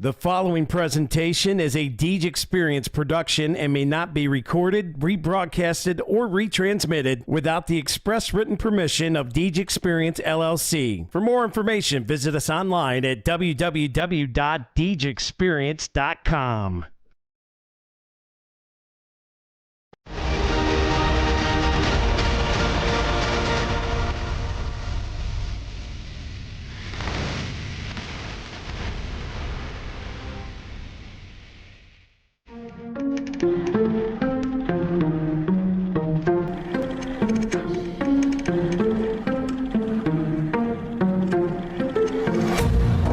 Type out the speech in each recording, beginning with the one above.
The following presentation is a Deej Experience production and may not be recorded, rebroadcasted, or retransmitted without the express written permission of Deej Experience, LLC. For more information, visit us online at www.deejexperience.com.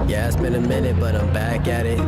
Yeah, it's been a minute, but I'm back at it.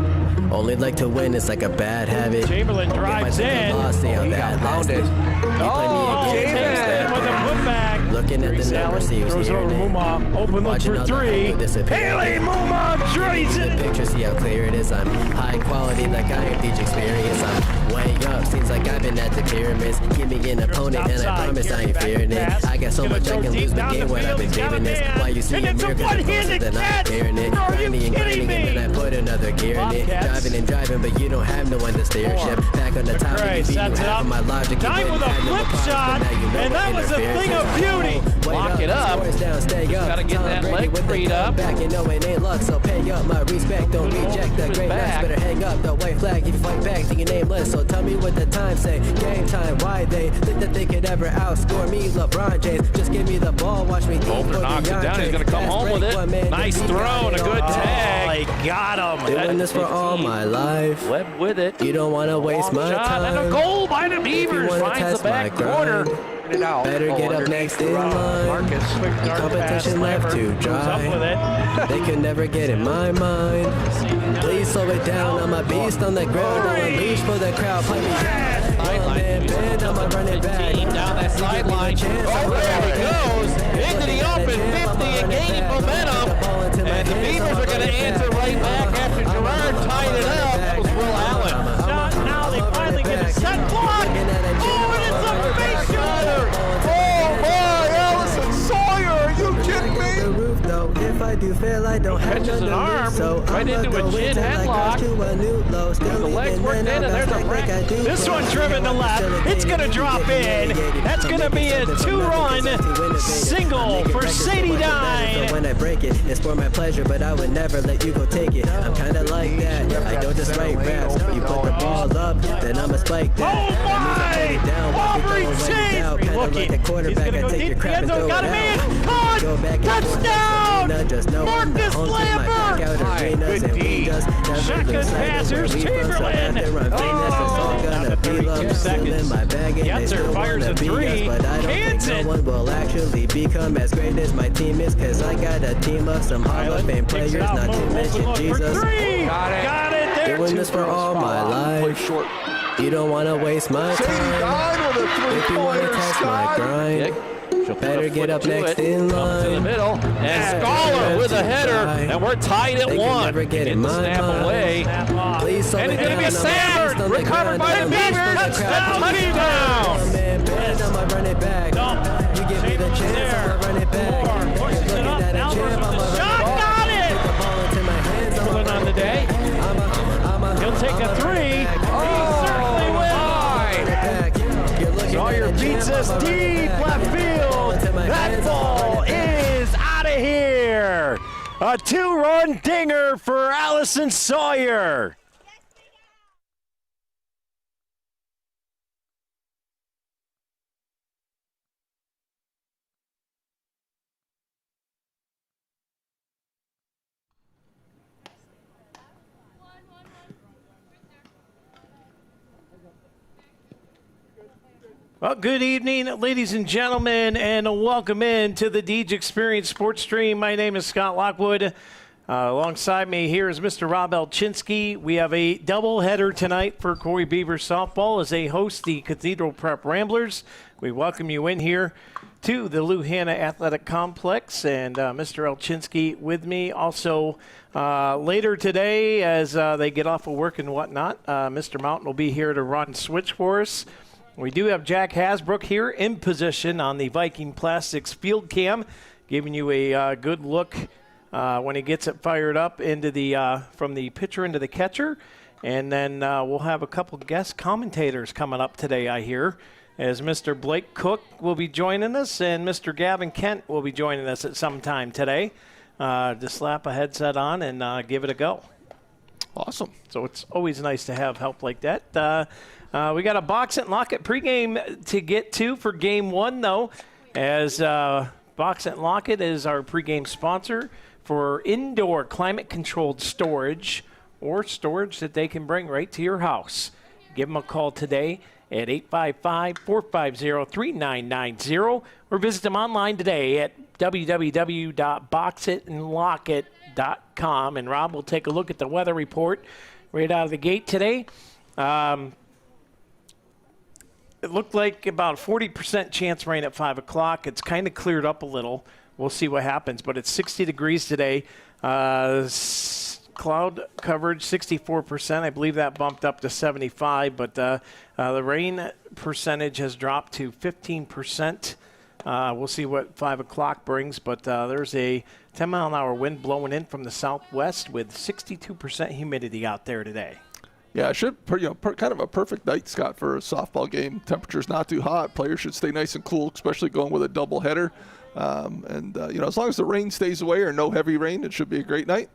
Only like to win, it's like a bad habit. Chamberlain drives in. See how that lasted. Chamberlain with a putback. Looking at the numbers, see who's throws it over hearing it. Muma. Open looks for three. Haley Muma drains The it. picture, see how clear it is. I'm high quality, like I am Deej Experience. I'm way up, seems like I've been at the pyramids. Give me an opponent, and I promise I ain't fearing it. I got so much I can lose the game when I've been giving this. Why you see a mirror, cause I'm closer than I'm hearing it. Grinding and grinding, and then I put another gear in it. Driving and driving, but you don't have no one to steer a ship. Back on the top, you beat you half of my logic. Time with a flip shot, and that was a thing of beauty. Lock it up. Gotta get that leg freed up. Back, you know it ain't luck, so pay up my respect. Don't reject the greatness. Better hang up the white flag if you fight back. Think your nameless, so tell me what the time say. Game time, why they think that they could ever outscore me? LeBron James, just give me the ball, watch me deep. Holder knocks it down. He's gonna come home with it. Nice throw and a good tag. They got him. Doing this for all my life. Webb with it. You don't want to waste my Shot and a time. goal by the Beavers. Finds the back corner. It out. Better get up next in line. Competition left to dry. They could never get in my mind. Please slow it down. I'm a beast on the ground. I'm a leash for the crowd. Play me down. Bend, I'm a running back. Down that sideline. Oh, there he goes. Into the open 50 and gaining momentum. And the Beavers are going to answer right back after Gerard tied it up. That was Will Allen. Now they finally get a set block. Oh, and it's a face shooter. Oh my, Allison Sawyer, are you kidding me? If I do fail, I don't have Catches an arm right into a chin headlock. The legs worked in, and there's a rack. This one driven to left. It's going to drop in. That's going to be a two-run single for Sadie Dine. When I break it, it's for my pleasure, but I would never let you go take it. I'm kind of like that. I don't just write raps. You put the balls up, then I'ma spike that. Oh my! Aubrey Chase! Like a quarterback, I take your crap and throw it got him in! out. Caught! Touchdown! Marcus Lambert! Good D. Shotgun passers, Chamberlain! Oh! 32 seconds. Yetzer fires a three. Cans it! No one will actually become as great as my team is, cause I got a team of some Hall of Fame players, not to mention Jesus. Got it there. Doing this for all my life. You don't want to waste my time. If you want to test my grind, better get up next in line. To the middle, and Scholar with a header, and we're tied at one. Get the snap away. Please, and it's going to be Sanders, recovered by the Beavers. Touchdown! I'ma run it back. You give me the chance, I'ma run it back. Looking at a champ, I'ma Shot got it! the ball into my hands. Chamberlain on the day. He'll take a three. He certainly will. Sawyer beats us deep left field. That ball is out of here. A two-run dinger for Allison Sawyer. Well, good evening, ladies and gentlemen, and welcome in to the Deej Experience Sports Stream. My name is Scott Lockwood. Alongside me here is Mr. Rob Elchinski. We have a doubleheader tonight for Corry Beavers softball as they host the Cathedral Prep Ramblers. We welcome you in here to the Lou Hanna Athletic Complex, and Mr. Elchinski with me. Also, later today, as they get off of work and whatnot, Mr. Mountain will be here to run switch for us. We do have Jack Hasbrook here in position on the Viking Plastics field cam, giving you a good look when he gets it fired up into the from the pitcher into the catcher. And then we'll have a couple guest commentators coming up today, I hear, as Mr. Blake Cook will be joining us and Mr. Gavin Kent will be joining us at some time today to slap a headset on and give it a go. Awesome. So it's always nice to have help like that. We got a Box It Lock It pregame to get to for Game 1, though, as Box It Lock It is our pregame sponsor for indoor climate-controlled storage or storage that they can bring right to your house. Give them a call today at 855-450-3990 or visit them online today at www.boxitandlockit.com. And Rob will take a look at the weather report right out of the gate today. It looked like about a 40% chance rain at 5 o'clock. It's kind of cleared up a little. We'll see what happens, but it's 60 degrees today. Cloud coverage, 64%. I believe that bumped up to 75, but the rain percentage has dropped to 15%. We'll see what 5 o'clock brings, but there's a 10-mile-an-hour wind blowing in from the southwest with 62% humidity out there today. Yeah, it should, kind of a perfect night, Scott, for a softball game. Temperature's not too hot. Players should stay nice and cool, especially going with a doubleheader. As long as the rain stays away or no heavy rain, it should be a great night.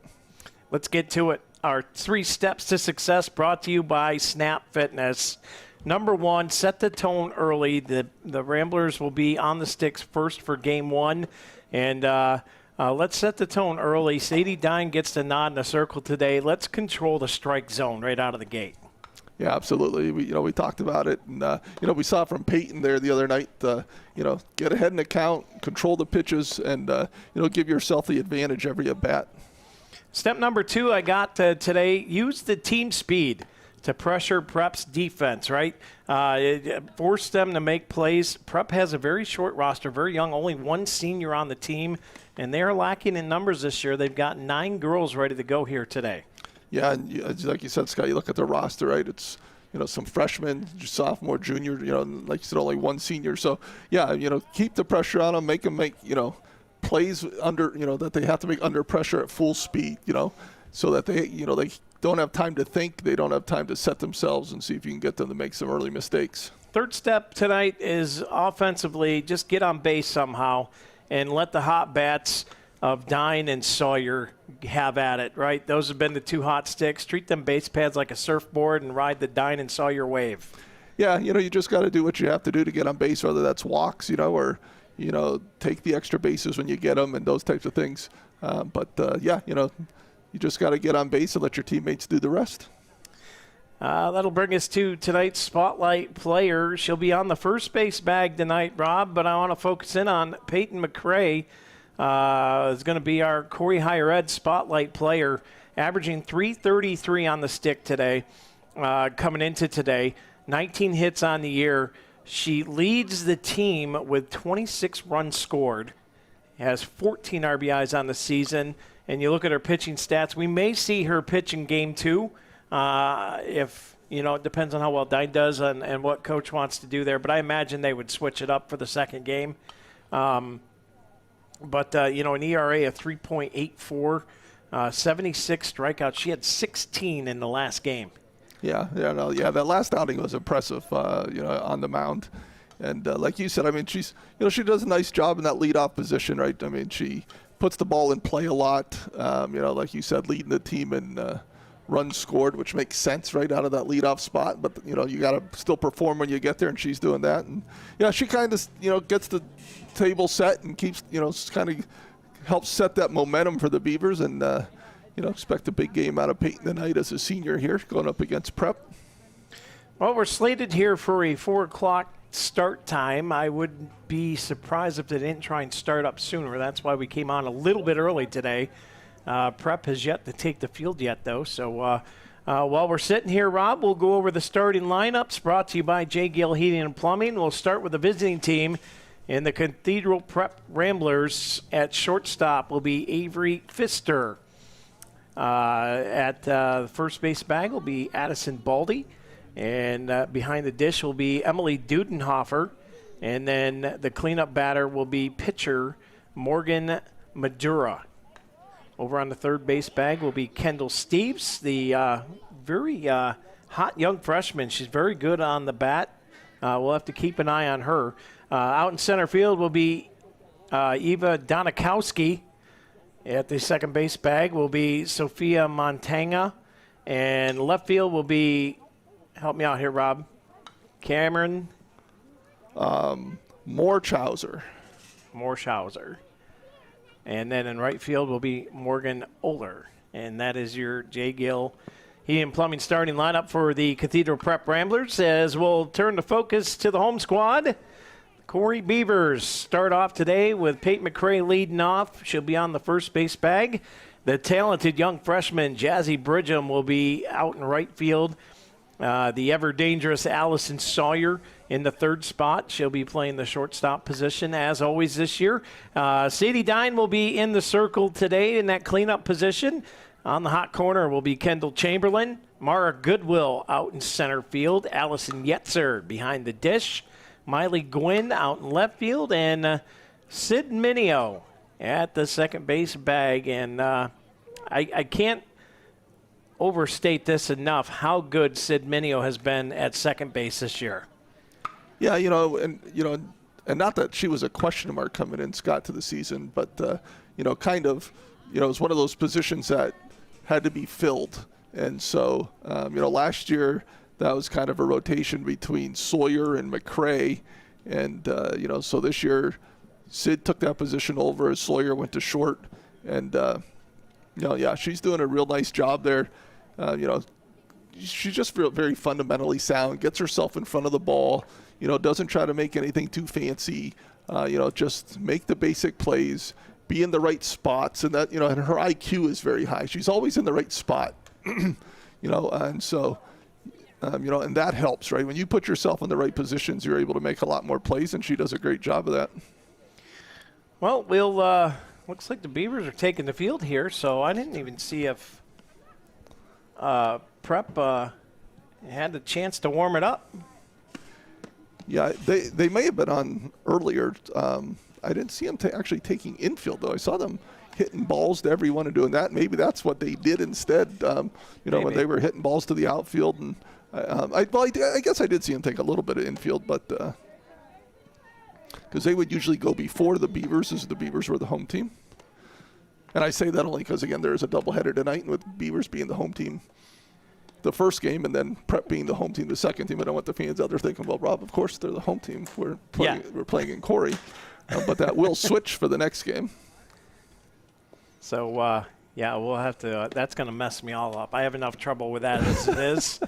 Let's get to it. Our 3 steps to success brought to you by Snap Fitness. Number 1, set the tone early. The Ramblers will be on the sticks first for Game 1. And let's set the tone early. Sadie Dine gets the nod in the circle today. Let's control the strike zone right out of the gate. Yeah, absolutely. We talked about it, and we saw from Peyton there the other night. Get ahead in the count, control the pitches, and give yourself the advantage every at bat. Step number 2 I got today, use the team speed to pressure Prep's defense, right? Force them to make plays. Prep has a very short roster, very young, only 1 senior on the team, and they're lacking in numbers this year. They've got 9 girls ready to go here today. Yeah, and like you said, Scott, you look at the roster, right? It's, some freshmen, sophomore, junior, like you said, only 1 senior. So, yeah, keep the pressure on them, make them make, plays under, that they have to make under pressure at full speed, so that they don't have time to think, they don't have time to set themselves, and see if you can get them to make some early mistakes. Third step tonight is offensively, just get on base somehow and let the hot bats of Dine and Sawyer have at it, right? Those have been the 2 hot sticks. Treat them base pads like a surfboard and ride the Dine and Sawyer wave. Yeah, you just got to do what you have to do to get on base, whether that's walks, or take the extra bases when you get them and those types of things. You just got to get on base and let your teammates do the rest. That'll bring us to tonight's spotlight player. She'll be on the first base bag tonight, Rob, but I want to focus in on Peyton McCrae. Is going to be our Corry Higher Ed spotlight player, averaging .333 on the stick today, coming into today. 19 hits on the year. She leads the team with 26 runs scored, has 14 RBIs on the season, and you look at her pitching stats, we may see her pitch in Game 2 if, it depends on how well Dine does and what coach wants to do there, but I imagine they would switch it up for the second game. An ERA of 3.84, 76 strikeouts. She had 16 in the last game. That last outing was impressive, on the mound. And like you said, she's, she does a nice job in that leadoff position, right? She puts the ball in play a lot, like you said, leading the team in runs scored, which makes sense right out of that leadoff spot. But, you got to still perform when you get there, and she's doing that. And, she kind of, gets the table set and keeps, kind of helps set that momentum for the Beavers. And, expect a big game out of Peyton tonight as a senior here going up against Prep. Well, we're slated here for a 4 o'clock start time. I would be surprised if they didn't try and start up sooner. That's why we came on a little bit early today. Prep has yet to take the field yet, though. So while we're sitting here, Rob, we'll go over the starting lineups brought to you by J. Gill Heating and Plumbing. We'll start with the visiting team. In the Cathedral Prep Ramblers at shortstop will be Avery Pfister. At the first base bag will be Addison Baldy. And behind the dish will be Emily Dudenhofer. And then the cleanup batter will be pitcher Morgan Madura. Over on the third base bag will be Kendall Steeves, the very hot young freshman. She's very good on the bat. We'll have to keep an eye on her. Out in center field will be Eva Donikowski. At the second base bag will be Sophia Montanga. And left field will be, help me out here, Rob, Cameron Morschauser. And then in right field will be Morgan Oler. And that is your Jay Gill Heating and Plumbing starting lineup for the Cathedral Prep Ramblers, as we'll turn the focus to the home squad. Corry Beavers start off today with Peyton McCray leading off. She'll be on the first base bag. The talented young freshman Jazzy Bridgham will be out in right field. The ever-dangerous Allison Sawyer in the third spot. She'll be playing the shortstop position, as always this year. Sadie Dine will be in the circle today in that cleanup position. On the hot corner will be Kendall Chamberlain. Mara Goodwill out in center field. Allison Yetzer behind the dish. Miley Gwynn out in left field. And Sid Minio at the second base bag. And I can't overstate this enough, how good Sid Minio has been at second base this year. Yeah, and not that she was a question mark coming in, Scott, to the season, but it was one of those positions that had to be filled. And so, last year that was kind of a rotation between Sawyer and McCray. And, so this year Sid took that position over as Sawyer went to short. And, she's doing a real nice job there. She's just very fundamentally sound, gets herself in front of the ball, doesn't try to make anything too fancy, just make the basic plays, be in the right spots, and that, and her IQ is very high. She's always in the right spot, and so, and that helps, right? When you put yourself in the right positions, you're able to make a lot more plays, and she does a great job of that. Well, looks like the Beavers are taking the field here, so I didn't even see if Prep had the chance to warm it up. Yeah, they may have been on earlier. I didn't see them actually taking infield, though. I saw them hitting balls to everyone and doing that. Maybe that's what they did instead, when they were hitting balls to the outfield. And I guess I did see them take a little bit of infield, but because they would usually go before the Beavers, as the Beavers were the home team. And I say that only because, again, there's a doubleheader tonight, with Beavers being the home team the first game and then Prep being the home team the second team. I don't want the fans out there thinking, well, Rob, of course they're the home team. We're playing in Corry. But that will switch for the next game. So, we'll have to that's going to mess me all up. I have enough trouble with that as it is.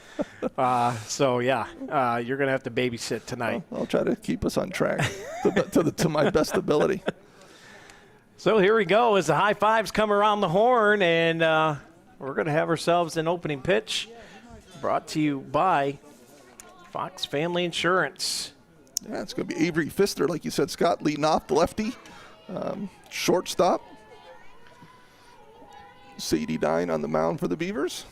You're going to have to babysit tonight. Well, I'll try to keep us on track to my best ability. So here we go as the high fives come around the horn, and we're going to have ourselves an opening pitch brought to you by Fox Family Insurance. Yeah, it's going to be Avery Pfister, like you said, Scott, leading off, the lefty. Shortstop. Sadie Dine on the mound for the Beavers.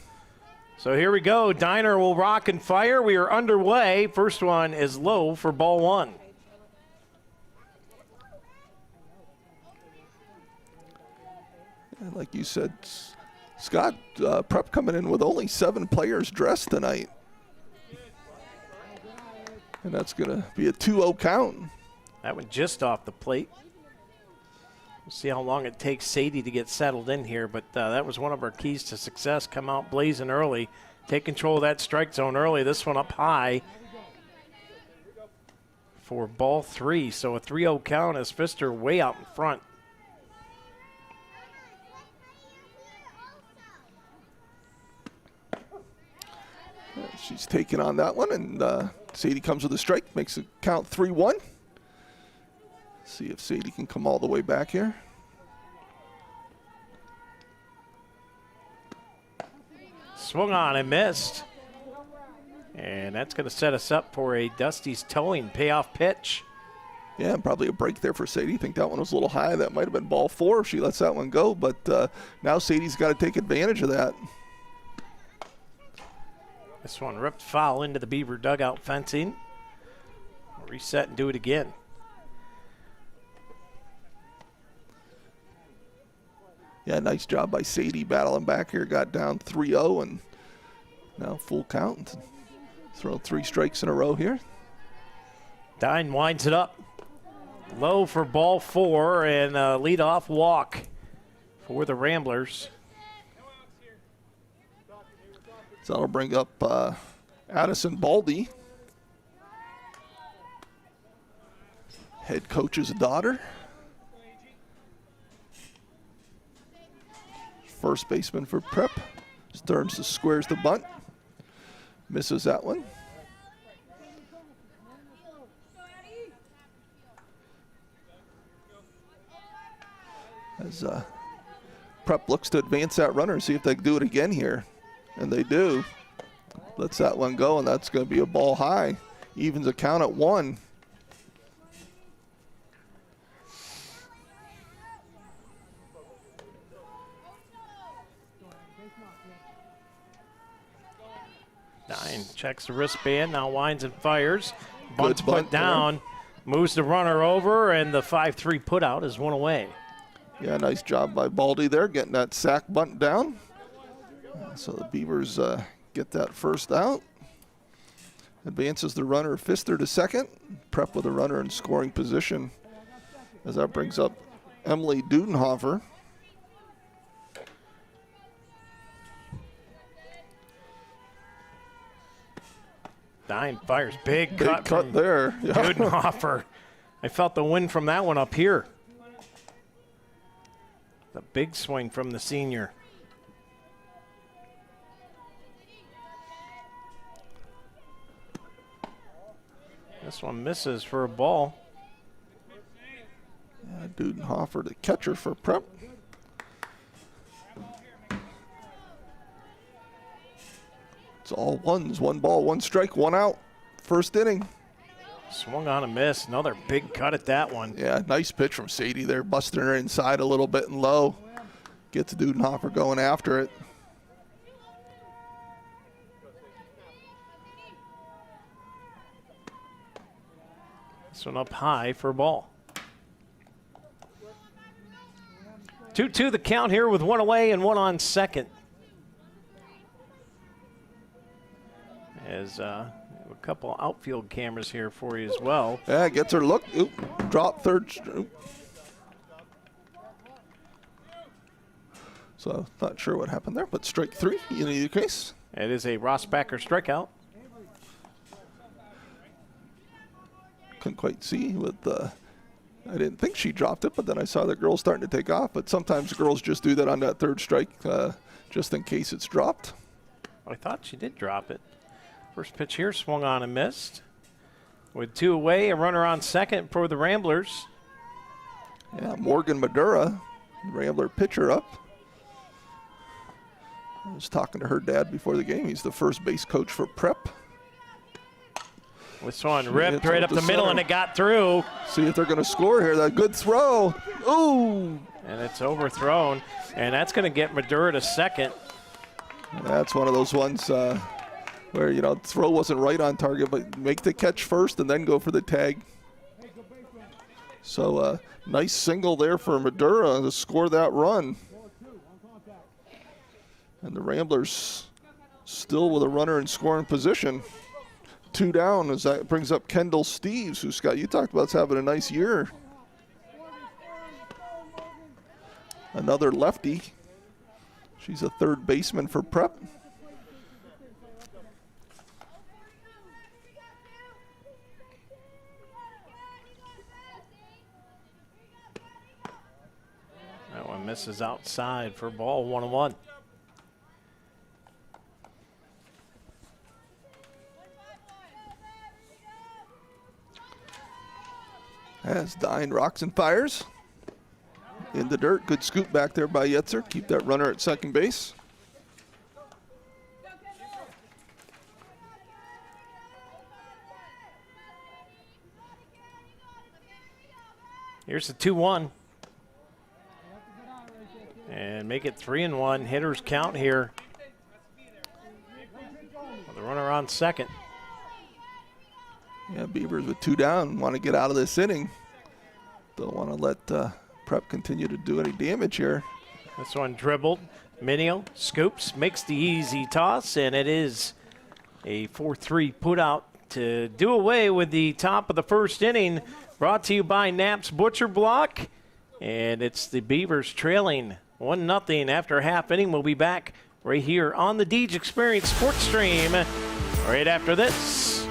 So here we go. Diner will rock and fire. We are underway. First one is low for ball one. And like you said, Scott, Prep coming in with only 7 players dressed tonight. And that's going to be a 2-0 count. That one just off the plate. We'll see how long it takes Sadie to get settled in here, but that was one of our keys to success. Come out blazing early. Take control of that strike zone early. This one up high for ball 3. So a 3-0 count as Pfister way out in front. She's taking on that one, and Sadie comes with a strike, makes it count 3-1. See if Sadie can come all the way back here. Swung on and missed. And that's going to set us up for a Dusty's towing payoff pitch. Yeah, probably a break there for Sadie. I think that one was a little high. That might have been ball 4 if she lets that one go. But now Sadie's got to take advantage of that. This one ripped foul into the Beaver dugout fencing. Reset and do it again. Yeah, nice job by Sadie battling back here. Got down 3-0 and now full count. Throw 3 strikes in a row here. Dine winds it up. Low for ball 4 and a leadoff walk for the Ramblers. So that'll bring up Addison Baldy, head coach's daughter. First baseman for Prep. Stearns squares the bunt. Misses that one. As Prep looks to advance that runner, see if they can do it again here. And they do. Lets that one go, and that's going to be a ball high. Evens the count at 1. Dine checks the wristband, now winds and fires. Bunt's Good bunt put down, moves the runner over, and the 5-3 putout is 1 away. Yeah, nice job by Baldy there, getting that sack bunt down. So the Beavers get that first out. Advances the runner Pfister to second. Prep with a runner in scoring position, as that brings up Emily Dudenhofer. Dine fires, big Big cut cut from there. Yeah. Dudenhofer. I felt the wind from that one up here. The big swing from the senior. This one misses for a ball. Yeah, Dudenhofer, the catcher for Prep. It's all ones. 1 ball, 1 strike, 1 out. First inning. Swung on a miss. Another big cut at that one. Yeah, nice pitch from Sadie there, busting her inside a little bit and low. Gets Dudenhofer going after it. This one up high for a ball. 2-2 the count here with 1 away and 1 on second. As a couple outfield cameras here for you as well. Yeah, gets her look. Oop, drop third. Oop. So not sure what happened there, but strike 3 in either case. It is a Rossbacher strikeout. Couldn't quite see with I didn't think she dropped it, but then I saw the girl starting to take off. But sometimes girls just do that on that third strike, just in case it's dropped. I thought she did drop it. First pitch here swung on and missed. With 2 away, a runner on second for the Ramblers. Yeah, Morgan Madura, Rambler pitcher up. I was talking to her dad before the game. He's the first base coach for Prep. This one She ripped hits right up up the the middle center. and it got through. See if they're going to score here. That good throw. Ooh. And it's overthrown. And that's going to get Madura to second. That's one of those ones where, you know, throw wasn't right on target, but make the catch first and then go for the tag. So nice single there for Madura to score that run. And the Ramblers still with a runner in scoring position. 2 down as that brings up Kendall Steves, who, Scott, you talked about having a nice year. Another lefty. She's a third baseman for Prep. That one misses outside for ball 1-1. As Dine rocks and fires. In the dirt, good scoop back there by Yetzer. Keep that runner at second base. Here's the 2-1. And make it 3-1. Hitters count here. With the runner on second. Yeah, Beavers with 2 down, want to get out of this inning. Don't want to let Prep continue to do any damage here. This one dribbled. Minio scoops, makes the easy toss, and it is a 4-3 put out to do away with the top of the first inning. Brought to you by Knapp's Butcher Block. And it's the Beavers trailing 1-0 after half inning. We'll be back right here on the Deej Experience Sports Stream right after this.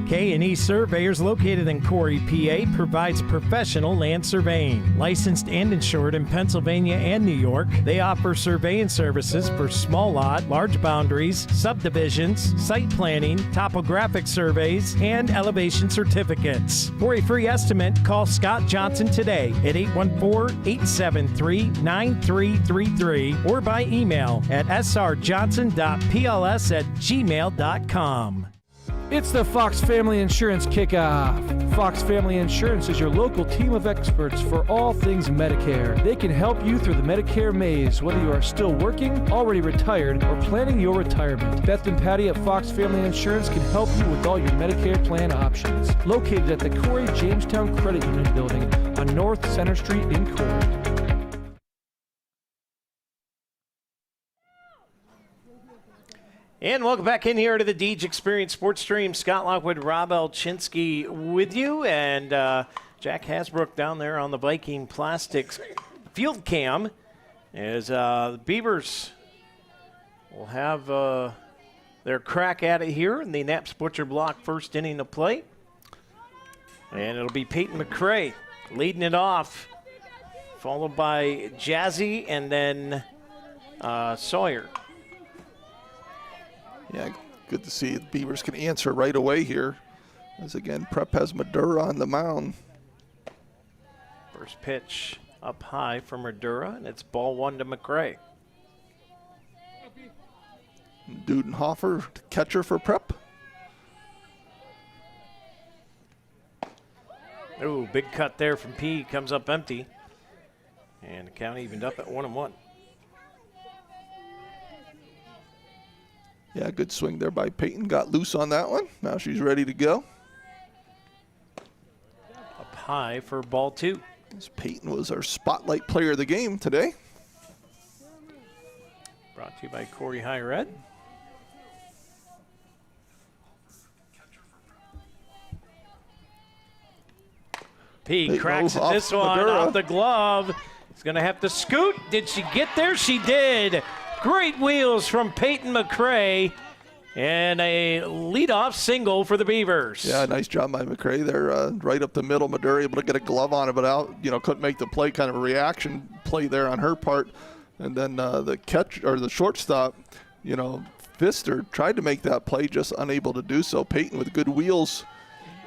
K&E Surveyors, located in Corry, PA, provides professional land surveying. Licensed and insured in Pennsylvania and New York, they offer surveying services for small lot, large boundaries, subdivisions, site planning, topographic surveys, and elevation certificates. For a free estimate, call Scott Johnson today at 814-873-9333 or by email at srjohnson.pls@gmail.com. It's the Fox Family Insurance Kickoff. Fox Family Insurance is your local team of experts for all things Medicare. They can help you through the Medicare maze, whether you are still working, already retired, or planning your retirement. Beth and Patty at Fox Family Insurance can help you with all your Medicare plan options. Located at the Corry Jamestown Credit Union Building on North Center Street in Corry. And welcome back in here to the Deej Experience Sports Stream. Scott Lockwood, Rob Elchinski with you. And Jack Hasbrook down there on the Viking Plastics field cam as the Beavers will have their crack at it here in the Knapp's Butcher Block first inning of play. And it'll be Peyton McCray leading it off, followed by Jazzy and then Sawyer. Yeah, good to see the Beavers can answer right away here. As again, Prep has Madura on the mound. First pitch up high for Madura, and it's ball one to McCray. Dudenhofer, catcher for Prep. Ooh, big cut there from P, comes up empty. And the count evened up at 1-1. Yeah, good swing there by Peyton. Got loose on that one. Now she's ready to go. Up high for ball two. As Peyton was our spotlight player of the game today. Brought to you by Corry Higher Ed. P cracks off this one Madura. off the glove. He's going to have to scoot. Did she get there? She did. Great wheels from Peyton McCray. And a leadoff single for the Beavers. Yeah, nice job by McCray there. Right up the middle. Madura able to get a glove on it, but out, couldn't make the play. Kind of a reaction play there on her part. And then the catch or the shortstop, Pfister tried to make that play, just unable to do so. Peyton with good wheels.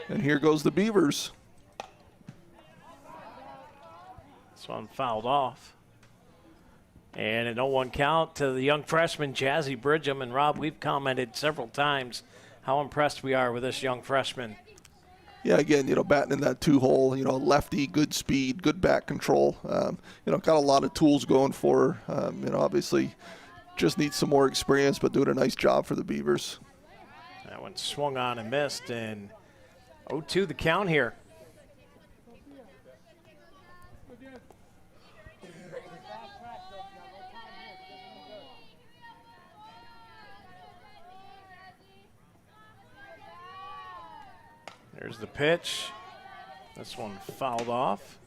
And here goes the Beavers. This one fouled off. And an 0-1 count to the young freshman, Jazzy Bridgham. And, Rob, we've commented several times how impressed we are with this young freshman. Yeah, again, batting in that two-hole, lefty, good speed, good back control. Got a lot of tools going for her. Obviously just needs some more experience, but doing a nice job for the Beavers. That one swung on and missed, and 0-2 the count here. There's the pitch. This one fouled off.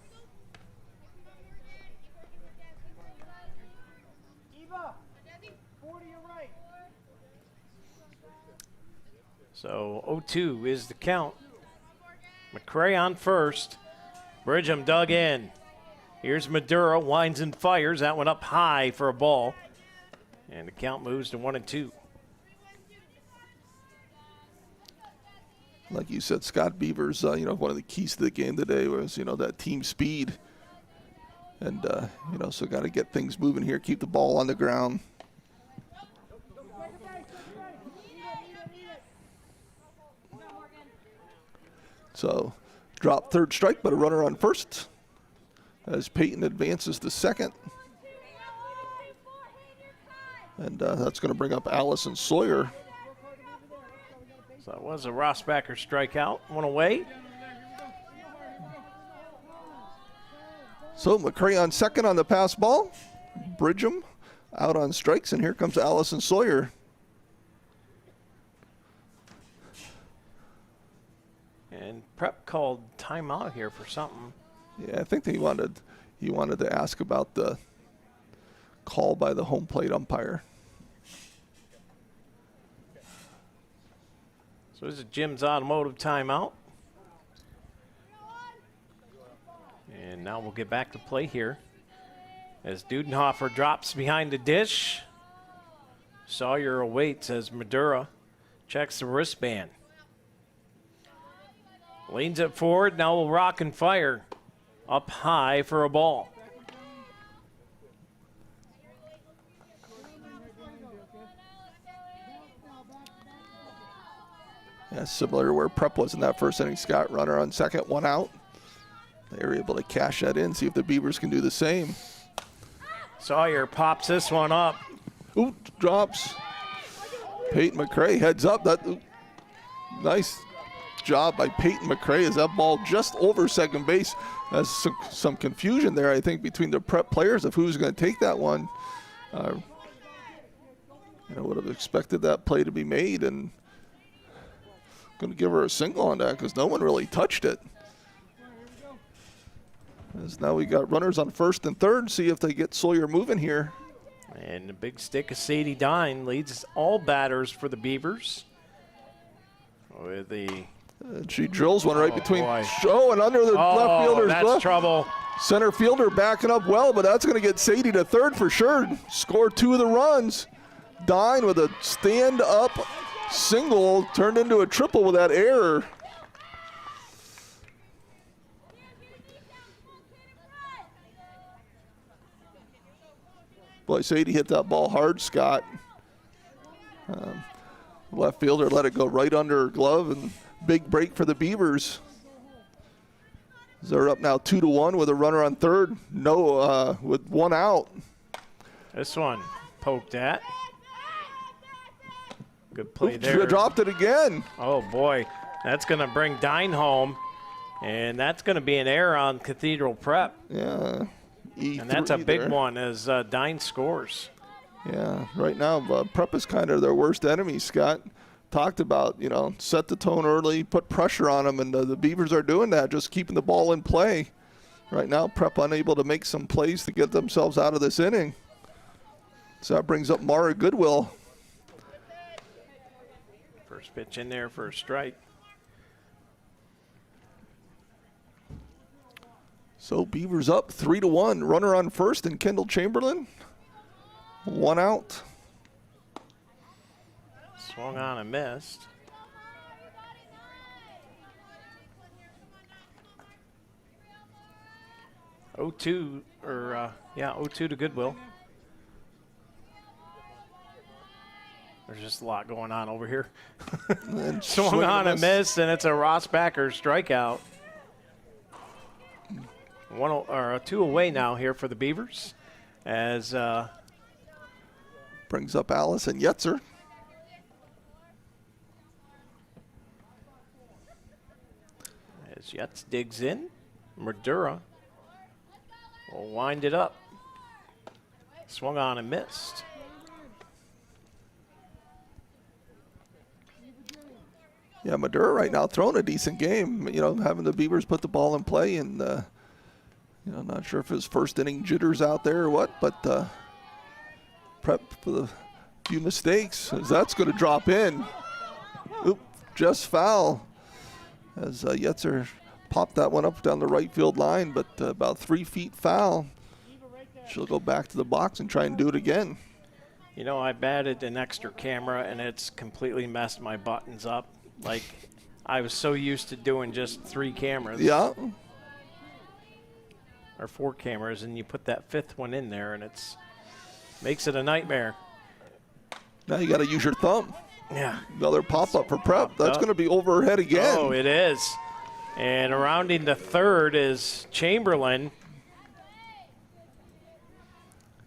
So 0-2 is the count. McCray on first. Bridgham dug in. Here's Madura, winds and fires. That one up high for a ball. And the count moves to 1-2. Like you said, Scott, Beavers, one of the keys to the game today was, that team speed. And, so got to get things moving here, keep the ball on the ground. So, drop third strike, but a runner on first as Peyton advances to second. And that's going to bring up Allison Sawyer. So that was a Rossbacher strikeout. One away. So McCray on second on the pass ball. Bridgham out on strikes, and here comes Allison Sawyer. And Prep called timeout here for something. Yeah, I think he wanted to ask about the call by the home plate umpire. So this is Jim's Automotive timeout. And now we'll get back to play here as Dudenhofer drops behind the dish. Sawyer awaits as Madura checks the wristband. Leans it forward, now will rock and fire. Up high for a ball. Yeah, similar to where Prep was in that first inning. Scott, runner on second, one out. They were able to cash that in, see if the Beavers can do the same. Sawyer pops this one up. Ooh, drops. Peyton McCray heads up. Nice job by Peyton McCray as that ball just over second base. There's some confusion there, I think, between the Prep players of who's going to take that one. I would have expected that play to be made, and going to give her a single on that because no one really touched it. As now we got runners on first and third. See if they get Sawyer moving here. And the big stick of Sadie Dine leads all batters for the Beavers. With the she drills one right between boy. Joe and under the left fielder's that's glove. trouble. Center fielder backing up well, but that's going to get Sadie to third for sure. Score two of the runs. Dine with a stand-up single turned into a triple with that error. Boy, Sadie hit that ball hard, Scott. Left fielder let it go right under her glove, and big break for the Beavers. They're up now 2-1 with a runner on third. No, with one out. This one poked at. Good play there. She dropped it again. Oh boy, that's going to bring Dine home, and that's going to be an error on Cathedral Prep. Yeah. And that's a big one as Dine scores. Yeah, right now Prep is kind of their worst enemy. Scott talked about, set the tone early, put pressure on them, and the Beavers are doing that, just keeping the ball in play. Right now, Prep unable to make some plays to get themselves out of this inning. So that brings up Mara Goodwill. First pitch in there for a strike. So Beavers up 3-1. Runner on first and Kendall Chamberlain. One out. Swung on and missed. Oh, 0-2 to Goodwill. There's just a lot going on over here. Swung on and missed, and it's a Rossbacher strikeout. Two away now here for the Beavers, as brings up Allison Yetzer. As Yetz digs in, Madura will wind it up. Swung on and missed. Yeah, Madura right now throwing a decent game. Having the Beavers put the ball in play, and not sure if his first inning jitters out there or what, but Prep for the few mistakes as that's going to drop in. Oop, just foul as Yetzer popped that one up down the right field line, but about 3 feet foul. She'll go back to the box and try and do it again. I batted an extra camera, and it's completely messed my buttons up. Like, I was so used to doing just 3 cameras. Yeah. Or 4 cameras, and you put that 5th one in there, and makes it a nightmare. Now you got to use your thumb. Yeah. Another pop-up for Prep. That's going to be over her head again. Oh, it is. And rounding the third is Chamberlain.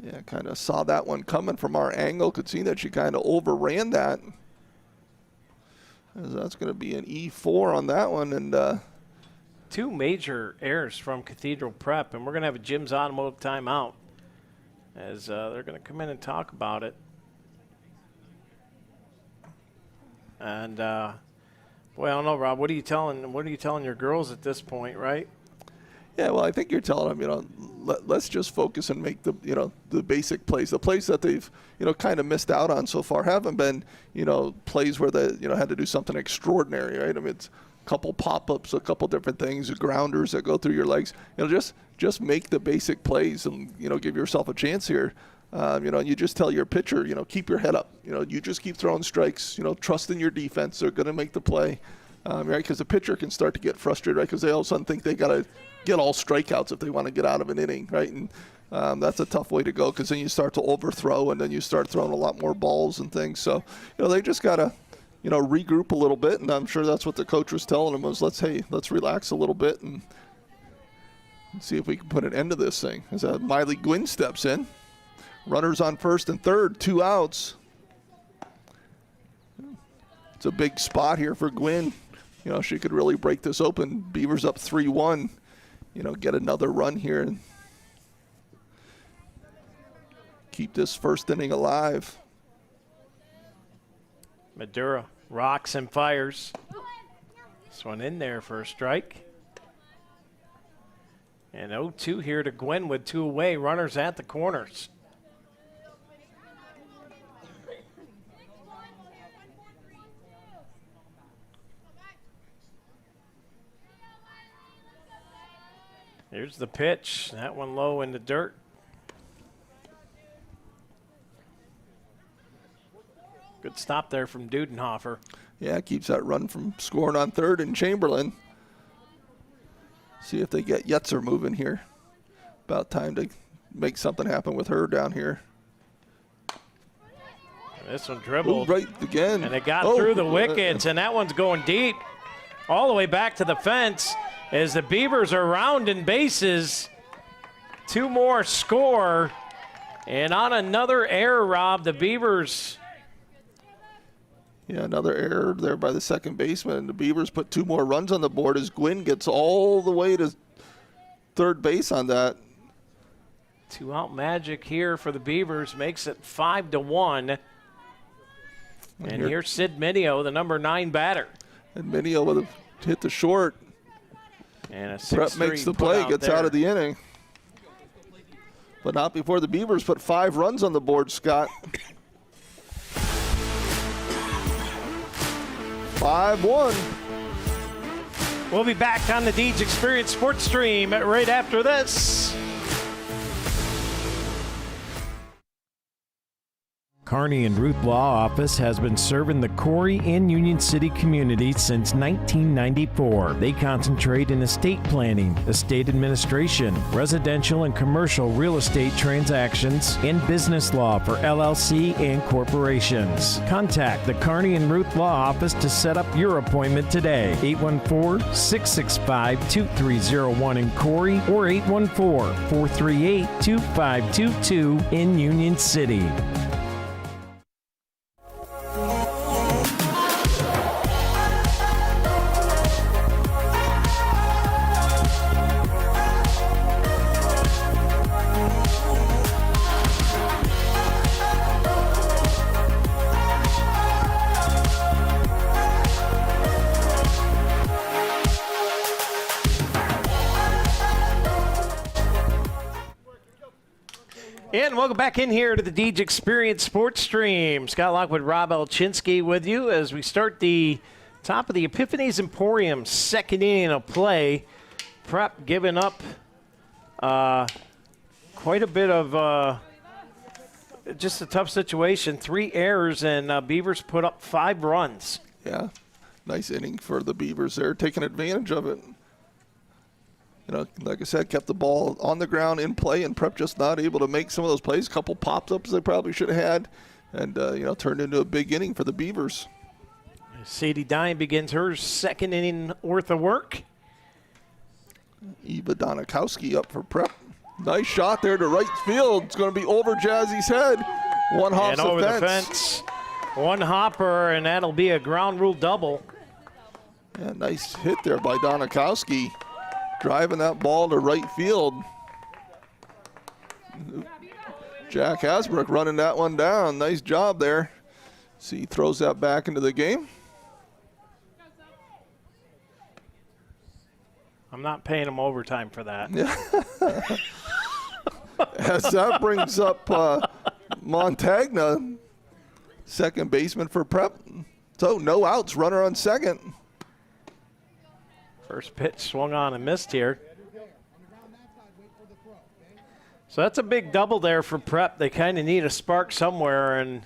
Yeah, kind of saw that one coming from our angle. Could see that she kind of overran that. That's going to be an E4 on that one. And 2 major errors from Cathedral Prep, and we're going to have a Jim's Automotive timeout as they're going to come in and talk about it. And boy, I don't know, Rob. What are you telling your girls at this point, right? Yeah, well, I think you're telling them, let's just focus and make the, the basic plays. The plays that they've, kind of missed out on so far haven't been, plays where they, had to do something extraordinary, right? I mean, it's a couple pop-ups, a couple different things, grounders that go through your legs. Just make the basic plays and, give yourself a chance here. And you just tell your pitcher, keep your head up. You just keep throwing strikes, trust in your defense. They're going to make the play, right? Because the pitcher can start to get frustrated, right? Because they all of a sudden think they got to get all strikeouts if they want to get out of an inning, right? And that's a tough way to go because then you start to overthrow and then you start throwing a lot more balls and things. So, they just got to, regroup a little bit. And I'm sure that's what the coach was telling them was, let's relax a little bit and see if we can put an end to this thing. As Miley Gwynn steps in. Runners on first and third, 2 outs. It's a big spot here for Gwynn. She could really break this open. Beavers up 3-1. Get another run here and keep this first inning alive. Madura rocks and fires. This one in there for a strike. And 0-2 here to Gwynn with 2 away. Runners at the corners. Here's the pitch. That one low in the dirt. Good stop there from Dudenhofer. Yeah, keeps that run from scoring on third and Chamberlain. See if they get Yetzer moving here. About time to make something happen with her down here. And this one dribbled. Ooh, right again. And it got through the wickets, and that one's going deep. All the way back to the fence as the Beavers are rounding bases. 2 more score. And on another error, Rob, the Beavers. Yeah, another error there by the second baseman. And the Beavers put 2 more runs on the board as Gwynn gets all the way to third base on that. 2-out magic here for the Beavers makes it 5-1. And here's Sid Minio, the number 9 batter. And Minio would have hit the short. And a 6-3 Prep makes the play, gets out of the inning. But not before the Beavers put 5 runs on the board, Scott. 5-1. We'll be back on the Deej Experience Sports Stream right after this. Kearney and Ruth Law Office has been serving the Corry and Union City community since 1994. They concentrate in estate planning, estate administration, residential and commercial real estate transactions, and business law for LLC and corporations. Contact the Kearney and Ruth Law Office to set up your appointment today. 814-665-2301 in Corry or 814-438-2522 in Union City. And welcome back in here to the Deej Experience Sports Stream. Scott Lockwood, Rob Elchinski with you as we start the top of the Epiphanies Emporium second inning of play. Prep giving up quite a bit of just a tough situation. 3 errors, and Beavers put up 5 runs. Yeah, nice inning for the Beavers there, taking advantage of it. Like I said, kept the ball on the ground in play, and Prep just not able to make some of those plays. A couple pop-ups they probably should have had, and, turned into a big inning for the Beavers. Sadie Dine begins her second inning worth of work. Eva Donikowski up for Prep. Nice shot there to right field. It's going to be over Jazzy's head. One off and the over fence. the fence. One hopper, and that'll be a ground rule double. Yeah, nice hit there by Donikowski, driving that ball to right field. Jack Hasbrook running that one down. Nice job there. See, he throws that back into the game. I'm not paying him overtime for that. Yeah. As that brings up Montagna, second baseman for Prep. So no outs, runner on second. First pitch swung on and missed here. So that's a big double there for Prep. They kind of need a spark somewhere, and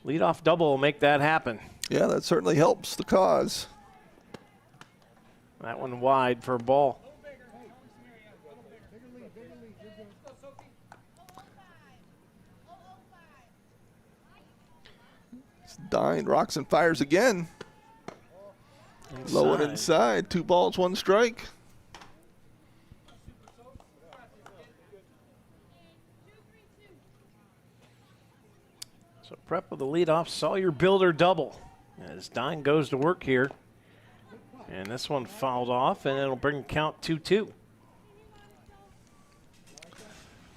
leadoff double will make that happen. Yeah, that certainly helps the cause. That one wide for a ball. Dine rocks and fires again. Low and inside. 2 balls, 1 strike. So Prep with the leadoff Sawyer Builder double as Dine goes to work here. And this one fouled off, and it'll bring count 2-2.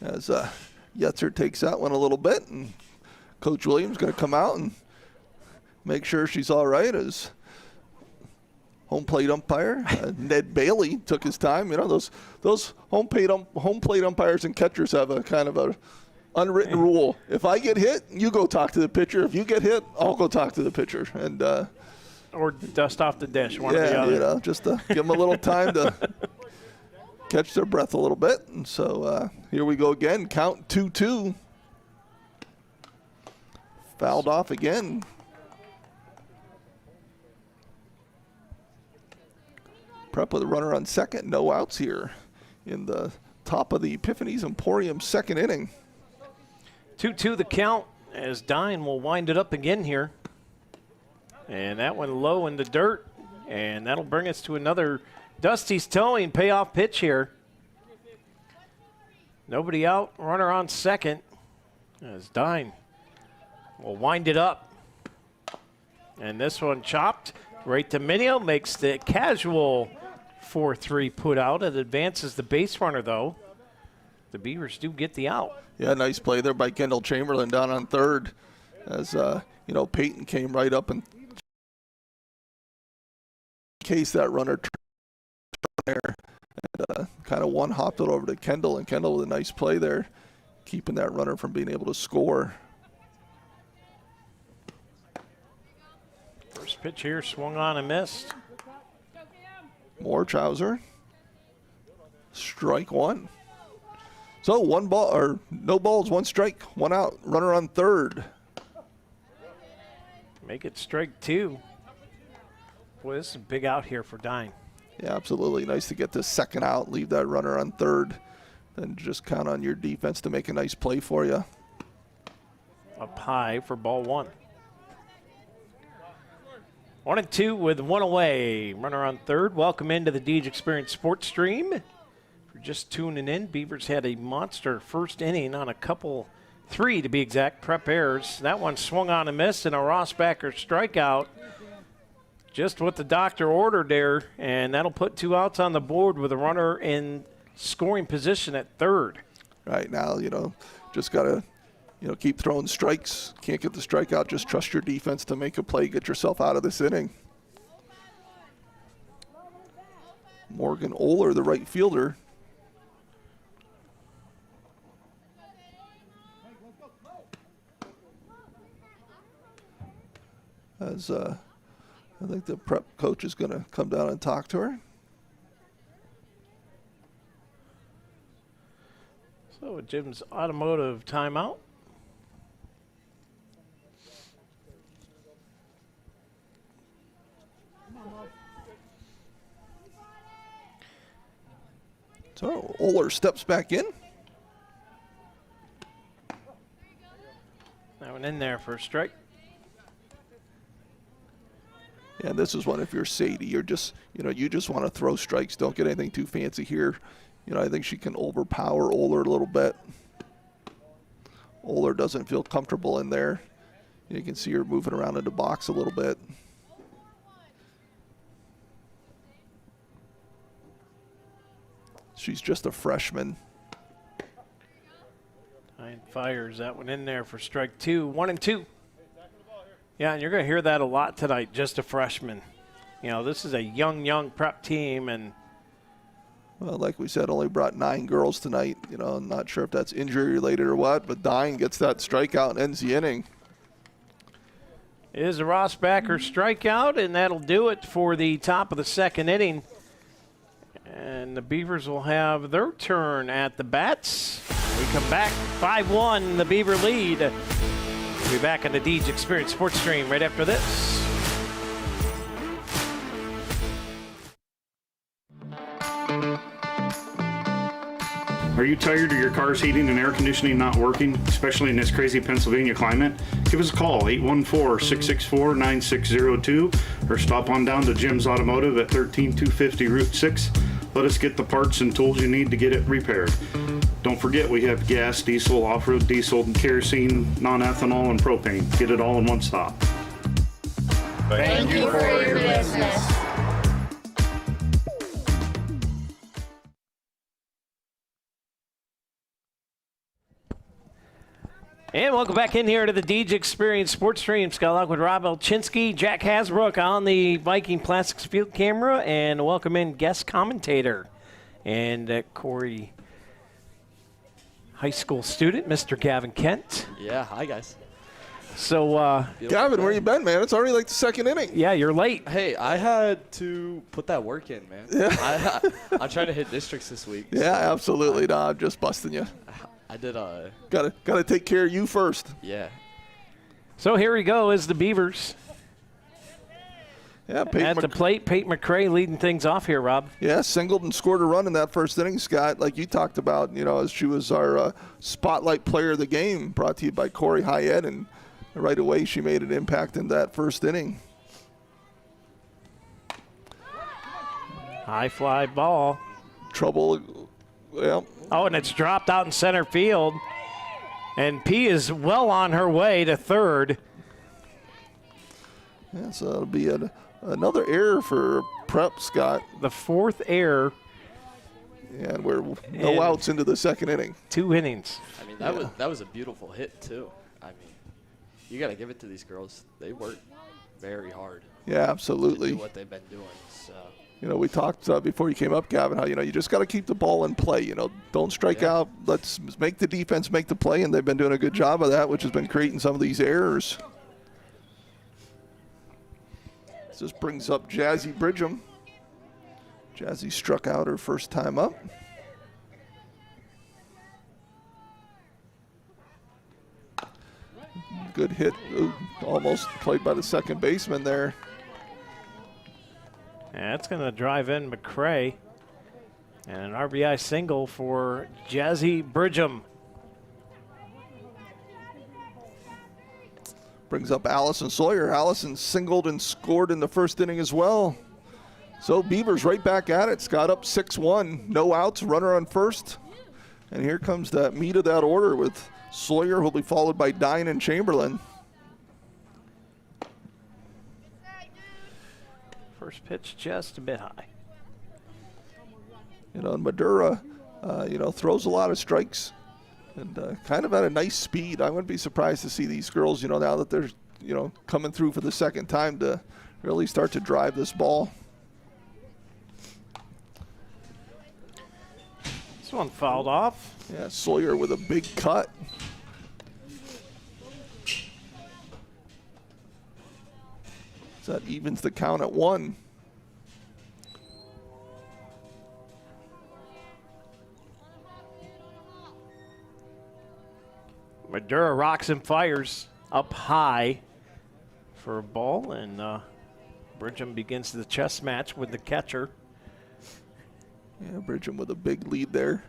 As Yetzer takes that one a little bit, and Coach Williams going to come out and make sure she's all right as home plate umpire. Ned Bailey took his time. You know, those home plate umpires and catchers have a kind of a unwritten rule. If I get hit, you go talk to the pitcher. If you get hit, I'll go talk to the pitcher. And or dust off the dish, one or the other. You know, just to give them a little time to catch their breath a little bit. And so here we go again. Count 2-2. Fouled off again. Prep with a runner on second. No outs here in the top of the Epiphany's Emporium second inning. 2-2 the count as Dine will wind it up again here. And that one low in the dirt. And that'll bring us to another Dusty's towing payoff pitch here. Nobody out, runner on second as Dine will wind it up. And this one chopped right to Minio, makes the casual 4-3 put out. It advances the base runner, though. The Beavers do get the out. Yeah, nice play there by Kendall Chamberlain down on third. As, you know, Peyton came right up and case that runner there. And kind of one-hopped it over to Kendall. And Kendall with a nice play there, keeping that runner from being able to score. First pitch here swung on and missed. More Chowser. Strike one. So 1 ball, or no balls, 1 strike, 1 out. Runner on third. Make it strike 2. Boy, this is a big out here for Dine. Yeah, absolutely. Nice to get this second out, leave that runner on third, then just count on your defense to make a nice play for you. Up high for ball 1. 1-2 with 1 away. Runner on third. Welcome into the Deej Experience Sports Stream. If you're just tuning in, Beavers had a monster first inning on a couple, 3 to be exact, Prep errors. That one swung on and missed, and a Rossbacker strikeout. Just what the doctor ordered there, and that'll put 2 outs on the board with a runner in scoring position at third. Right now, you know, just got to, you know, keep throwing strikes. Can't get the strikeout. Just trust your defense to make a play, get yourself out of this inning. Morgan Oler, the right fielder. As I think the Prep coach is going to come down and talk to her. So Jim's automotive timeout. So Oler steps back in. That one in there for a strike. And this is one, if you're Sadie, you're just, you know, you just want to throw strikes. Don't get anything too fancy here. You know, I think she can overpower Oler a little bit. Oler doesn't feel comfortable in there. You can see her moving around in the box a little bit. She's just a freshman. Nine fires that one in there for strike 2. 1-2. Yeah, and you're going to hear that a lot tonight, just a freshman. You know, this is a young prep team, and well, like we said, only brought 9 girls tonight. You know, I'm not sure if that's injury related or what, but Dine gets that strikeout and ends the inning. It is a Rossbacher strikeout, and that'll do it for the top of the second inning. And the Beavers will have their turn at the bats. We come back 5-1, the Beaver lead. We'll be back on the Deej Experience Sports Stream right after this. Are you tired of your car's heating and air conditioning not working, especially in this crazy Pennsylvania climate? Give us a call, 814-664-9602, or stop on down to Jim's Automotive at 13250 Route 6. Let us get the parts and tools you need to get it repaired. Don't forget, we have gas, diesel, off-road diesel, kerosene, non-ethanol, and propane. Get it all in one stop. Thank you for your business. And welcome back in here to the Deej Experience Sports Stream. Scott Lockwood, Rob Elchinski, Jack Hasbrook on the Viking Plastics field camera, and welcome in guest commentator and Corry high school student, Mr. Gavin Kent. Yeah, hi guys. So, Gavin, where you been, man? It's already like the second inning. yeah, you're late. Hey, I had to put that work in, man. Yeah. I'm trying to hit districts this week. Yeah, absolutely. Nah, I'm just busting you. I did Gotta take care of you first. yeah. So here we go is the Beavers. Yeah, At the plate, Peyton McCray leading things off here, Rob. Yeah, singled and scored a run in that first inning, Scott. Like you talked about, you know, as she was our spotlight player of the game, brought to you by Corry Hyatt, and right away she made an impact in that first inning. High fly ball. Trouble, well. Oh, and it's dropped out in center field. And P is well on her way to third. Yeah, so it'll be another error for Prep, Scott. The fourth error. And we're no outs into the second inning. 2 innings. I mean, that was a beautiful hit too. I mean, you got to give it to these girls. They work very hard. Yeah, To absolutely. do what they've been doing. So You know, we talked before you came up, Gavin, how, you know, you just got to keep the ball in play. You know, don't strike out. Let's make the defense make the play, and they've been doing a good job of that, which has been creating some of these errors. This brings up Jazzy Bridgham. Jazzy struck out her first time up. Good hit. Ooh, almost played by the second baseman there. And that's going to drive in McCray. And an RBI single for Jazzy Bridgham. Brings up Allison Sawyer. Allison singled and scored in the first inning as well. So Beavers right back at it. Scott up 6-1. No outs, runner on first. And here comes the meat of that order with Sawyer, who'll be followed by Dine and Chamberlain. First pitch just a bit high. You know, and Madura, you know, throws a lot of strikes and kind of at a nice speed. I wouldn't be surprised to see these girls, you know, now that they're, you know, coming through for the second time to really start to drive this ball. This one fouled off. Yeah, Sawyer with a big cut. So that evens the count at 1. Madura rocks and fires up high for a ball, and Bridgham begins the chess match with the catcher. Yeah, Bridgham with a big lead there.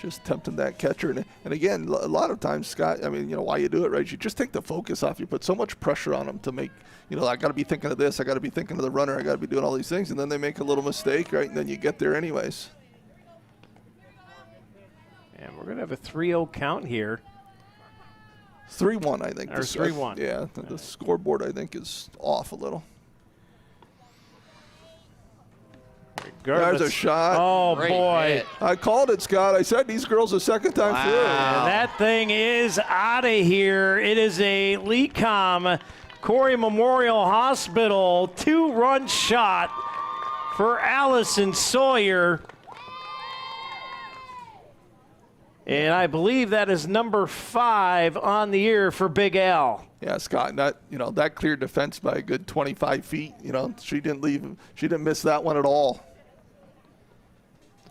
Just tempting that catcher. And again, a lot of times, Scott, I mean, you know, why you do it, right? You just take the focus off. You put so much pressure on them to make, you know, I got to be thinking of this. I got to be thinking of the runner. I got to be doing all these things. And then they make a little mistake, right? And then you get there anyways. And we're going to have a 3-0 count here. 3-1, I think. Or 3-1. Yeah, the scoreboard, I think, is off a little. There's a shot. Oh, Great boy. hit. I called it, Scott. I said these girls a second time through. And that thing is out of here. It is a LECOM Corry Memorial Hospital 2-run shot for Allison Sawyer. And I believe that is number 5 on the year for Big Al. Yeah, Scott, that cleared defense by a good 25 feet. She didn't miss that one at all.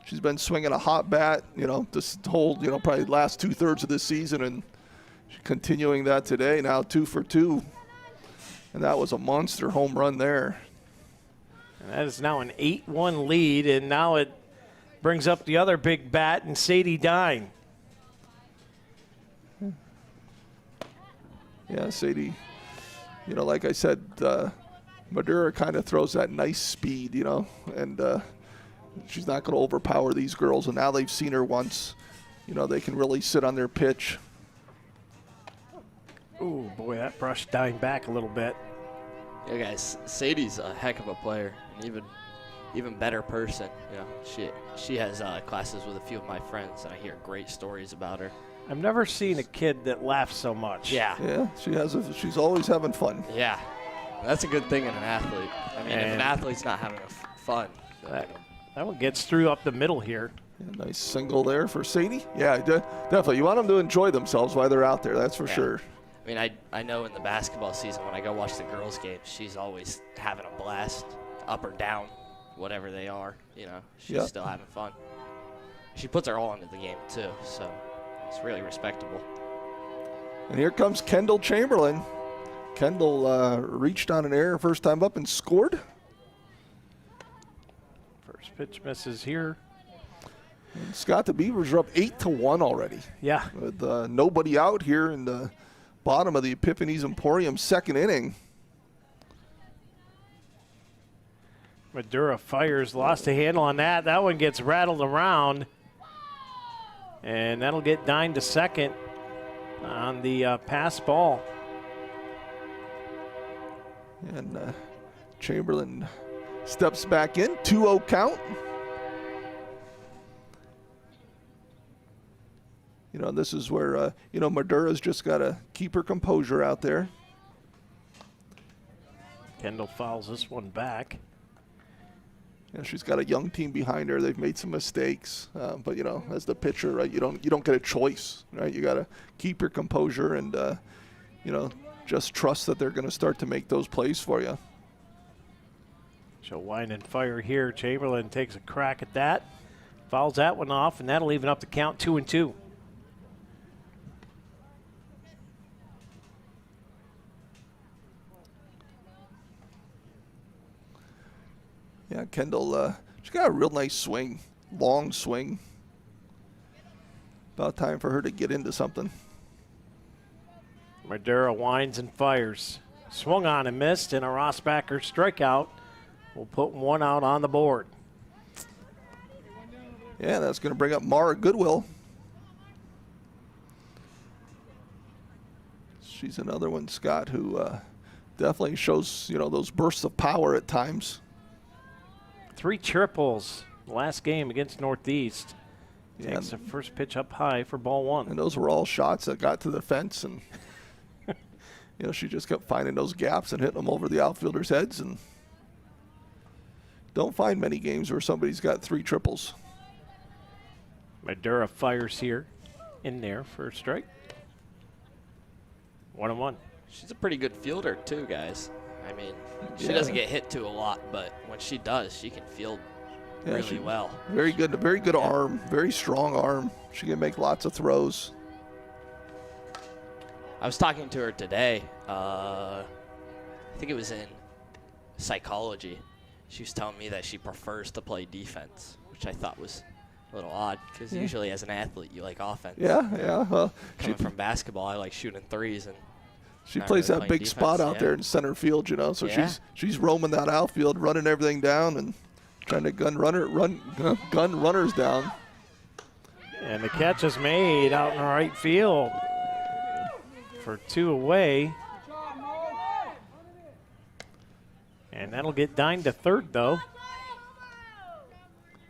She's been swinging a hot bat, this whole, probably last 2/3 of this season, and she's continuing that today. Now 2 for 2, and that was a monster home run there. And that is now an 8-1 lead, and now it brings up the other big bat and Sadie Dine. Yeah, Sadie, like I said, Madura kind of throws that nice speed, and she's not going to overpower these girls. And now they've seen her once, they can really sit on their pitch. Ooh, boy, that brushed Dine back a little bit. Yeah, guys, Sadie's a heck of a player, and even better person. She has classes with a few of my friends, and I hear great stories about her. I've never seen a kid that laughs so much. Yeah. Yeah, she's always having fun. Yeah, that's a good thing in an athlete. I mean, if an athlete's not having fun, that one gets through up the middle here. Yeah, nice single there for Sadie. Yeah, definitely. You want them to enjoy themselves while they're out there, that's for sure. I mean, I know in the basketball season when I go watch the girls' games, she's always having a blast, up or down, whatever they are. She's still having fun. She puts her all into the game too, so it's really respectable. And here comes Kendall Chamberlain. Kendall reached on an error first time up and scored. First pitch misses here. And Scott, the Beavers are up 8-1 already. Yeah. With nobody out here in the bottom of the Epiphany's Emporium second inning. Madura fires, lost a handle on that. That one gets rattled around. And that'll get Dine to second on the pass ball. And Chamberlain steps back in, 2-0 count. This is where, Madura's just got to keep her composure out there. Kendall fouls this one back. She's got a young team behind her. They've made some mistakes, but as the pitcher, right, you don't get a choice, right? You got to keep your composure and just trust that they're going to start to make those plays for you. She'll wind and fire here. Chamberlain takes a crack at that, fouls that one off, and that'll even up the count 2-2. Yeah, Kendall, she's got a real nice swing, long swing. About time for her to get into something. Madura winds and fires. Swung on and missed, and a Rossbacher strikeout will put one out on the board. Yeah, that's going to bring up Mara Goodwill. She's another one, Scott, who definitely shows, those bursts of power at times. 3 triples last game against Northeast. Yeah. Takes the first pitch up high for ball 1. And those were all shots that got to the fence, and she just kept finding those gaps and hitting them over the outfielders' heads. And don't find many games where somebody's got 3 triples. Madura fires here, in there for a strike. 1-1. She's a pretty good fielder too, guys. I mean, she doesn't get hit to a lot, but when she does, she can field really well. Very good arm, very strong arm. She can make lots of throws. I was talking to her today. I think it was in psychology. She was telling me that she prefers to play defense, which I thought was a little odd because usually as an athlete you like offense. Yeah. Well, coming from basketball, I like shooting threes, and she plays really that big defense, spot out there in center field, so she's roaming that outfield, running everything down, and trying to gun runners down. And the catch is made out in the right field for 2 away. And that'll get Dine to third, though.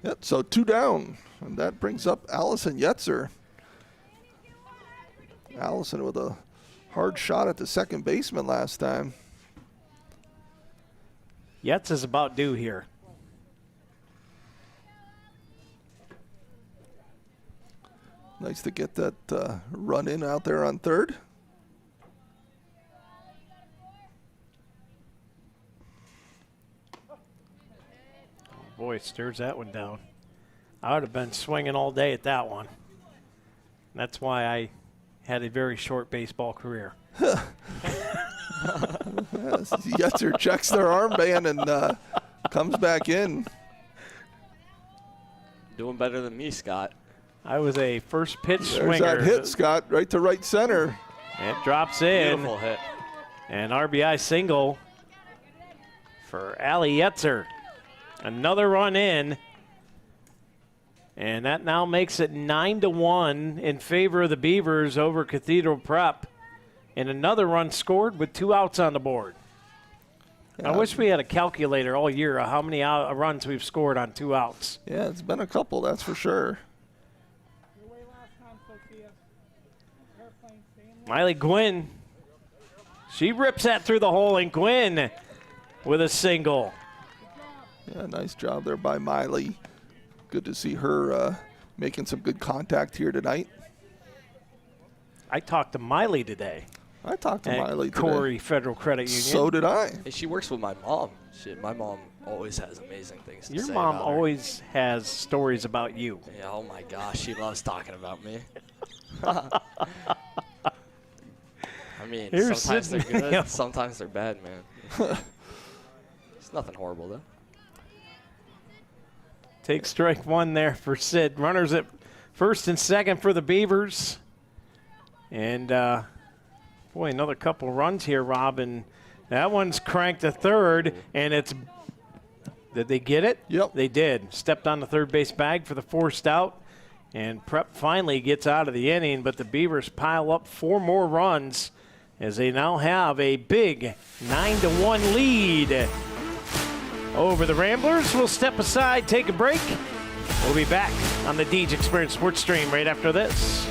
Yep, so 2 down. And that brings up Allison Yetzer. Allison with a hard shot at the second baseman last time. Yetz is about due here. Nice to get that run in out there on third. Boy, stares that one down. I would have been swinging all day at that one. That's why I had a very short baseball career. Yetzer checks their armband and comes back in. Doing better than me, Scott. I was a first pitch There's swinger. that hit, Scott, right to right center. It drops in. Beautiful hit. An RBI single for Allie Yetzer. Another run in. And that now makes it 9-1 in favor of the Beavers over Cathedral Prep. And another run scored with 2 outs on the board. Yeah. I wish we had a calculator all year of how many runs we've scored on 2 outs. Yeah, it's been a couple, that's for sure. Miley Gwynn, she rips that through the hole, and Gwynn with a single. Yeah, nice job there by Miley. Good to see her making some good contact here tonight. I talked to Miley today. I talked to at Miley today. Corry Federal Credit Union. So did I. Hey, she works with my mom. My mom always has amazing things to Your say mom about her. always has stories about you. Yeah, oh my gosh, she loves talking about me. I mean, Here's sometimes they're Sydney. good, sometimes they're bad, man. It's nothing horrible, though. Take strike 1 there for Sid. Runners at first and second for the Beavers. And, boy, another couple runs here, Rob. And that one's cranked to third, and it's – did they get it? Yep. They did. Stepped on the third base bag for the forced out. And Prep finally gets out of the inning, but the Beavers pile up 4 more runs as they now have a big 9-1 lead over the Ramblers. We'll step aside, take a break. We'll be back on the Deej Experience Sports Stream right after this.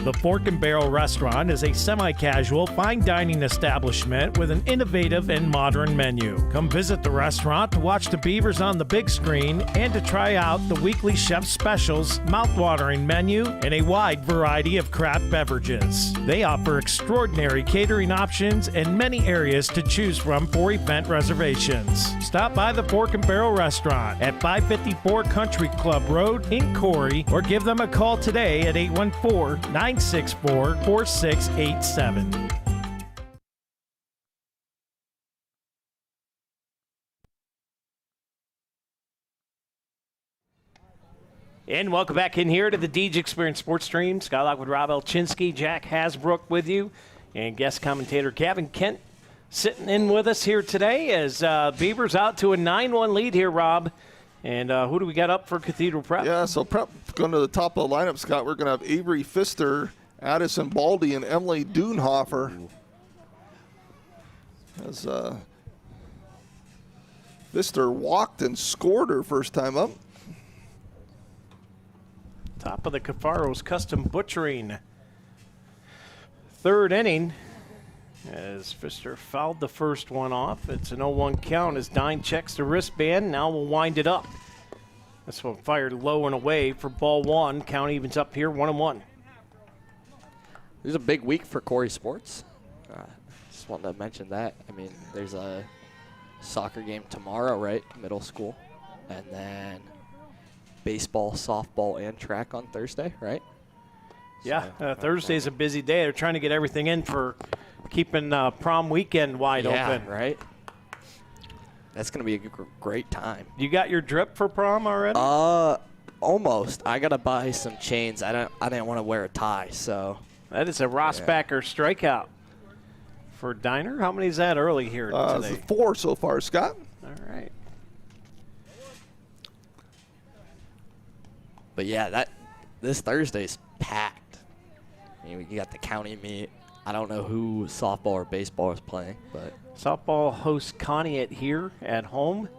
The Fork and Barrel Restaurant is a semi-casual fine dining establishment with an innovative and modern menu. Come visit the restaurant to watch the Beavers on the big screen and to try out the weekly chef specials, mouth-watering menu, and a wide variety of craft beverages. They offer extraordinary catering options and many areas to choose from for event reservations. Stop by the Fork and Barrel Restaurant at 554 Country Club Road in Corry, or give them a call today at 814-964-4687. And welcome back in here to the Deej Experience Sports Stream. Scott Lockwood, Rob Elchinski, Jack Hasbrook with you, and guest commentator Gavin Kent sitting in with us here today as Beavers out to a 9-1 lead here, Rob. And who do we got up for Cathedral Prep? Yeah, so Prep going to the top of the lineup, Scott. We're going to have Avery Pfister, Addison Baldy, and Emily Dunhofer. As Pfister walked and scored her first time up. Top of the Cafaro's Custom Butchering. Third inning as Pfister fouled the first one off. It's an 0-1 count as Dine checks the wristband. Now we'll wind it up. This one fired low and away for ball 1. Count evens up here, 1-1. This is a big week for Corry sports. Just wanted to mention that. I mean, there's a soccer game tomorrow, right? Middle school. And then baseball, softball, and track on Thursday, right? Yeah, Thursday's a busy day. They're trying to get everything in for keeping prom weekend wide open. Right? That's going to be a great time. You got your drip for prom already? Almost. I got to buy some chains. I didn't want to wear a tie, so. That is a Rossbacker strikeout for Diner. How many is that early here today? 4 so far, Scott. All right. But yeah, this Thursday's packed. I mean, you got the county meet. I don't know who softball or baseball is playing, but Softball hosts Conneaut here at home,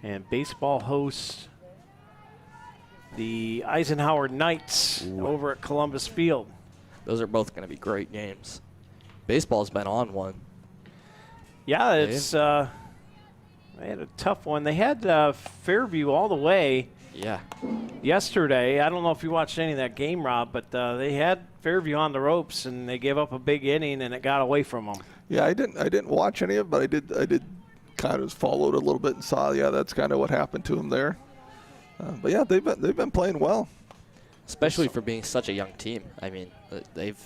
and baseball hosts the Eisenhower Knights over at Columbus Field. those are both going to be great games. Baseball's been on one. Yeah, it's they had a tough one. They had Fairview all the way Yeah. yesterday. I don't know if you watched any of that game, Rob, but they had Fairview on the ropes, and they gave up a big inning, and it got away from them. Yeah, I didn't watch any of it, but I did kind of followed a little bit and saw, yeah, that's kind of what happened to them there. But yeah, they've been playing well. Especially for being such a young team. I mean, they've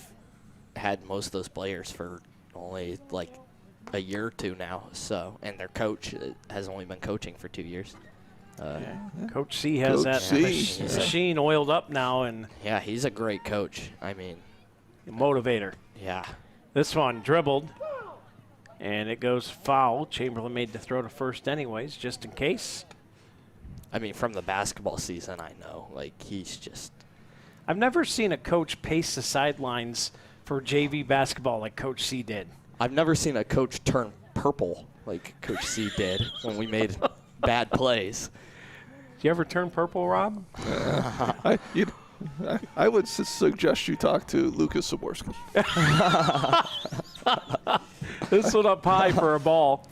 had most of those players for only like a year or two now. So, and their coach has only been coaching for 2 years. Coach C has Coach that C. machine oiled up now, and Yeah, he's a great coach. I mean, motivator. yeah. This one dribbled, and it goes foul. Chamberlain made the throw to first anyways, just in case. I mean, from the basketball season, I know. Like, he's just. I've never seen a coach pace the sidelines for JV basketball like Coach C did. I've never seen a coach turn purple like Coach C did when we made bad plays. Did you ever turn purple, Rob? I would suggest you talk to Lucas Zaborski. This one up high for a ball.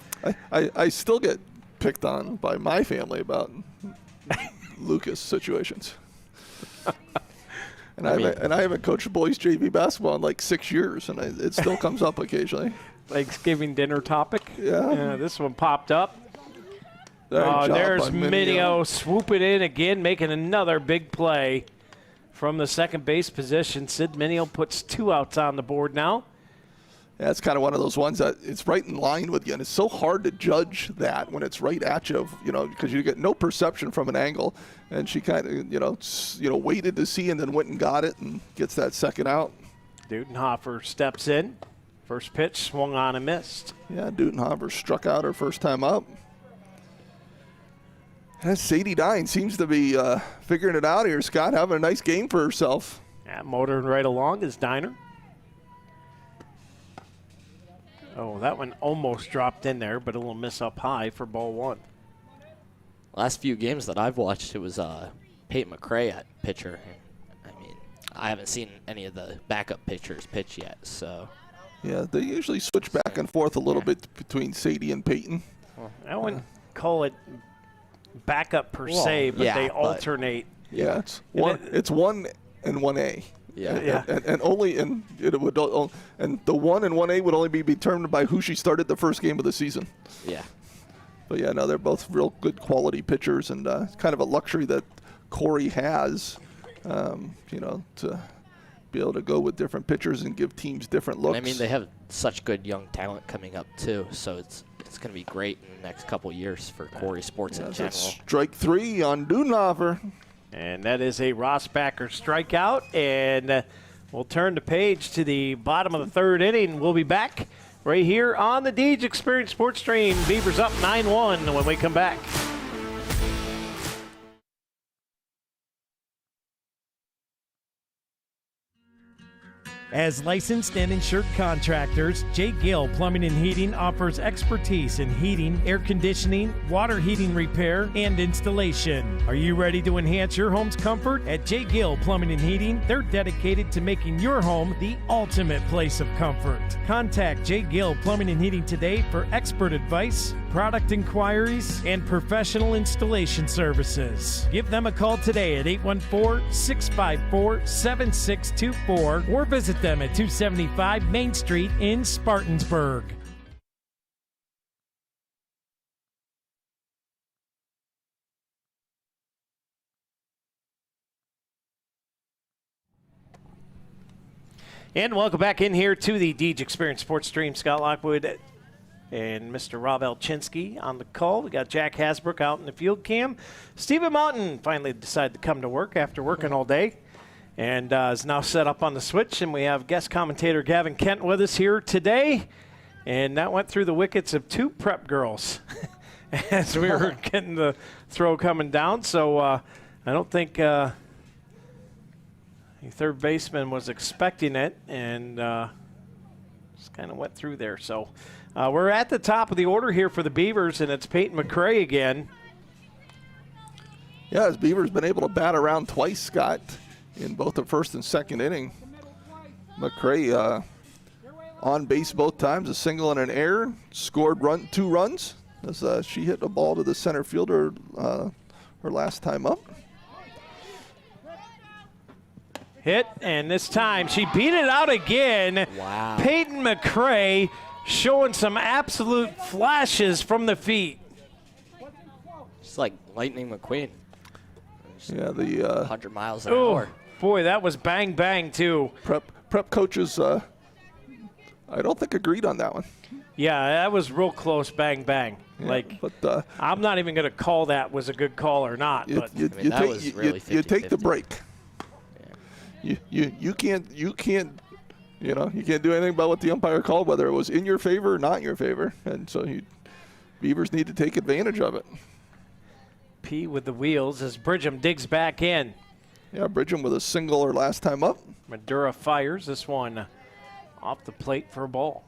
I still get picked on by my family about Lucas situations. And I haven't coached boys JV basketball in like 6 years, and it still comes up occasionally. Thanksgiving dinner topic. Yeah. This one popped up. Job There's by Minio swooping in again, making another big play from the second base position. Sid Minio puts 2 outs on the board now. Yeah, it's kind of one of those ones that it's right in line with you, and it's so hard to judge that when it's right at you, because you get no perception from an angle. And she kind of, waited to see and then went and got it and gets that second out. Dudenhofer steps in. First pitch swung on and missed. Yeah, Dudenhofer struck out her first time up. And Sadie Dine seems to be figuring it out here. Scott having a nice game for herself. Yeah, motoring right along is Diner. Oh, that one almost dropped in there, but a little miss up high for ball 1. Last few games that I've watched, it was Peyton McCray at pitcher. I mean, I haven't seen any of the backup pitchers pitch yet, so. Yeah, they usually switch back and forth a little bit between Sadie and Peyton. I wouldn't call it backup per se, but they alternate. Yeah, it's 1 and 1A. Yeah. And the 1 and 1A would only be determined by who she started the first game of the season. Yeah. But yeah, no, they're both real good quality pitchers, and it's kind of a luxury that Corry has, to be able to go with different pitchers and give teams different looks. And I mean, they have such good young talent coming up too, so it's going to be great in the next couple years for Corry sports in general. Strike 3 on Dudenhofer. And that is a Rossbacher strikeout, and we'll turn the page to the bottom of the 3rd inning. We'll be back right here on the Deej Experience Sports Stream. Beavers up 9-1 when we come back. As licensed and insured contractors, J. Gill Plumbing and Heating offers expertise in heating, air conditioning, water heating repair, and installation. Are you ready to enhance your home's comfort? At J. Gill Plumbing and Heating, they're dedicated to making your home the ultimate place of comfort. Contact J. Gill Plumbing and Heating today for expert advice, product inquiries, and professional installation services. Give them a call today at 814-654-7624 or visit them at 275 Main Street in Spartansburg. And welcome back in here to the Deej Experience Sports Stream. Scott Lockwood and Mr. Rob Elchinski on the call. We got Jack Hasbrook out in the field cam. Stephen Mountain finally decided to come to work after working all day and is now set up on the switch. And we have guest commentator Gavin Kent with us here today. And that went through the wickets of 2 prep girls as we were getting the throw coming down. So I don't think The third baseman was expecting it and just kind of went through there. So we're at the top of the order here for the Beavers, and it's Peyton McCray again. Yeah, as Beavers been able to bat around twice, Scott, in both the first and second inning. McCray on base both times, a single and an error, scored 2 runs as she hit a ball to the center fielder her last time up. Hit, and this time she beat it out again. Wow. Peyton McCray showing some absolute flashes from the feet. It's like Lightning McQueen. Yeah, the 100 miles an Oh, hour. boy, that was bang, bang, too. prep coaches, I don't think agreed on that one. Yeah, that was real close, bang, bang. Yeah, but I'm not even going to call that was a good call or not. you, But you, I mean, you that take, was you, really you take the 50-50. break. You can't you can't do anything about what the umpire called, whether it was in your favor or not in your favor, and so Beavers need to take advantage of it. P with the wheels as Bridgham digs back in. Yeah, Bridgham with a single her last time up. Madura fires this one off the plate for a ball.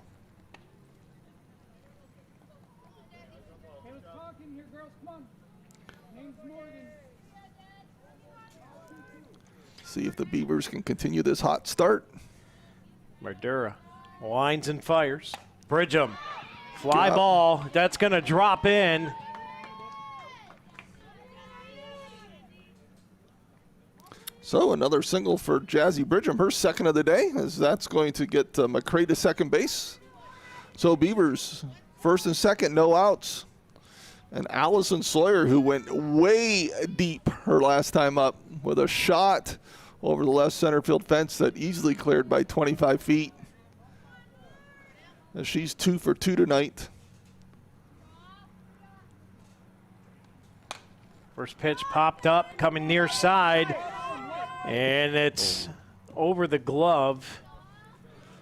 See if the Beavers can continue this hot start. Madura winds and fires. Bridgham, fly Drop. ball. That's going to drop in. So another single for Jazzy Bridgham, her second of the day, as that's going to get McCray to second base. So Beavers, first and second, no outs. And Allison Sawyer, who went way deep her last time up with a shot over the left center field fence that easily cleared by 25 feet. And she's 2 for 2 tonight. First pitch popped up, coming near side. And it's over the glove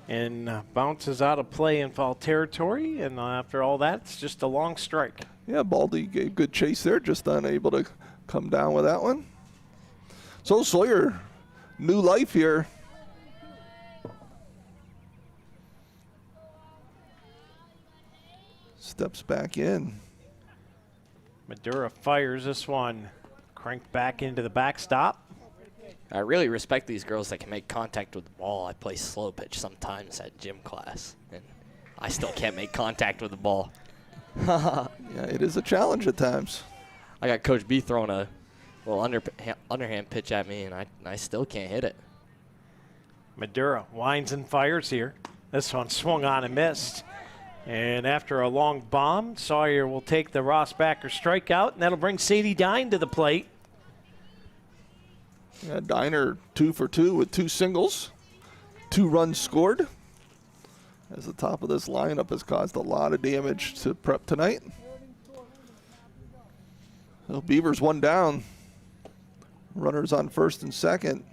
and bounces out of play in foul territory. And after all that, it's just a long strike. Yeah, Baldy gave good chase there, just unable to come down with that one. So Sawyer, new life here. Steps back in. Madura fires this one. Cranked back into the backstop. I really respect these girls that can make contact with the ball. I play slow pitch sometimes at gym class, and I still can't make contact with the ball. Yeah, it is a challenge at times. I got Coach B throwing a little underhand pitch at me, and I still can't hit it. Madura winds and fires here. This one swung on and missed. And after a long bomb, Sawyer will take the Rossbacher strikeout, and that'll bring Sadie Dine to the plate. Yeah, Diner 2 for 2 with 2 singles, 2 runs scored. As the top of this lineup has caused a lot of damage to Prep tonight. So Beavers 1 down. Runners on first and second.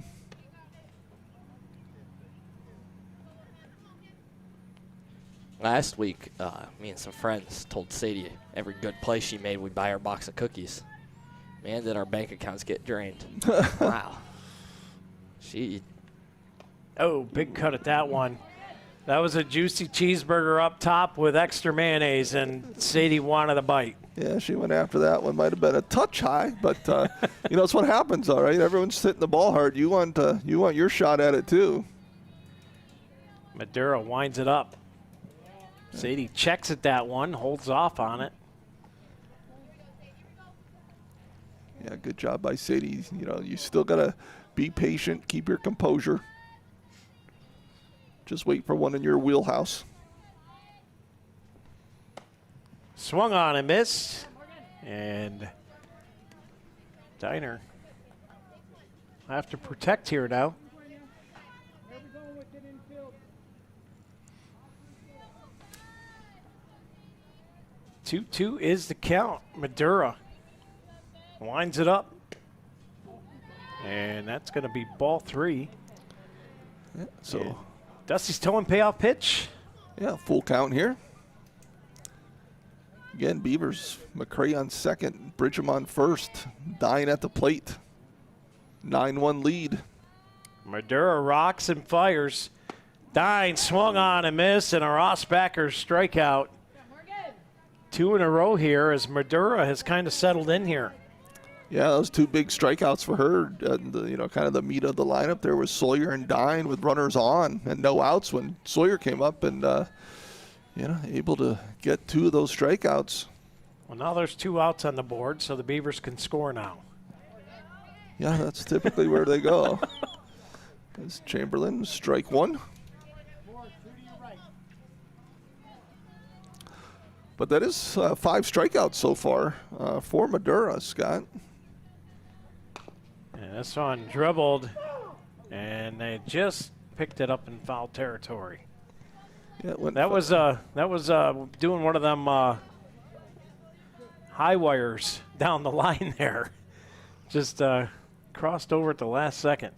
Last week, me and some friends told Sadie every good play she made, we'd buy her a box of cookies. Man, did our bank accounts get drained. Wow. Oh, big cut at that one. That was a juicy cheeseburger up top with extra mayonnaise, and Sadie wanted a bite. Yeah, she went after that one. Might have been a touch high, but it's what happens, all right. Everyone's hitting the ball hard. You want your shot at it too. Madura winds it up. Sadie checks at that one, holds off on it. Yeah, good job by Sadie. You still gotta be patient, keep your composure. Just wait for one in your wheelhouse. Swung on and missed. And Diner I have to protect here now. Two is the count. Madura winds it up. And that's going to be ball 3. Yeah, so and Dusty's towing payoff pitch. Yeah, full count here. Again, Beavers, McCray on second, Bridgham on first, Dine at the plate. 9-1 lead. Madura rocks and fires. Dine swung on and missed, and a Rossbacker strikeout. 2 in a row here as Madura has kind of settled in here. Yeah, those 2 big strikeouts for her. Kind of the meat of the lineup there was Sawyer and Dine with runners on and no outs when Sawyer came up and, able to get 2 of those strikeouts. Well, now there's 2 outs on the board, so the Beavers can score now. Yeah, that's typically where they go. As Chamberlain, strike 1. But that is 5 strikeouts so far for Madura, Scott. And this one dribbled, and they just picked it up in foul territory. Yeah, that was doing one of them high wires down the line there. Just crossed over at the last second.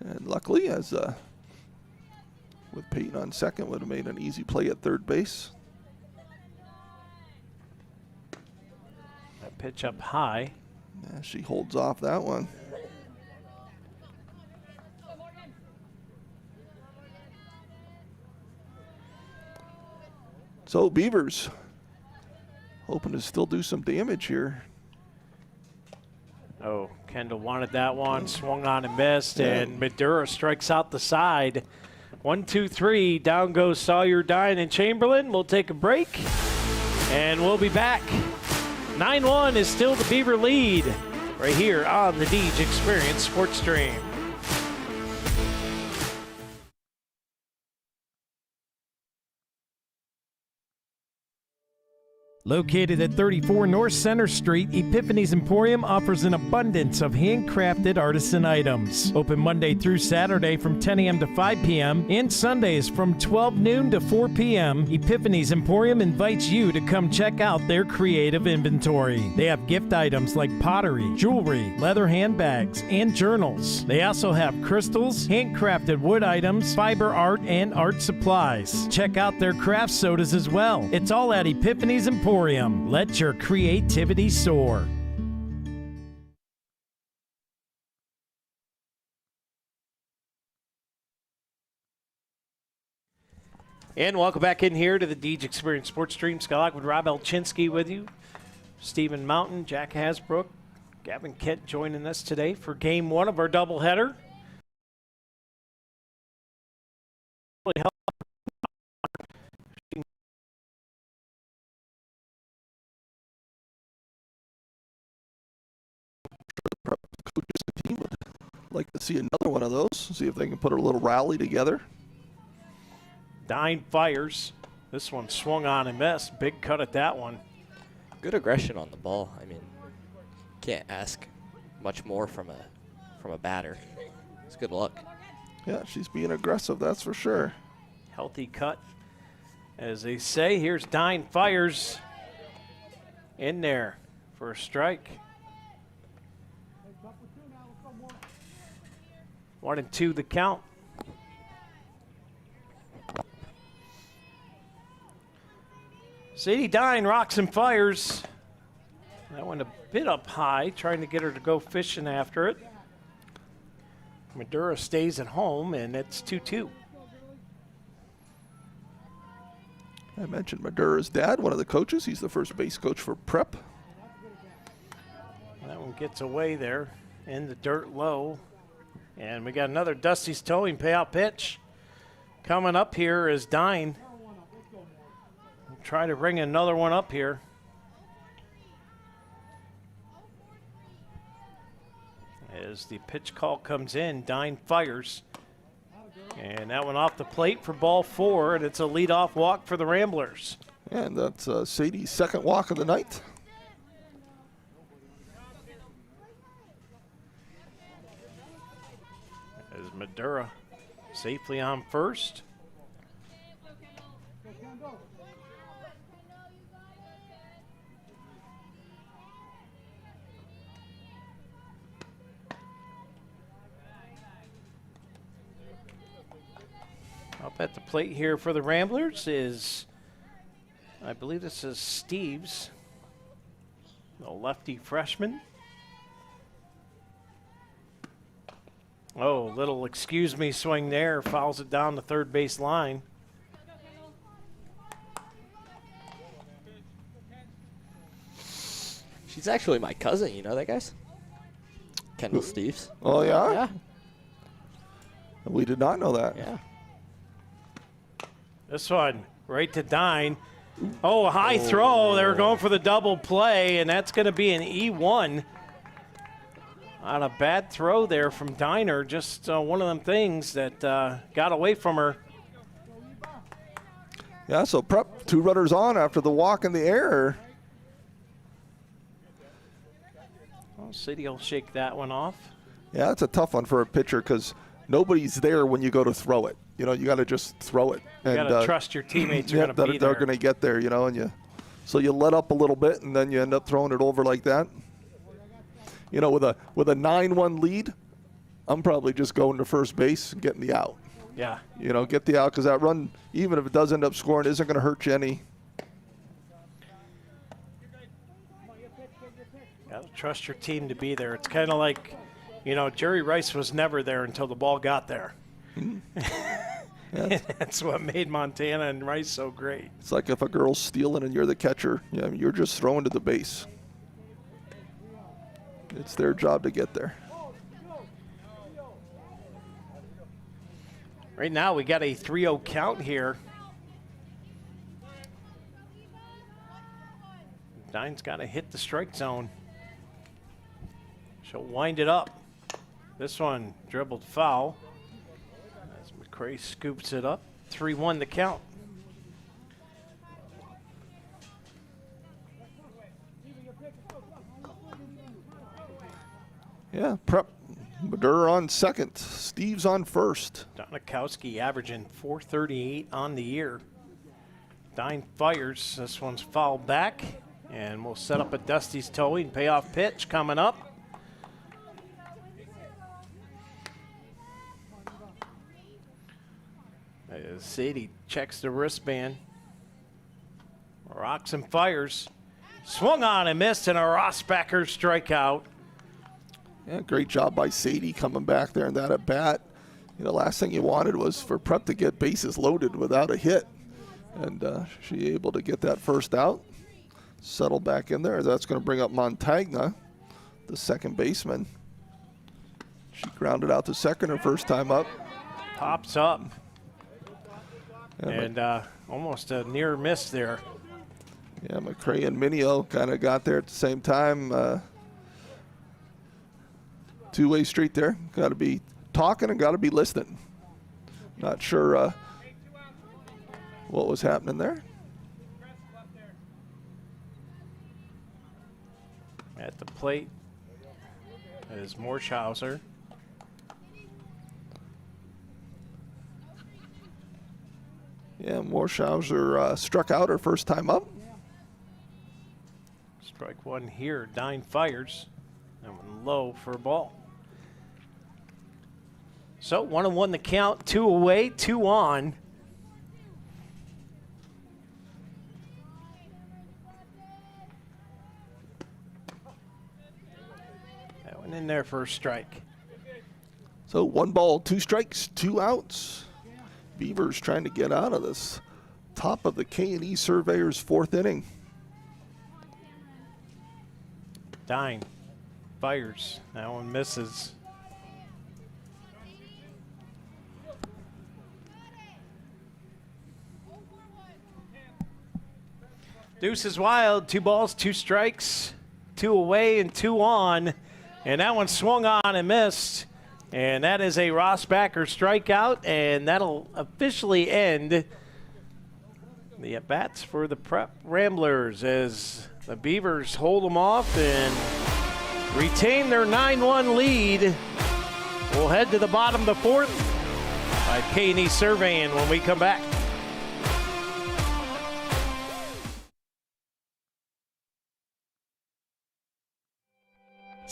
And luckily, as with Peyton on second, would have made an easy play at third base. That pitch up high. Yeah, she holds off that one. So Beavers hoping to still do some damage here. Oh, Kendall wanted that one, swung on and missed, and Madura strikes out the side. 1, 2, 3, down goes Sawyer, Dine, and Chamberlain. We'll take a break, and we'll be back. 9-1 is still the Beaver lead right here on the Deej Experience Sports Stream. Located at 34 North Center Street, Epiphany's Emporium offers an abundance of handcrafted artisan items. Open Monday through Saturday from 10 a.m. to 5 p.m. and Sundays from 12 noon to 4 p.m. Epiphany's Emporium invites you to come check out their creative inventory. They have gift items like pottery, jewelry, leather handbags, and journals. They also have crystals, handcrafted wood items, fiber art, and art supplies. Check out their craft sodas as well. It's all at Epiphany's Emporium. Let your creativity soar. And welcome back in here to the Deej Experience Sports Stream. Scott Lockwood, Rob Elchinski with you. Stephen Mountain, Jack Hasbrook, Gavin Kent joining us today for Game 1 of our doubleheader. Coaches and team would like to see another one of those, see if they can put a little rally together. Dine fires. This one swung on and missed. Big cut at that one. Good aggression on the ball. I mean, can't ask much more from a batter. It's good luck. Yeah, she's being aggressive, that's for sure. Healthy cut. As they say, here's Dine fires in there for a strike. 1 and 2 the count. Sadie Dine rocks and fires. That went a bit up high, trying to get her to go fishing after it. Madura stays at home, and it's 2-2. I mentioned Madura's dad, one of the coaches. He's the first base coach for Prep. That one gets away there in the dirt low. And we got another Dusty's towing payout pitch. Coming up here is Dine. Try to bring another one up here. As the pitch call comes in, Dine fires. And that one off the plate for ball 4, and it's a leadoff walk for the Ramblers. And that's Sadie's second walk of the night. As Madura safely on first. Up at the plate here for the Ramblers is, I believe this is Steves, the lefty freshman. Oh, little excuse me swing there. Fouls it down the third base line. She's actually my cousin. You know that, guys? Kendall Steves. Oh, yeah? Yeah. We did not know that. Yeah. This one right to Dine. Oh, a high throw. They were going for the double play, and that's going to be an E1. On a bad throw there from Diner. Just one of them things that got away from her. Yeah, so Prep, 2 runners on after the walk in the air. Well, City will shake that one off. Yeah, it's a tough one for a pitcher because nobody's there when you go to throw it. You know, you got to just throw it. You got to trust your teammates are going to be there. They're going to get there, you know, so you let up a little bit and then you end up throwing it over like that. You know, with a 9-1 lead, I'm probably just going to first base and getting the out. Yeah. You know, get the out because that run, even if it does end up scoring, isn't going to hurt you any. Got to trust your team to be there. It's kind of like, you know, Jerry Rice was never there until the ball got there. That's what made Montana and Rice so great. It's like if a girl's stealing and you're the catcher, you know, you're just throwing to the base. It's their job to get there. Right now we got a 3-0 count here. Dine's got to hit the strike zone. She'll wind it up. This one dribbled foul. As McCray scoops it up. 3-1 the count. Yeah, Prep. Madur on second. Steve's on first. Donikowski averaging .438 on the year. Dine fires. This one's fouled back. And we'll set up a Dusty's towing payoff pitch coming up. As Sadie checks the wristband. Rocks and fires. Swung on and missed, and a Rossbacker strikeout. Yeah, great job by Sadie coming back there in that at bat. You know, last thing you wanted was for Prep to get bases loaded without a hit. And she able to get that first out. Settle back in there. That's going to bring up Montagna, the second baseman. She grounded out to second her first time up. Pops up. And almost a near miss there. Yeah, McCray and Minio kind of got there at the same time. Two-way street there. Got to be talking and got to be listening. Not sure what was happening there. At the plate is Morschauser. Yeah, Morschauser struck out her first time up. Strike one here. Dine fires. That one low for a ball. So 1-1 the count. 2 away, 2 on. That one in there for a strike. So 1 ball, 2 strikes, 2 outs. Beavers trying to get out of this top of the K&E Surveyors 4th inning. Dine fires. That one misses. Deuce is wild. 2 balls, 2 strikes, 2 away and 2 on. And that one swung on and missed. And that is a Rossbacker strikeout, and that'll officially end the at-bats for the Prep Ramblers as the Beavers hold them off and retain their 9-1 lead. We'll head to the bottom of the 4th by K&E Surveying when we come back.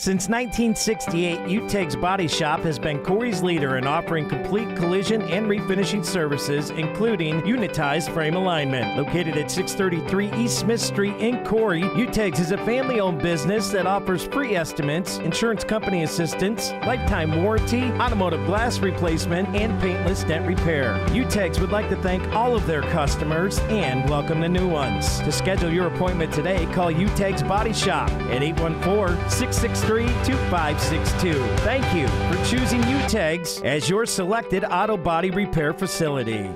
Since 1968, UTEG's Body Shop has been Corry's leader in offering complete collision and refinishing services, including unitized frame alignment. Located at 633 East Smith Street in Corry, UTEG's is a family-owned business that offers free estimates, insurance company assistance, lifetime warranty, automotive glass replacement, and paintless dent repair. UTEG's would like to thank all of their customers and welcome the new ones. To schedule your appointment today, call UTEG's Body Shop at 814-663-2562. Thank you for choosing UTEG's as your selected auto body repair facility.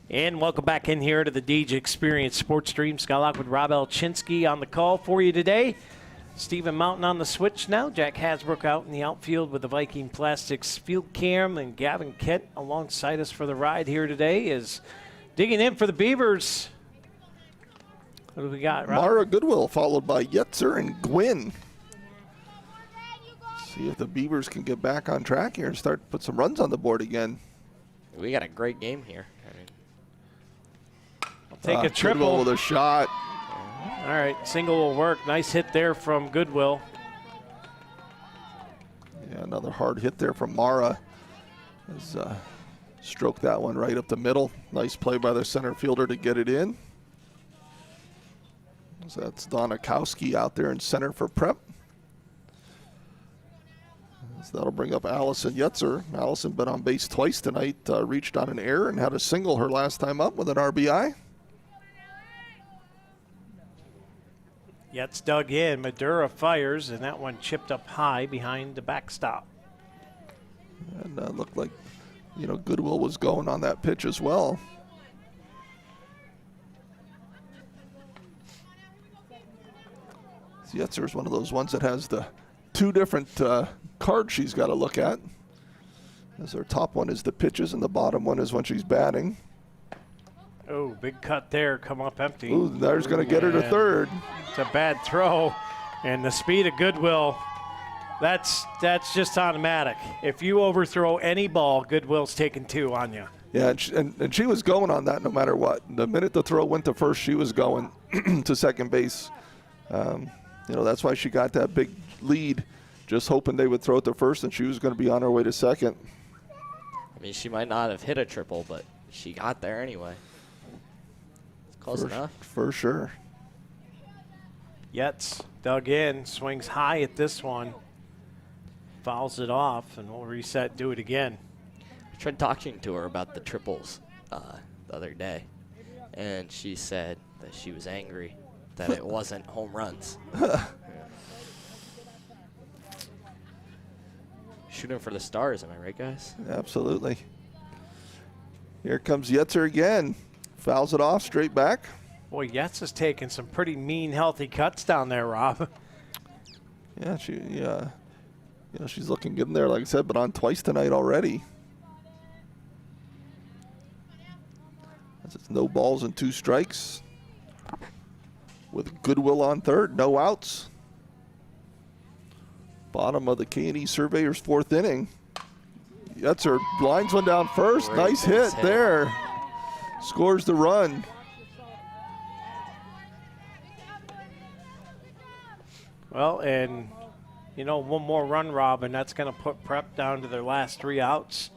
And welcome back in here to the DJ Experience Sports Stream. Scott Lockwood, Rob Elchinski on the call for you today. Stephen Mountain on the switch now. Jack Hasbrook out in the outfield with the Viking Plastics field cam. And Gavin Kent alongside us for the ride here today is digging in for the Beavers. What do we got, Rob? Mara Goodwill, followed by Yetzer and Gwynn. See if the Beavers can get back on track here and start to put some runs on the board again. We got a great game here. Take a triple. Goodwill with a shot. All right, single will work. Nice hit there from Goodwill. Yeah, another hard hit there from Mara. Has stroked that one right up the middle. Nice play by their center fielder to get it in. So that's Donakowski out there in center for prep. So that'll bring up Allison Yetzer. Allison been on base twice tonight. Reached on an error and had a single her last time up with an RBI. Yetz dug in. Madura fires, and that one chipped up high behind the backstop. And looked like, Goodwill was going on that pitch as well. Yetzer is one of those ones that has the two different cards she's got to look at. As her top one is the pitches, and the bottom one is when she's batting. Oh, big cut there, come up empty. Ooh, there's going to get her to third. It's a bad throw, and the speed of Goodwill, that's just automatic. If you overthrow any ball, Goodwill's taking two on you. Yeah, and she was going on that no matter what. The minute the throw went to first, she was going to second base. That's why she got that big lead, just hoping they would throw it to first, and she was going to be on her way to second. I mean, she might not have hit a triple, but she got there anyway. Close enough. For sure. Yetz dug in, swings high at this one, fouls it off, and we'll reset, do it again. I tried talking to her about the triples the other day, and she said that she was angry that it wasn't home runs. Shooting for the stars, am I right, guys? Absolutely. Here comes Yetzer again. Fouls it off, straight back. Boy, Yetz is taking some pretty mean, healthy cuts down there, Rob. Yeah, she's looking good in there, like I said, but on twice tonight already. It's no balls and 2 strikes. With Goodwill on third, no outs. Bottom of the K&E Surveyors 4th inning. Yetzer lines one down first. Great nice hit there. Scores the run. Well, and, one more run, Rob, and that's going to put Prep down to their last 3 outs,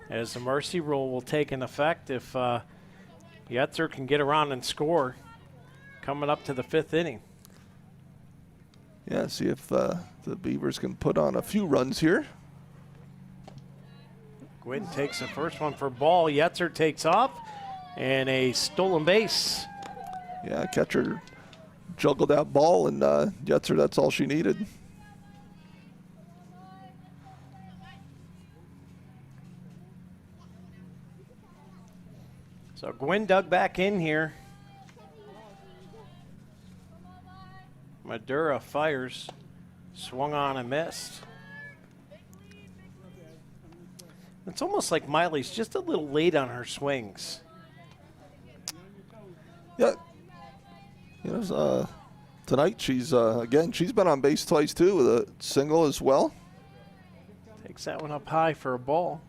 as the mercy rule will take in effect if Yetzer can get around and score coming up to the 5th inning. Yeah, see if the Beavers can put on a few runs here. Gwynn takes the first one for ball. Yetzer takes off, and a stolen base. Yeah, catcher juggled that ball, and Yetzer, that's all she needed. So Gwynn dug back in here. Madura fires, swung on and missed. It's almost like Miley's just a little late on her swings. Yeah. Tonight she's been on base twice too with a single as well. Takes that one up high for a ball.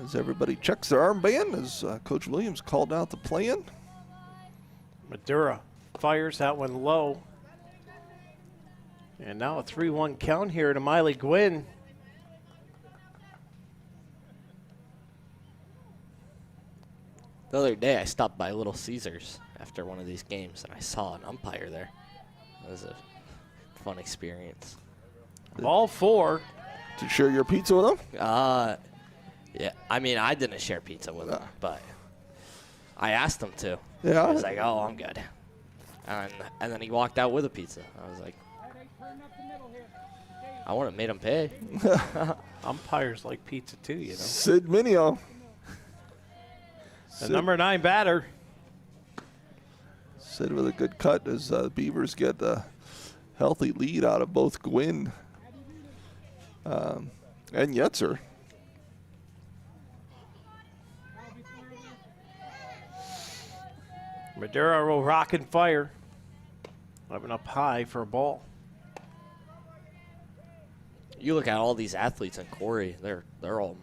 As everybody checks their armband, as Coach Williams called out the play-in. Madura fires that one low. And now a 3-1 count here to Miley Gwynn. The other day, I stopped by Little Caesars after one of these games, and I saw an umpire there. It was a fun experience. Ball 4. Did you share your pizza with him? Yeah, I mean, I didn't share pizza with him, but I asked him to. Yeah? He was like, oh, I'm good. And then he walked out with a pizza. I was like, I would have made him pay. Umpires like pizza too, you know. Sid Minio. The number 9 batter. Sid with a good cut as Beavers get a healthy lead out of both Gwynn and Yetzer. Madura will rock and fire. Living up high for a ball. You look at all these athletes in Corry, they're all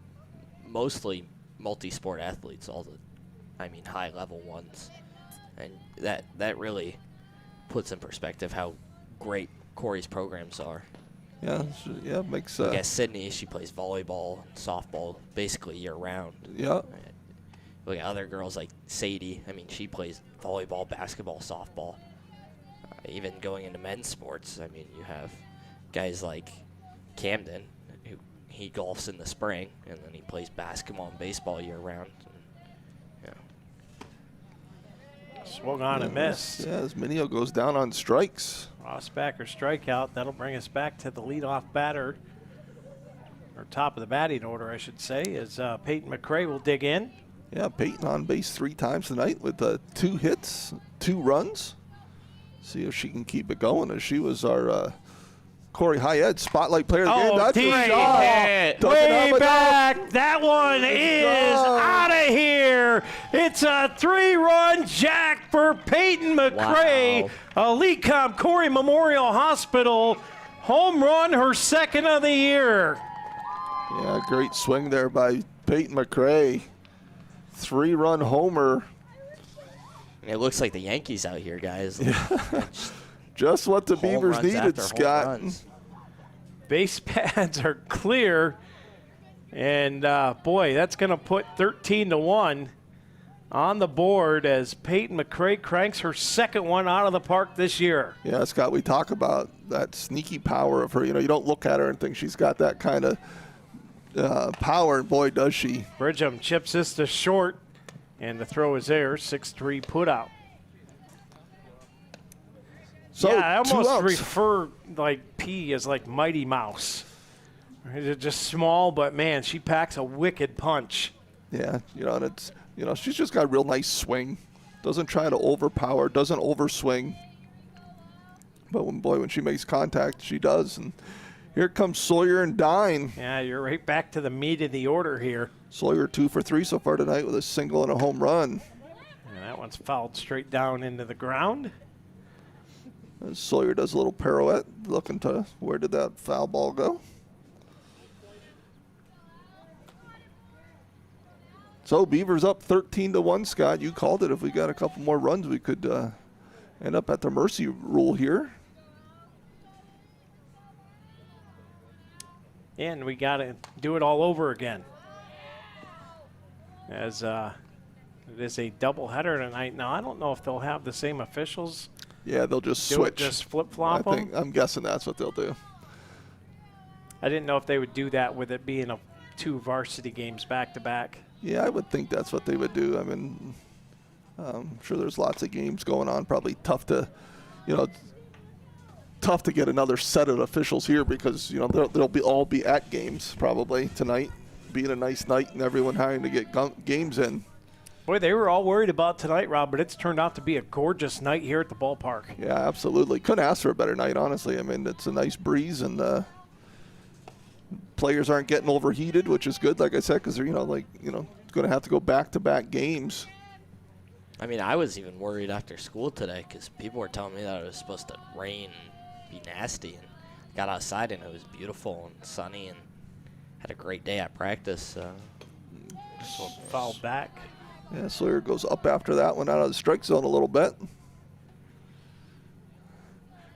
mostly multi-sport athletes, high-level ones. And that really puts in perspective how great Corry's programs are. Yeah, makes Look at Sydney, she plays volleyball and softball basically year-round. Yeah. Look at other girls like Sadie. I mean, she plays volleyball, basketball, softball. Even going into men's sports, I mean, you have guys like Camden, who he golfs in the spring, and then he plays basketball and baseball year-round. Swung on and missed. Yeah, as Minio goes down on strikes. Rossbacker strikeout. That'll bring us back to the leadoff batter, or top of the batting order, I should say, as Peyton McCray will dig in. Yeah, Peyton on base 3 times tonight with 2 hits, 2 runs. See if she can keep it going, as she was our Corry High Ed Spotlight Player of the Game. That's deep a shot. hit. Way back. That one is out of here. It's a 3-run jack for Peyton McCray. Wow. Lecom Corry Memorial Hospital. Home run, her 2nd of the year. Yeah, great swing there by Peyton McCray. 3-run homer. It looks like the Yankees out here, guys. Just what the Home Beavers runs needed, after home Scott. runs. Base pads are clear. And, boy, that's going to put 13-1 on the board as Peyton McCray cranks her 2nd one out of the park this year. Yeah, Scott, we talk about that sneaky power of her. You know, you don't look at her and think she's got that kind of power, and boy, does she. Bridgham chips this to short, and the throw is there. 6-3 put out. So yeah, I 2 almost outs. refer like P as like Mighty Mouse. It's just small, but man, she packs a wicked punch. Yeah, you know, and it's, you know, she's just got a real nice swing. Doesn't try to overpower, doesn't overswing. But when she makes contact, she does. And here comes Sawyer and Dine. Yeah, you're right back to the meat of the order here. Sawyer 2 for 3 so far tonight with a single and a home run. And that one's fouled straight down into the ground. As Sawyer does a little pirouette, looking to where did that foul ball go. So Beavers up 13-1, Scott. You called it. If we got a couple more runs, we could end up at the mercy rule here. And we got to do it all over again. As it is a doubleheader tonight. Now, I don't know if they'll have the same officials. Yeah, they'll just Do switch. it, just flip-flop them? I'm guessing that's what they'll do. I didn't know if they would do that with it being 2 varsity games back-to-back. Yeah, I would think that's what they would do. I mean, I'm sure there's lots of games going on. Probably tough to get another set of officials here because, you know, they'll all be at games probably tonight, being a nice night and everyone having to get games in. Boy, they were all worried about tonight, Rob, but it's turned out to be a gorgeous night here at the ballpark. Yeah, absolutely. Couldn't ask for a better night, honestly. I mean, it's a nice breeze and players aren't getting overheated, which is good, like I said, because they're, going to have to go back-to-back games. I mean, I was even worried after school today because people were telling me that it was supposed to rain, be nasty, and I got outside and it was beautiful and sunny and had a great day at practice. So foul back. Yeah, Sawyer goes up after that one out of the strike zone a little bit.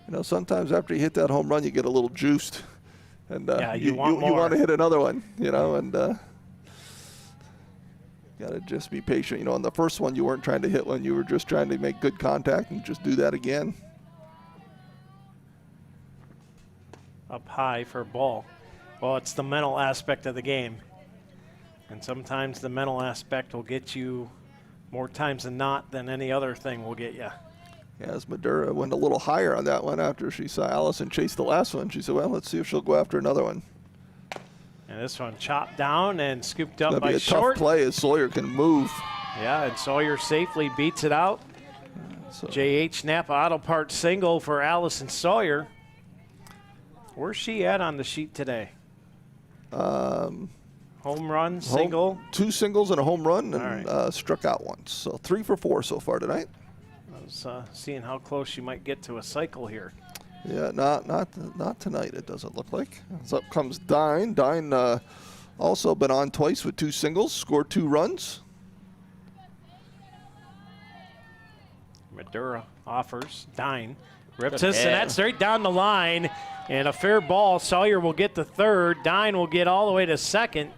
You know, sometimes after you hit that home run, you get a little juiced. And you want to hit another one, you know, and got to just be patient. You know, on the first one, you weren't trying to hit one. You were just trying to make good contact and just do that again. Up high for a ball. Well, it's the mental aspect of the game. And sometimes the mental aspect will get you more times than not than any other thing will get you. Yeah, as Madura went a little higher on that one after she saw Allison chase the last one. She said, well, let's see if she'll go after another one. And this one chopped down and scooped up That'll by be a Short. tough play as Sawyer can move. Yeah, and Sawyer safely beats it out. So JH Napa Auto Parts single for Allison Sawyer. Where's she at on the sheet today? Home run, single. 2 singles and a home run, and struck out once. So 3 for 4 so far tonight. I was seeing how close she might get to a cycle here. Yeah, not tonight, it doesn't look like. So up comes Dine. Dine also been on twice with 2 singles, scored 2 runs. Madura offers. Dine rips this, and that's straight down the line. And a fair ball. Sawyer will get the third. Dine will get all the way to second.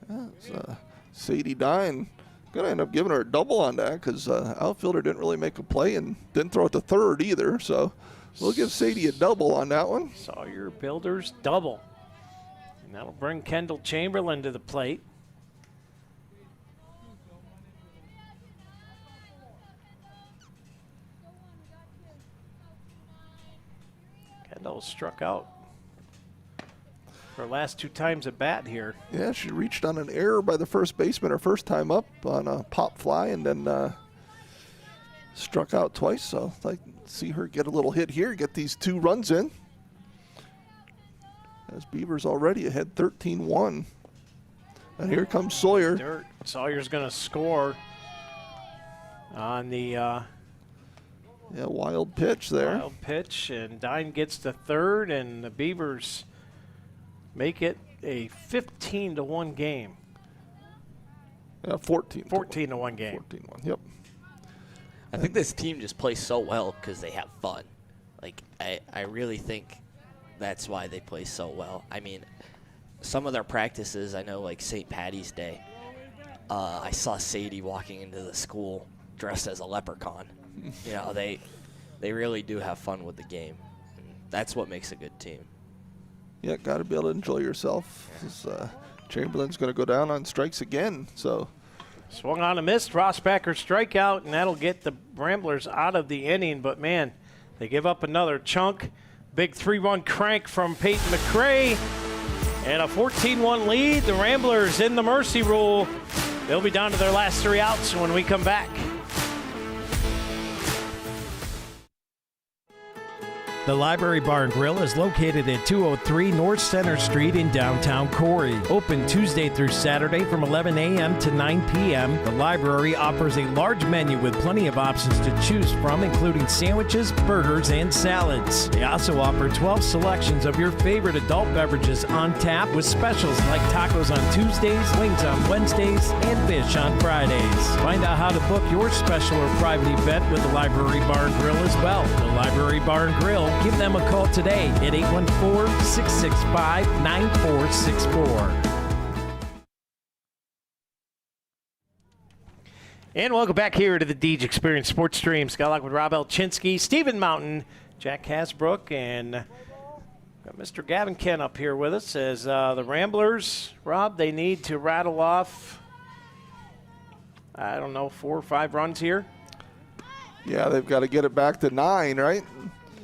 Yeah, Sadie Dine going to end up giving her a double on that because outfielder didn't really make a play and didn't throw it to third either. So we'll give Sadie a double on that one. Sawyer Builders double. And that'll bring Kendall Chamberlain to the plate. Kendall struck out her last 2 times at bat here. Yeah, she reached on an error by the first baseman her first time up on a pop fly and then struck out twice. So I'd like to see her get a little hit here, get these 2 runs in. As Beavers already ahead 13-1. And here comes Sawyer. Sawyer's going to score on the wild pitch there. Wild pitch, and Dine gets the third, and the Beavers make it a 15-1 game. Yeah, 14. 14-1 game. 14-1, yep. I think this team just plays so well because they have fun. Like, I really think that's why they play so well. I mean, some of their practices, I know, like St. Patty's Day, I saw Sadie walking into the school dressed as a leprechaun. You know, they really do have fun with the game. And that's what makes a good team. Yeah, got to be able to enjoy yourself. Chamberlain's going to go down on strikes again. So swung on a miss, Rossbacker strikeout, and that'll get the Ramblers out of the inning. But, man, they give up another chunk. Big 3-run crank from Peyton McCray. And a 14-1 lead. The Ramblers in the mercy rule. They'll be down to their last 3 outs when we come back. The Library Bar and Grill is located at 203 North Center Street in downtown Corry. Open Tuesday through Saturday from 11 a.m. to 9 p.m. The library offers a large menu with plenty of options to choose from, including sandwiches, burgers, and salads. They also offer 12 selections of your favorite adult beverages on tap with specials like tacos on Tuesdays, wings on Wednesdays, and fish on Fridays. Find out how to book your special or private event with the Library Bar and Grill as well. The Library Bar and Grill. Give them a call today at 814-665-9464. And welcome back here to the Deej Experience Sports Stream. Scott Lock with Rob Elchinski, Stephen Mountain, Jack Hasbrook, and got Mr. Gavin Kent up here with us as the Ramblers, Rob, they need to rattle off, 4 or 5 runs here. Yeah, they've got to get it back to 9, right?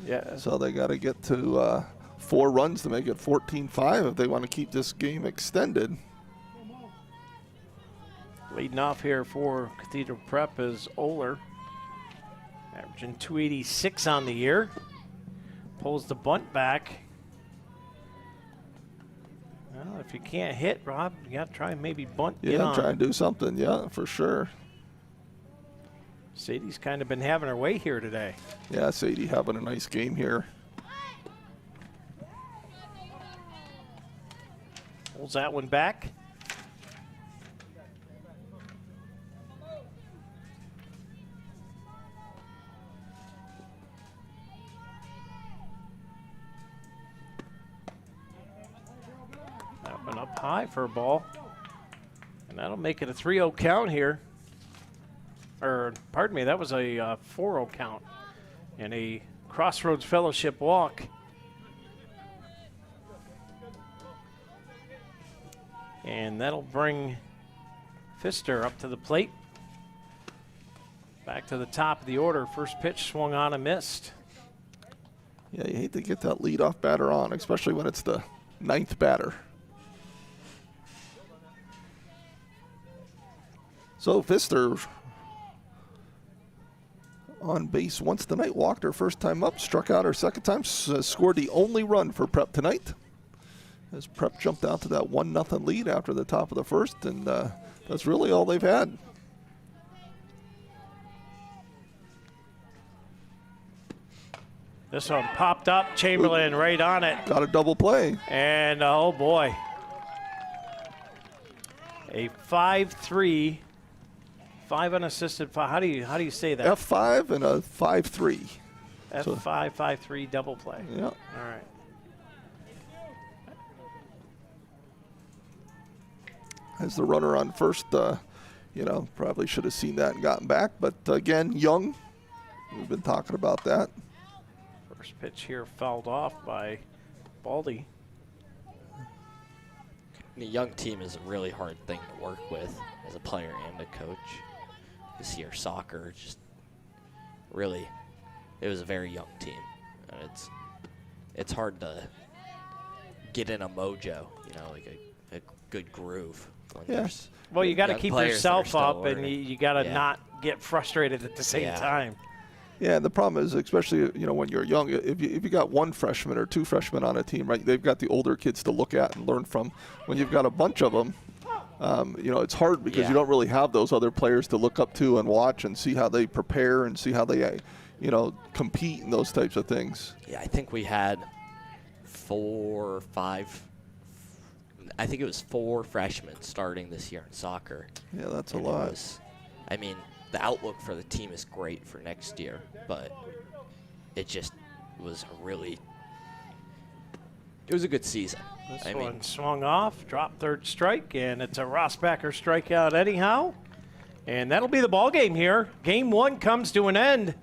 Yeah. So they got to get to 4 runs to make it 14-5 if they want to keep this game extended. Leading off here for Cathedral Prep is Oler, averaging 286 on the year. Pulls the bunt back. Well, if you can't hit, Rob, you got to try and maybe bunt. Yeah, try and do something. Yeah, for sure. Sadie's kind of been having her way here today. Yeah, Sadie having a nice game here. Pulls that one back. That one up high for a ball. And that'll make it a 3-0 count here. Or, pardon me, that was a 4-0 count. And a Crossroads Fellowship walk. And that'll bring Pfister up to the plate. Back to the top of the order. First pitch swung on and missed. Yeah, you hate to get that leadoff batter on, especially when it's the 9th batter. So Pfister on base once tonight, walked her first time up, struck out her second time, scored the only run for Prep tonight. As Prep jumped out to that 1-0 lead after the top of the first, and that's really all they've had. This one popped up, Chamberlain right on it. Got a double play. And oh boy. A 5-3, 5 unassisted, how do you say that? F5 and a 5-3. F5, 5-3 double play. Yeah. All right. As the runner on first, probably should have seen that and gotten back. But again, young. We've been talking about that. First pitch here fouled off by Baldy. The young team is a really hard thing to work with as a player and a coach. This year, soccer just really, it was a very young team, and it's hard to get in a mojo, like a good groove. Yes. Well, you got to keep yourself up, and learning. you got to not get frustrated at the same time. Yeah, and the problem is, especially when you're young, if you got one freshman or two freshmen on a team, right? They've got the older kids to look at and learn from. When you've got a bunch of them, it's hard because you don't really have those other players to look up to and watch and see how they prepare and see how they, compete and those types of things. Yeah, I think we had 4 or 5. I think it was 4 freshmen starting this year in soccer. Yeah, that's a lot. The outlook for the team is great for next year, but it just was it was a good season. This one swung off, dropped third strike, and it's a Rossbacher strikeout anyhow. And that'll be the ball game here. Game 1 comes to an end.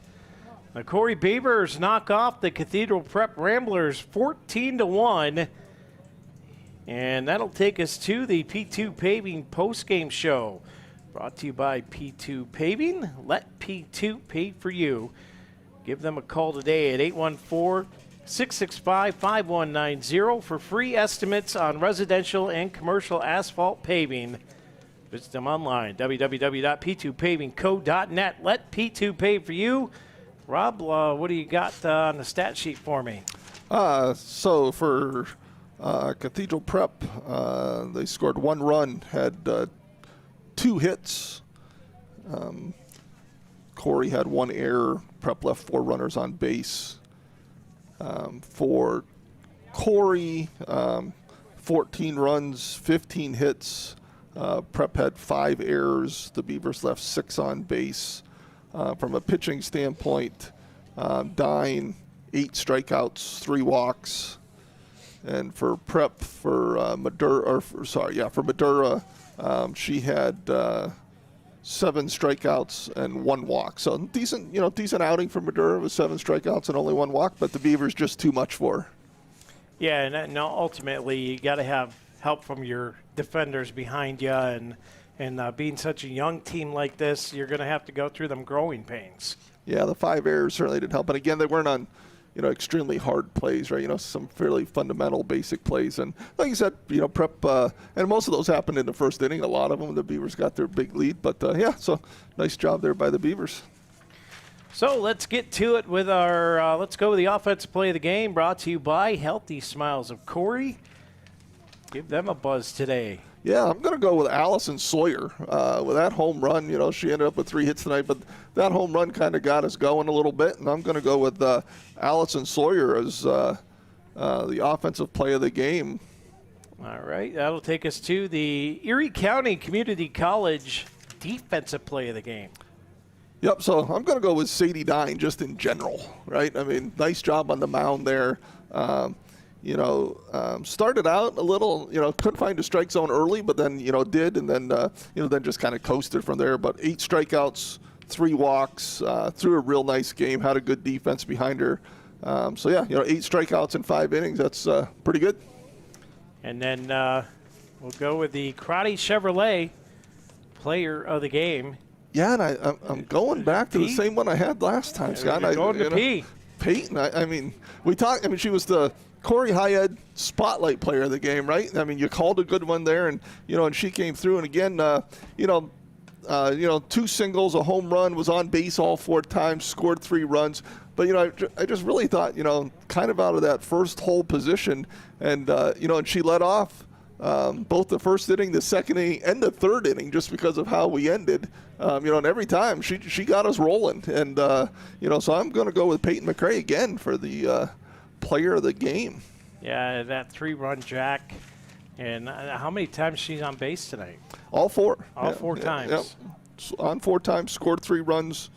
The Corry Beavers knock off the Cathedral Prep Ramblers 14-1. And that'll take us to the P2 Paving postgame show. Brought to you by P2 Paving. Let P2 pay for you. Give them a call today at 814-665-5190 for free estimates on residential and commercial asphalt paving. Visit them online, www.p2pavingco.net. Let P2 pay for you. Rob, what do you got on the stat sheet for me? So for Cathedral Prep, they scored 1 run, had 2 hits. Corry had 1 error. Prep left 4 runners on base. For Corry, 14 runs, 15 hits. Prep had 5 errors. The Beavers left 6 on base. From a pitching standpoint, Dine, 8 strikeouts, 3 walks. And for Prep, for Madura, she had 7 strikeouts and 1 walk. So decent outing for Madura with 7 strikeouts and only 1 walk, but the Beavers just too much for her. Yeah, and ultimately you got to have help from your defenders behind you, and being such a young team like this, you're going to have to go through them growing pains. Yeah, the 5 errors certainly didn't help. And again, they weren't on extremely hard plays, right? Some fairly fundamental, basic plays. And like you said, Prep, and most of those happened in the first inning. A lot of them, the Beavers got their big lead. But, so nice job there by the Beavers. So let's get to it with our, let's go with the offensive play of the game, brought to you by Healthy Smiles of Corry. Give them a buzz today. Yeah, I'm going to go with Allison Sawyer. With that home run, she ended up with 3 hits tonight, but that home run kind of got us going a little bit, and I'm going to go with Allison Sawyer as the offensive play of the game All right, that'll take us to the Erie County Community College defensive play of the game. Yep, so I'm going to go with Sadie Dine just in general, right? I mean, nice job on the mound there. Started out a little, couldn't find a strike zone early, but then, did, and then, then just kind of coasted from there. But 8 strikeouts, 3 walks, threw a real nice game, had a good defense behind her. 8 strikeouts in 5 innings, that's pretty good. And then we'll go with the Crotty Chevrolet player of the game. Yeah, and I'm going back to the same one I had last time, Scott. Going to P. Peyton, she was the Corry High Ed spotlight player of the game, right? I mean, you called a good one there, and, and she came through. And again, 2 singles, a home run, was on base all 4 times, scored 3 runs. But, I just really thought, kind of out of that first hole position. And, and she led off both the first inning, the second inning, and the third inning just because of how we ended. And every time she got us rolling. And, so I'm going to go with Peyton McCray again for the player of the game. Yeah, that 3-run jack. And how many times she's on base tonight? All 4. All 4 times. Yep. On 4 times, scored 3 runs.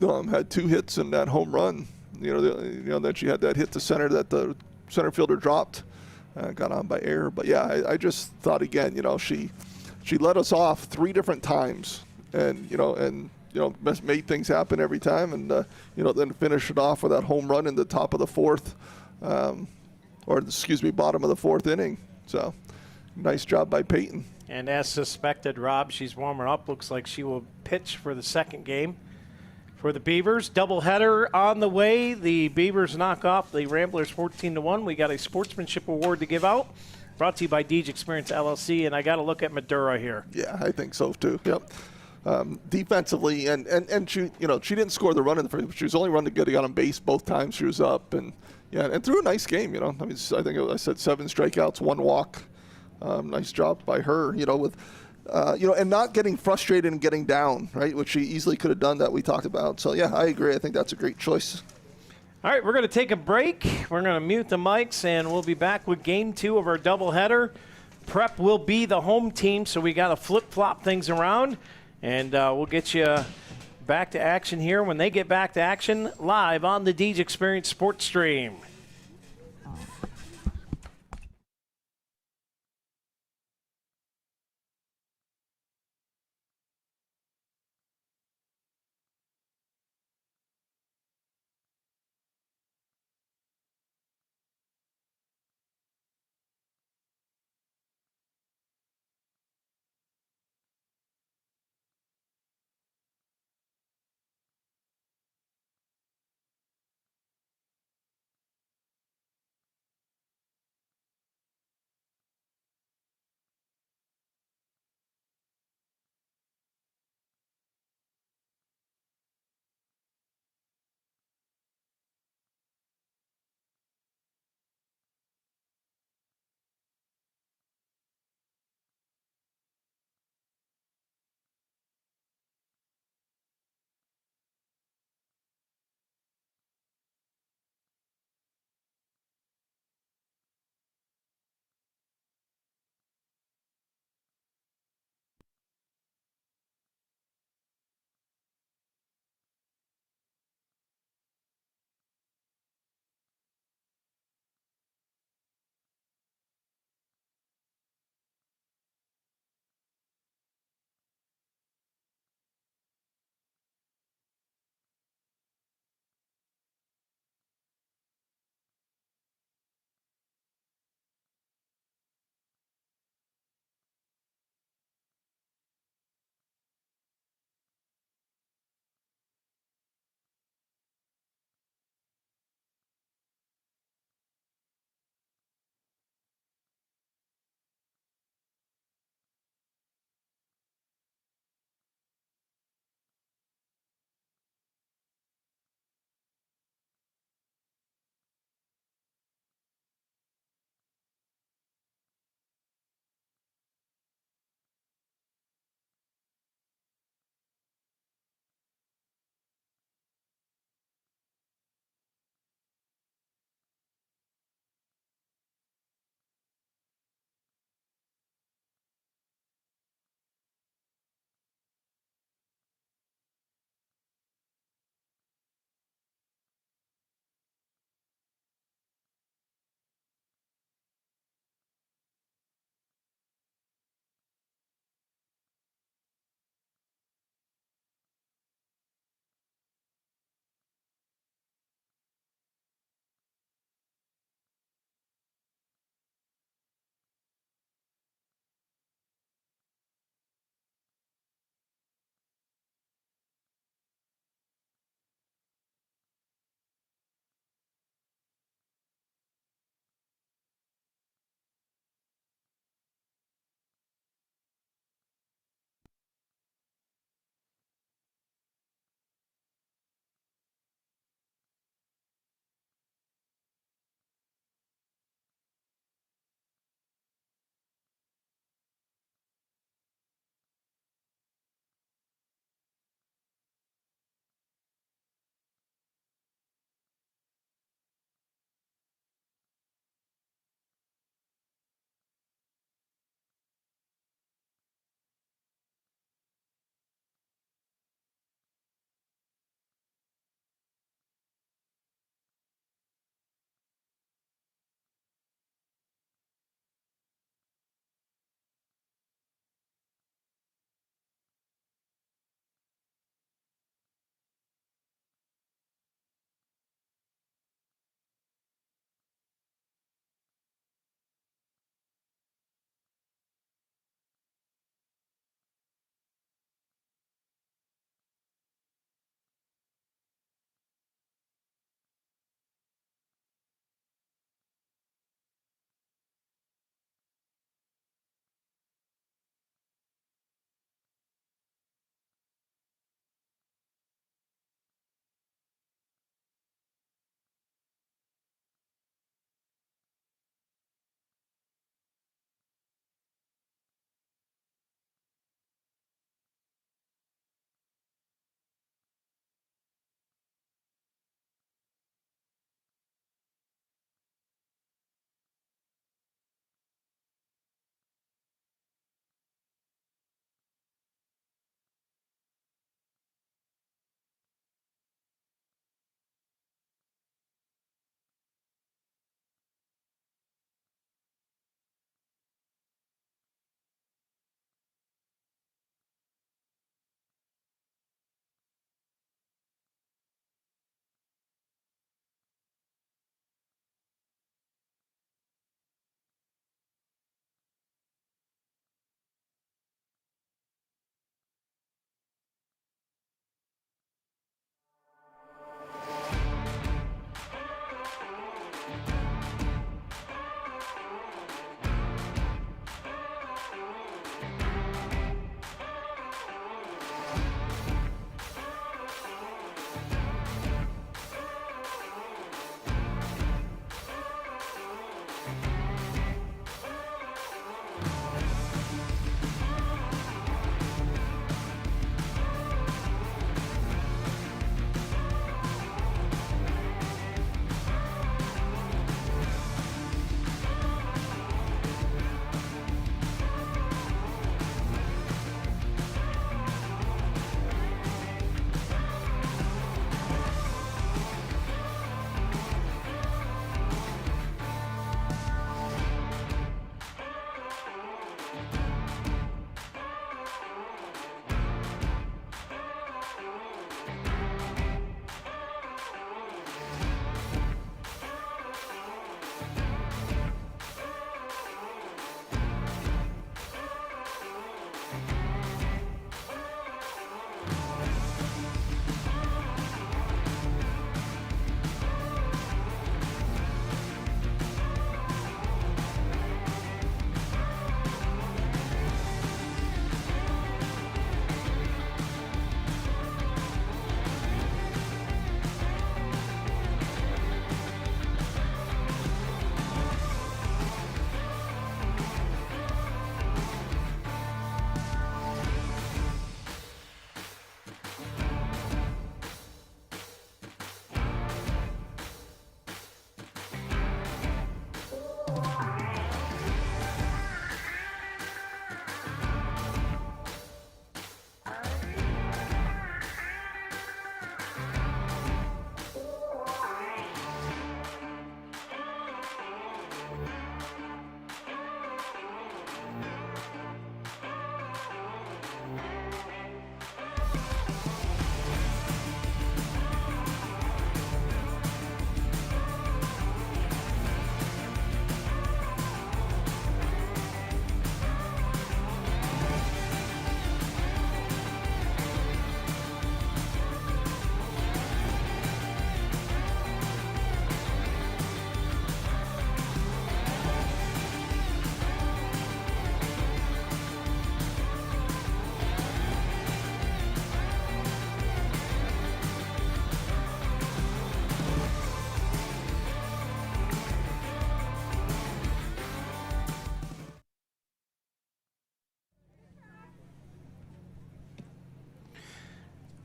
Had 2 hits and that home run. That she had that hit to center that the center fielder dropped. Got on by error. But yeah, I just thought again, she let us off 3 different times, and made things happen every time, and then finished it off with that home run in the top of the 4th, bottom of the 4th inning. So nice job by Peyton. And as suspected, Rob, she's warming up. Looks like she will pitch for the second game for the Beavers. Doubleheader on the way. The Beavers knock off the Ramblers 14-1. We got a sportsmanship award to give out. Brought to you by Deej Experience LLC, and I got to look at Madura here. Yeah, I think so too. Yep. Defensively, and she, she didn't score the run in the first. She was only running to get on base both times she was up, and threw a nice game. I think I said 7 strikeouts, 1 walk. Nice job by her. And not getting frustrated and getting down, right, which she easily could have done that we talked about. So yeah, I agree. I think that's a great choice. All right, we're going to take a break. We're going to mute the mics, and we'll be back with Game 2 of our doubleheader. Prep will be the home team, so we got to flip-flop things around, and we'll get you back to action here when they get back to action live on the Deej Experience Sports Stream.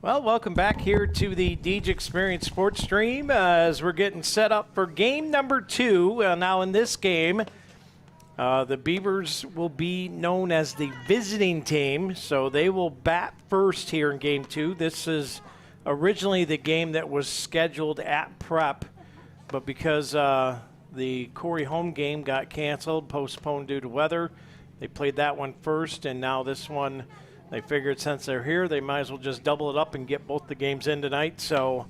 Well, welcome back here to the Deej Experience Sports Stream as we're getting set up for game number 2. Now in this game, the Beavers will be known as the visiting team, so they will bat first here in game 2. This is originally the game that was scheduled at Prep, but because the Corry home game got canceled, postponed due to weather, they played that one first, and now this one, they figured since they're here, they might as well just double it up and get both the games in tonight. So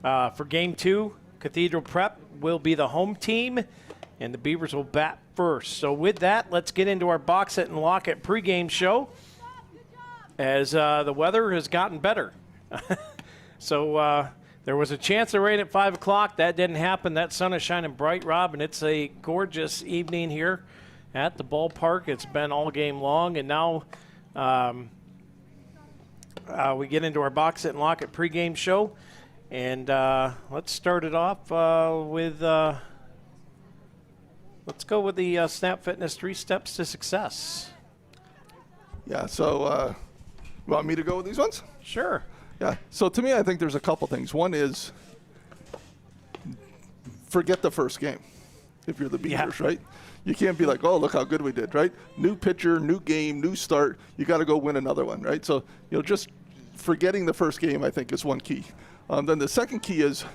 for game 2, Cathedral Prep will be the home team, and the Beavers will bat first. So with that, let's get into our Box It and Lock It pregame show as the weather has gotten better. So there was a chance of rain at 5 o'clock. That didn't happen. That sun is shining bright, Rob, and it's a gorgeous evening here at the ballpark. It's been all game long, and now we get into our Box It and Lock It pregame show, and let's start it off with let's go with the Snap Fitness 3 Steps to Success. Yeah, so you want me to go with these ones? Sure. Yeah, so to me, I think there's a couple things. One is forget the first game if you're the Beavers, right? You can't be like, oh, look how good we did, right? New pitcher, new game, new start. You got to go win another one, right? So, just forgetting the first game, I think, is one key. Then the second key is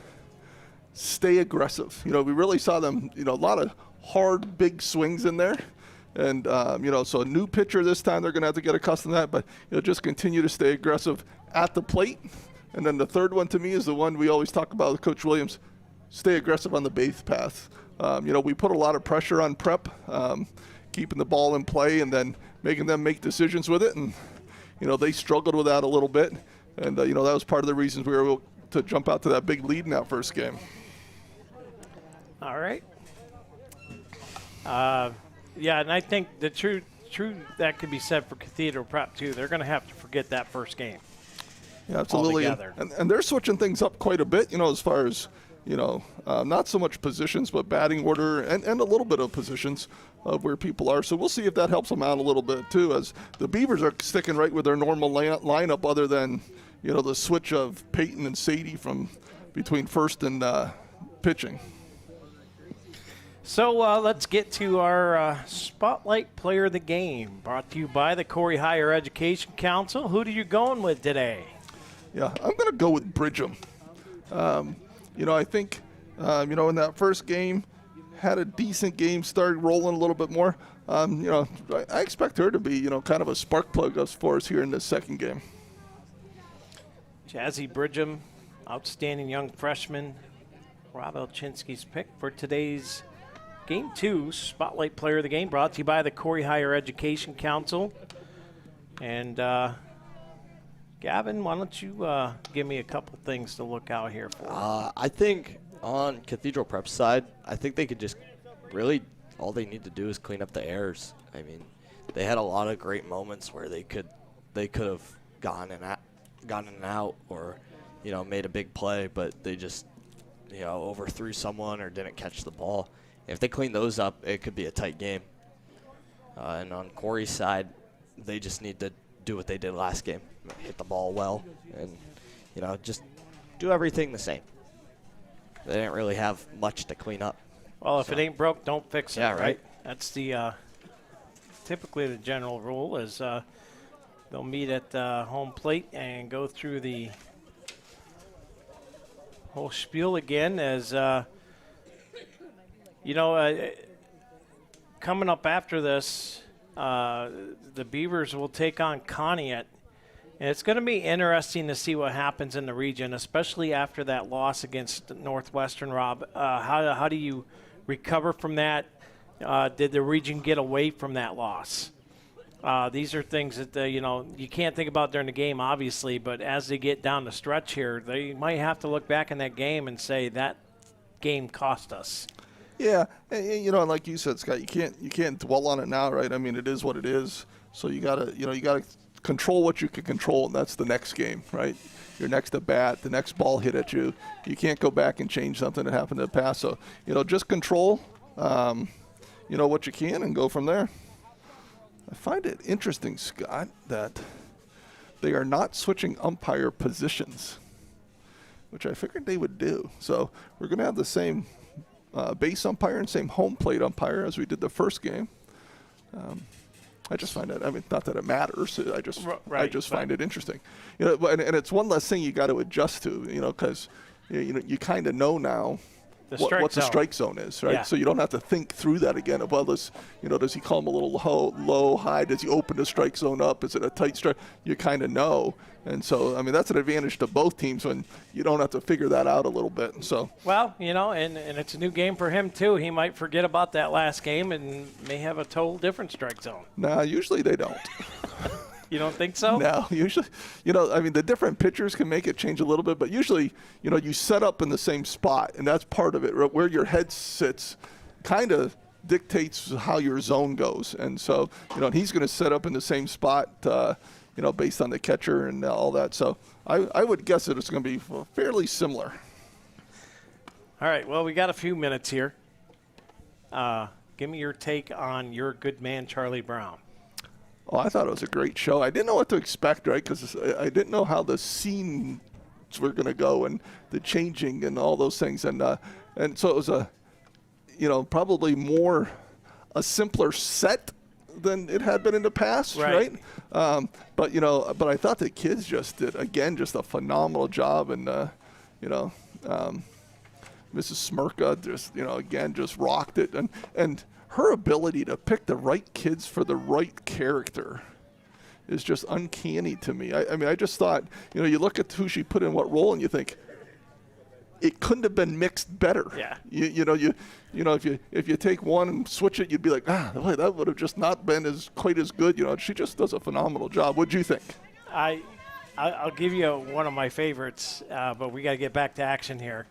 stay aggressive. We really saw them, a lot of hard, big swings in there. And, so a new pitcher this time, they're going to have to get accustomed to that. But, just continue to stay aggressive at the plate. And then the third one to me is the one we always talk about with Coach Williams, stay aggressive on the base path. We put a lot of pressure on Prep, keeping the ball in play and then making them make decisions with it. And, they struggled with that a little bit. And, that was part of the reasons we were able to jump out to that big lead in that first game. All right. Yeah, and I think the true that could be said for Cathedral Prep, too. They're going to have to forget that first game. Yeah, absolutely. And they're switching things up quite a bit, as far as, not so much positions, but batting order and a little bit of positions of where people are. So we'll see if that helps them out a little bit, too, as the Beavers are sticking right with their normal lineup other than, the switch of Peyton and Sadie from between first and pitching. So let's get to our Spotlight Player of the Game, brought to you by the Corry Higher Education Council. Who are you going with today? Yeah, I'm going to go with Bridgham. I think, in that first game, had a decent game, started rolling a little bit more. I expect her to be, kind of a spark plug for us here in this second game. Jazzy Bridgham, outstanding young freshman. Rob Elchinski's pick for today's Game 2 Spotlight Player of the Game, brought to you by the Corry Higher Education Council. And Gavin, why don't you give me a couple things to look out here for? I think on Cathedral Prep's side, I think they could just really, all they need to do is clean up the errors. I mean, they had a lot of great moments where they could have gone in and out or, made a big play, but they just, overthrew someone or didn't catch the ball. If they clean those up, it could be a tight game. And on Corry's side, they just need to do what they did last game, hit the ball well, and, just do everything the same. They didn't really have much to clean up. Well, if it ain't broke, don't fix it. Yeah, right. That's the typically the general rule is they'll meet at home plate and go through the whole spiel again as coming up after this, the Beavers will take on Conneaut. And it's going to be interesting to see what happens in the region, especially after that loss against Northwestern, Rob. How do you recover from that? Did the region get away from that loss? These are things that, you can't think about during the game, obviously, but as they get down the stretch here, they might have to look back in that game and say that game cost us. Yeah, and like you said, Scott, you can't dwell on it now, right? I mean, it is what it is. So you gotta control what you can control, and that's the next game, right? Your next at bat, the next ball hit at you. You can't go back and change something that happened in the past. So just control, what you can, and go from there. I find it interesting, Scott, that they are not switching umpire positions, which I figured they would do. So we're going to have the same base umpire and same home plate umpire as we did the first game. I just find it, I mean, not that it matters. I just find it interesting. You know, and it's one less thing you got to adjust to, you know, because you kind of know now what the strike zone is, right? Yeah. So you don't have to think through that again. Well, does he call him a little low, high? Does he open the strike zone up? Is it a tight strike? You kind of know. And so, I mean, that's an advantage to both teams when you don't have to figure that out a little bit. So, well, you know, and it's a new game for him too. He might forget about that last game and may have a total different strike zone. Nah, usually they don't. You don't think so? No, usually, you know, I mean, the different pitchers can make it change a little bit, but usually, you know, you set up in the same spot, and that's part of it. Where your head sits kind of dictates how your zone goes. And so, you know, he's going to set up in the same spot, you know, based on the catcher and all that. So I would guess that it's going to be fairly similar. All right, well, we got a few minutes here. Give me your take on your good man, Charlie Brown. Oh, I thought it was a great show. I didn't know what to expect, right? Because I didn't know how the scenes were going to go and the changing and all those things. And so it was probably more a simpler set than it had been in the past, right? But I thought the kids just did, again, just a phenomenal job. And, Mrs. Smirka just, again, just rocked it. And her ability to pick the right kids for the right character is just uncanny to me. I mean, I just thought, you look at who she put in what role and you think it couldn't have been mixed better. Yeah. If you take one and switch it, you'd be like, boy, that would have just not been quite as good. She just does a phenomenal job. What'd you think? I'll give you one of my favorites, but we got to get back to action here.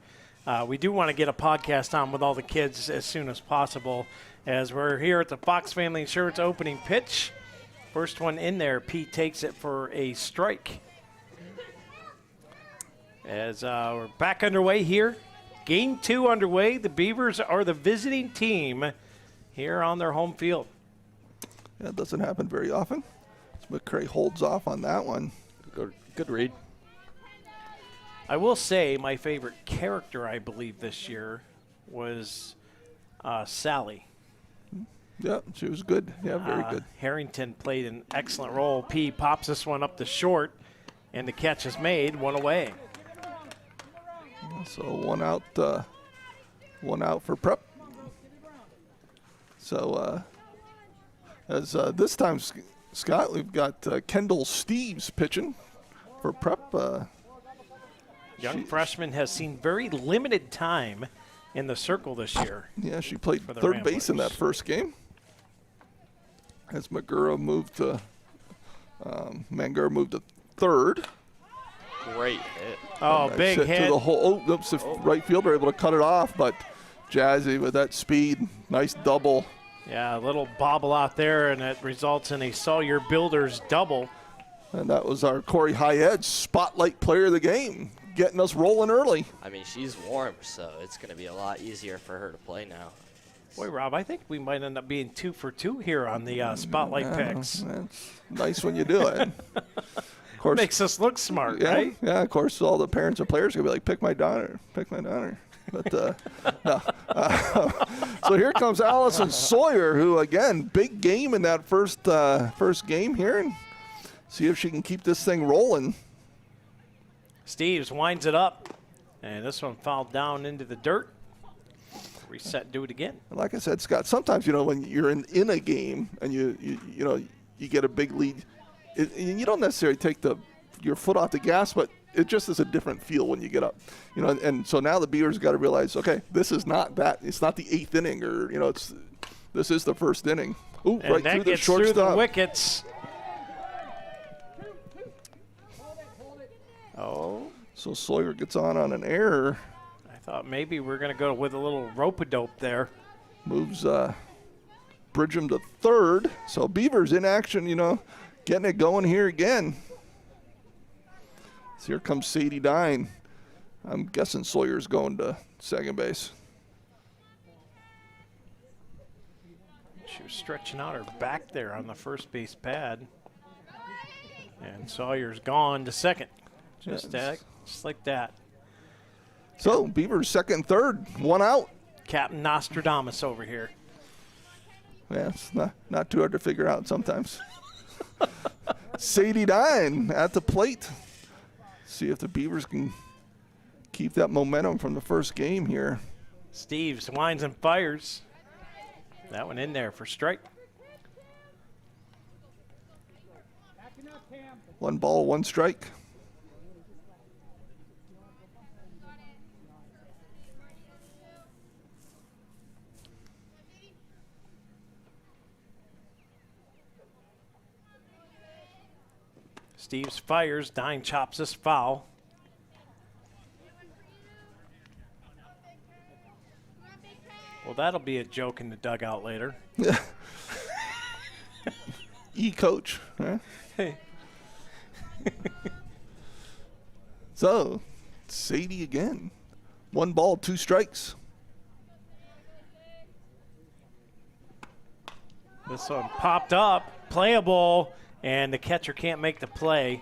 We do want to get a podcast on with all the kids as soon as possible, as we're here at the Fox Family Insurance opening pitch. First one in there, Pete takes it for a strike. As we're back underway here. Game 2 underway. The Beavers are the visiting team here on their home field. That doesn't happen very often. McCray holds off on that one. Good read. I will say my favorite character, I believe, this year was Sally. Yeah, she was good. Yeah, very good. Harrington played an excellent role. P pops this one up to short, and the catch is made, one away. So one out for Prep. So as this time, Scott, we've got Kendall Steves pitching for Prep. Young freshman has seen very limited time in the circle this year. Yeah, she played third Ramblers. base in that first game. As Mangura moved to third. Great hit. Oh, Nice big hit hit. to the whole. Right fielder able to cut it off, but Jazzy with that speed, nice double. Yeah, a little bobble out there, and it results in a Sawyer Builders double. And that was our Corry High-Edge spotlight player of the game, getting us rolling early. I mean, she's warm, so it's going to be a lot easier for her to play now. Boy, Rob, I think we might end up being 2 for 2 here on the spotlight picks. That's nice when you do it. Of course, Makes us look smart, yeah, right? Yeah, of course, all the parents and players are going to be like, pick my daughter. But no. So here comes Allison Sawyer, who, again, big game in that first game here. And see if she can keep this thing rolling. Steves winds it up, and this one fouled down into the dirt. Reset, do it again. And like I said, Scott, sometimes, when you're in a game and you get a big lead, you don't necessarily take your foot off the gas, but it just is a different feel when you get up. And so now the Beavers got to realize, okay, this is not that. It's not the 8th inning, or this is the first inning. Ooh, and right that through the gets shortstop. through the wickets. Oh. So Sawyer gets on an error. I thought maybe we're going to go with a little rope-a-dope there. Moves Bridgham to third. So Beavers in action, getting it going here again. So here comes Sadie Dine. I'm guessing Sawyer's going to second base. She was stretching out her back there on the first base pad. And Sawyer's gone to second. Just like that. So, Beavers second and third, one out. Captain Nostradamus over here. Yeah, it's not too hard to figure out sometimes. Sadie Dine at the plate. See if the Beavers can keep that momentum from the first game here. Steves winds and fires. That one in there for strike. 1 ball, 1 strike. Steves fires. Dine chops this foul. Well, that'll be a joke in the dugout later. E-coach. Huh? Hey. So, Sadie again. 1 ball, 2 strikes. This one popped up, playable, and the catcher can't make the play.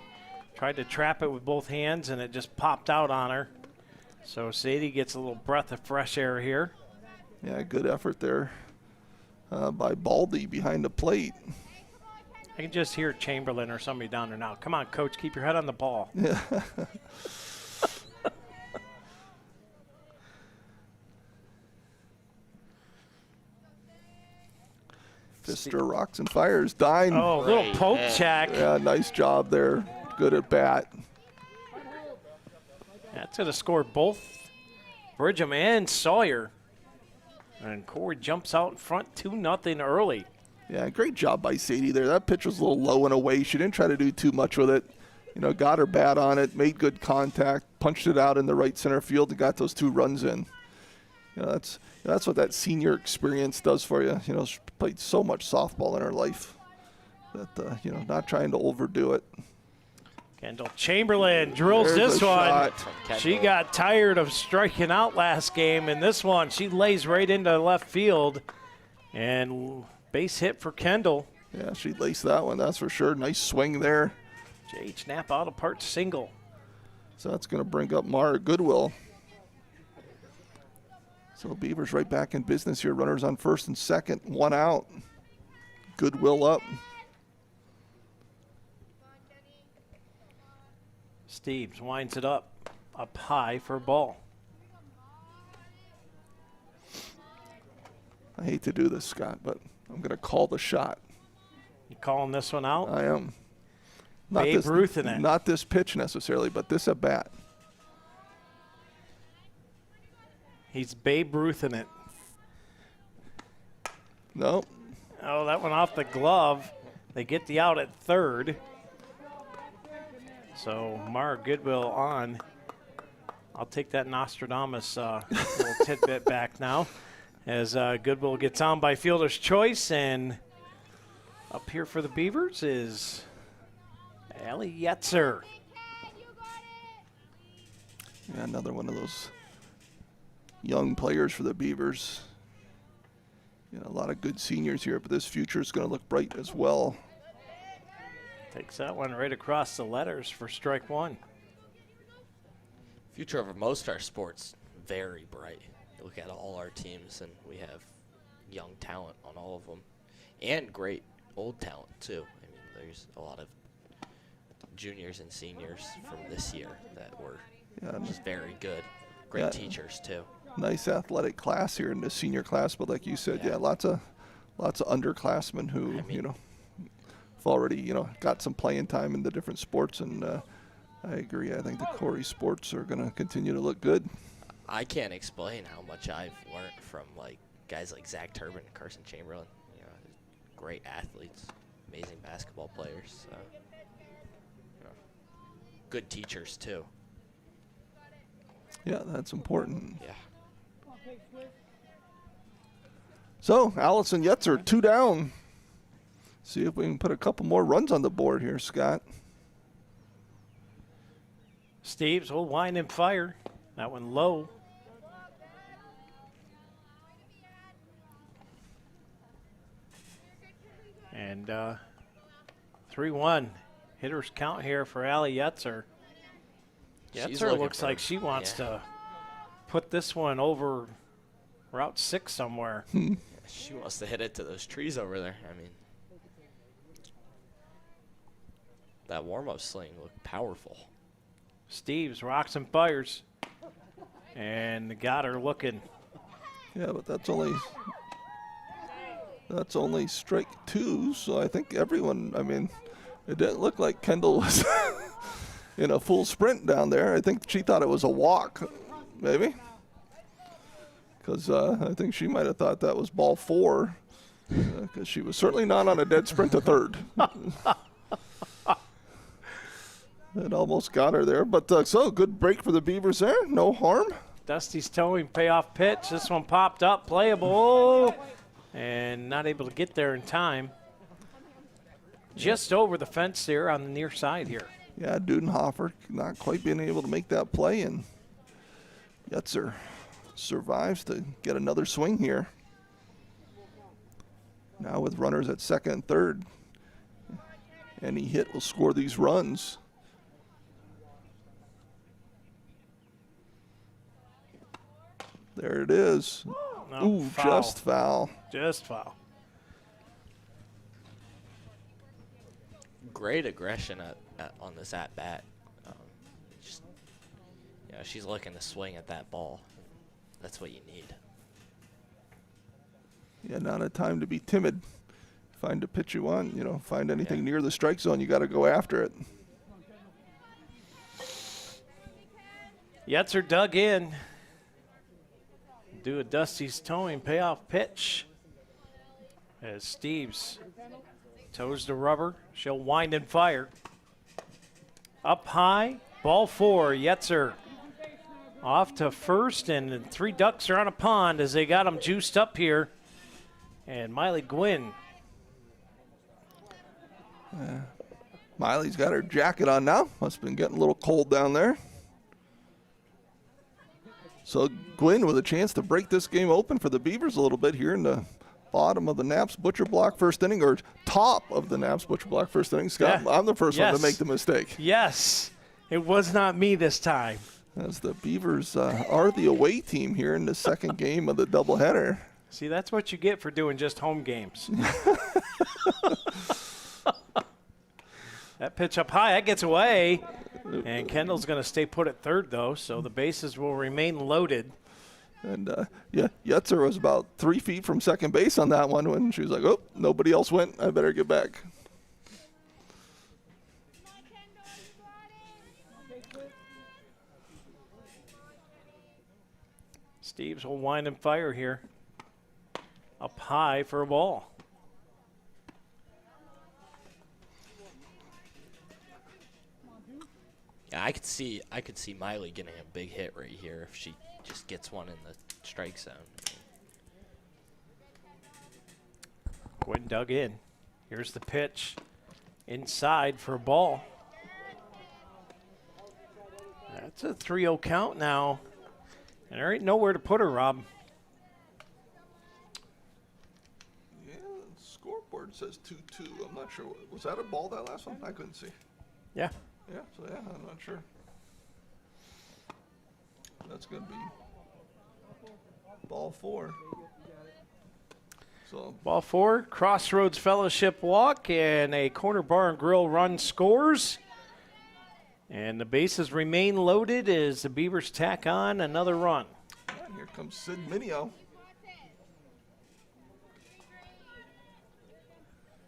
Tried to trap it with both hands, and it just popped out on her. So Sadie gets a little breath of fresh air here. Yeah, good effort there by Baldy behind the plate. I can just hear Chamberlain or somebody down there now. Come on, coach, keep your head on the ball. Yeah. Fister rocks and fires. Dine. Oh, little poke check. Yeah, nice job there. Good at bat. That's going to score both Bridgham and Sawyer. And Corry jumps out in front 2-0 early. Yeah, great job by Sadie there. That pitch was a little low and away. She didn't try to do too much with it. You know, got her bat on it, made good contact, punched it out in the right center field, and got those 2 runs in. You know, that's what that senior experience does for you. You know, she played so much softball in her life that, you know, not trying to overdo it. Kendall Chamberlain drills There's this a one. shot. She got tired of striking out last game, and this one she lays right into left field. And base hit for Kendall. Yeah, she laced that one, that's for sure. Nice swing there. J.H. Knapp out of part single. So that's going to bring up Mara Goodwill. So Beavers right back in business here. Runners on first and second, 1 out. Goodwill up. Steves winds it up high for a ball. I hate to do this, Scott, but I'm going to call the shot. You calling this one out? I am. Babe Ruth in it. Not this pitch necessarily, but this at bat. He's Babe Ruth in it. No. Oh, that one off the glove. They get the out at third. So Mara Goodwill on. I'll take that Nostradamus little tidbit back now. As Goodwill gets on by fielder's choice, and up here for the Beavers is Allie Yetzer. Yeah, another one of those young players for the Beavers. You know, a lot of good seniors here, but this future is going to look bright as well. Takes that one right across the letters for strike 1. Future of most our sports, very bright. You look at all our teams, and we have young talent on all of them, and great old talent too. I mean, there's a lot of juniors and seniors from this year that were just very good. Great teachers too. Nice athletic class here in the senior class, but like you said, lots of underclassmen who you know have already got some playing time in the different sports, and I agree. I think the Corry sports are going to continue to look good. I can't explain how much I've learned from like guys like Zach Turbin and Carson Chamberlain. You know, great athletes, amazing basketball players, good teachers too. Yeah, that's important. Yeah. So Allison Yetzer, 2 down. See if we can put a couple more runs on the board here, Scott. Steves will wind and fire. That one low. And 3-1 hitters count here for Allie Yetzer. Yetzer looks like she wants to put this one over Route 6 somewhere. She wants to hit it to those trees over there. I mean, that warm-up sling looked powerful. Steves rocks and fires. And got her looking. Yeah, but that's only strike 2, so I think everyone, I mean, it didn't look like Kendall was in a full sprint down there. I think she thought it was a walk, maybe. Because I think she might have thought that was ball 4, because she was certainly not on a dead sprint to third. It almost got her there, but so good break for the Beavers there, no harm. Dusty's towing payoff pitch. This one popped up, playable, and not able to get there in time. Just over the fence there on the near side here. Yeah, Dudenhofer not quite being able to make that play, and Yetzer survives to get another swing here. Now with runners at second and third, any hit will score these runs. There it is. No, Ooh, foul. just foul. Just foul. Great aggression on this at bat. Just, she's looking to swing at that ball. That's what you need. Yeah, not a time to be timid. Find a pitch you want, find anything near the strike zone, you got to go after it. Yetzer dug in. Do a Dusty's towing payoff pitch. As Steves toes the rubber. She'll wind and fire. Up high, ball 4. Yetzer off to first, and 3 ducks are on a pond as they got them juiced up here. And Miley Gwynn. Miley's got her jacket on now. Must have been getting a little cold down there. So Gwynn with a chance to break this game open for the Beavers a little bit here in the bottom of the Naps Butcher Block first inning, or top of the Naps Butcher Block first inning. Scott, Yeah. I'm the first one to make the mistake. Yes, it was not me this time. As the Beavers are the away team here in the second game of the doubleheader. See, that's what you get for doing just home games. That pitch up high, that gets away. And Kendall's going to stay put at third, though, so the bases will remain loaded. And, Yetzer was about 3 feet from second base on that one when she was like, oh, nobody else went. I better get back. Steves will wind and fire here. Up high for a ball. Yeah, I could see Miley getting a big hit right here if she just gets one in the strike zone. Gwynn dug in. Here's the pitch. Inside for a ball. That's a 3-0 count now. And there ain't nowhere to put her, Rob. Yeah, the scoreboard says 2-2. I'm not sure. Was that a ball, that last one? I couldn't see. Yeah. Yeah, so yeah, I'm not sure. That's going to be ball 4. So Ball 4, Crossroads Fellowship walk, and a Corner Bar and Grill run scores. And the bases remain loaded as the Beavers tack on another run. and here comes Sid Minio.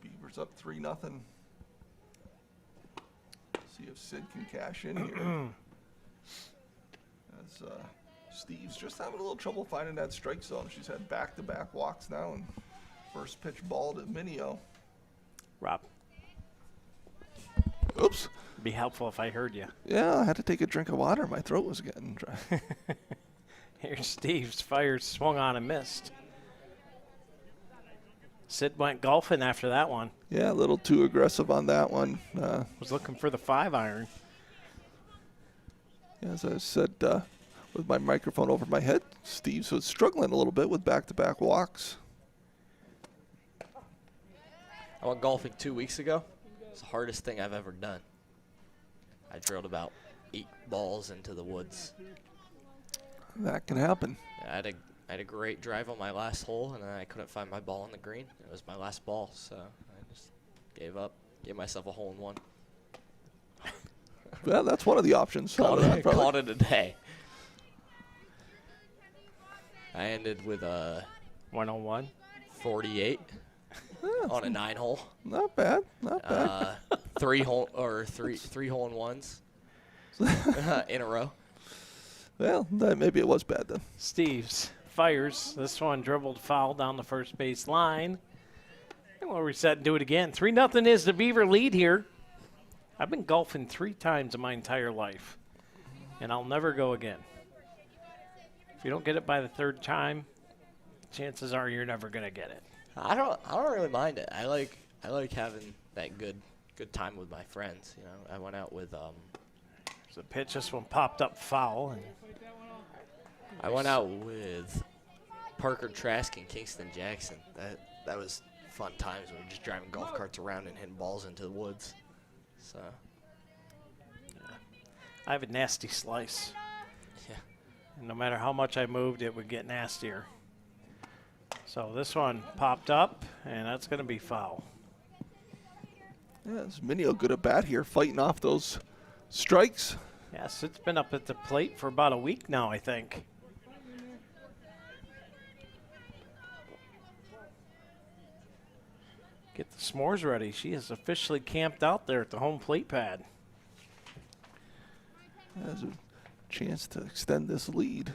Beavers up 3-0. See if Sid can cash in here. As Steve's just having a little trouble finding that strike zone. She's had back-to-back walks now, and first pitch ball to Minio. Rob, Oops. it'd be helpful if I heard you. Yeah, I had to take a drink of water. My throat was getting dry. Here's Steve's fires, swung on and missed. Sid went golfing after that one. Yeah, a little too aggressive on that one. Was looking for the 5-iron. As I said, with my microphone over my head, Steve's was struggling a little bit with back-to-back walks. I went golfing 2 weeks ago, It's the hardest thing I've ever done. I drilled about 8 balls into the woods. That can happen. I had a great drive on my last hole, and then I couldn't find my ball on the green. It was my last ball, so I just gave up, gave myself a hole-in-one. Well, that's one of the options. Called it a day. I ended with a 101, 48 on a 9-hole. Not bad. Not bad. 3 hole-in-ones in a row. Well, maybe it was bad then. Steves fires. This one dribbled foul down the first base line. And we'll reset and do it again. 3-0 is the Beaver lead here. I've been golfing 3 times in my entire life, and I'll never go again. If you don't get it by the 3rd time, chances are you're never going to get it. I don't really mind it. I like having that good time with my friends. You know, I went out with There's a pitch. This one popped up foul, and I went out with Parker Trask and Kingston Jackson. That was fun times. We were just driving golf carts around and hitting balls into the woods. So I have a nasty slice. yeah. And no matter how much I moved, it would get nastier. So this one popped up, and that's going to be foul. Yeah, it's Minio good at bat here, fighting off those strikes. Yes, it's been up at the plate for about a week now, I think. Get the s'mores ready. She is officially camped out there at the home plate pad. There's a chance to extend this lead.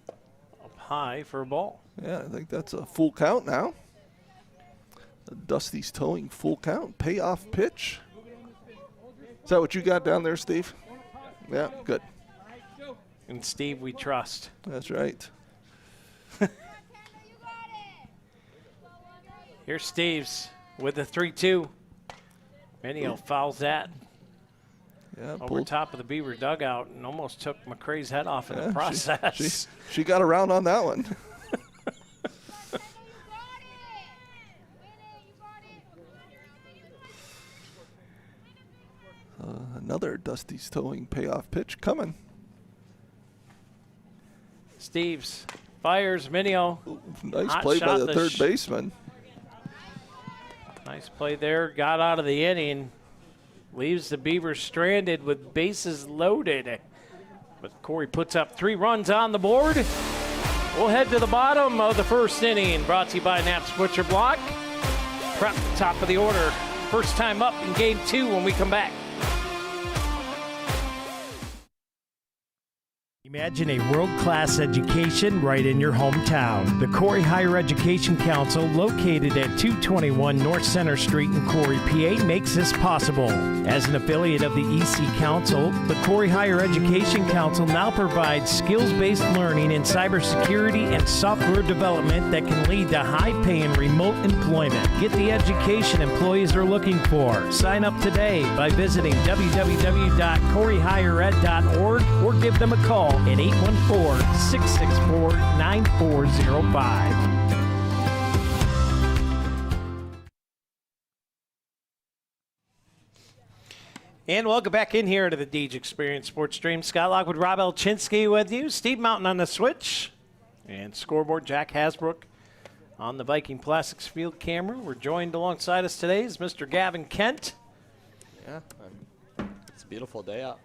Up high for a ball. Yeah, I think that's a full count now. Dusty's towing full count. Payoff pitch. Is that what you got down there, Steve? Yeah, good. And Steve, we trust. That's right. Here's Steve's with the 3-2. Minio fouls that Yeah, over top of the Beaver dugout and almost took McCrae's head off in the process. She got around on that one. Another Dusty's towing payoff pitch coming. Steve's fires Minio. Nice Hot play by shot the to third baseman. Nice play there. Got out of the inning. Leaves the Beavers stranded with bases loaded. But Corry puts up 3 runs on the board. We'll head to the bottom of the first inning. Brought to you by Knapp's Butcher Block. Prep, top of the order. First time up in game 2 when we come back. Imagine a world-class education right in your hometown. The Corry Higher Education Council, located at 221 North Center Street in Corry, PA, makes this possible. As an affiliate of the EC Council, the Corry Higher Education Council now provides skills-based learning in cybersecurity and software development that can lead to high-paying remote employment. Get the education employees are looking for. Sign up today by visiting www.corryhighered.org or give them a call at 814-664-9405. And welcome back in here to the Deej Experience Sports Stream. Scott Lockwood, Rob Elchinski with you. Steve Mountain on the switch. And scoreboard, Jack Hasbrook on the Viking Plastics Field camera. We're joined alongside us today is Mr. Gavin Kent. Yeah, it's a beautiful day out.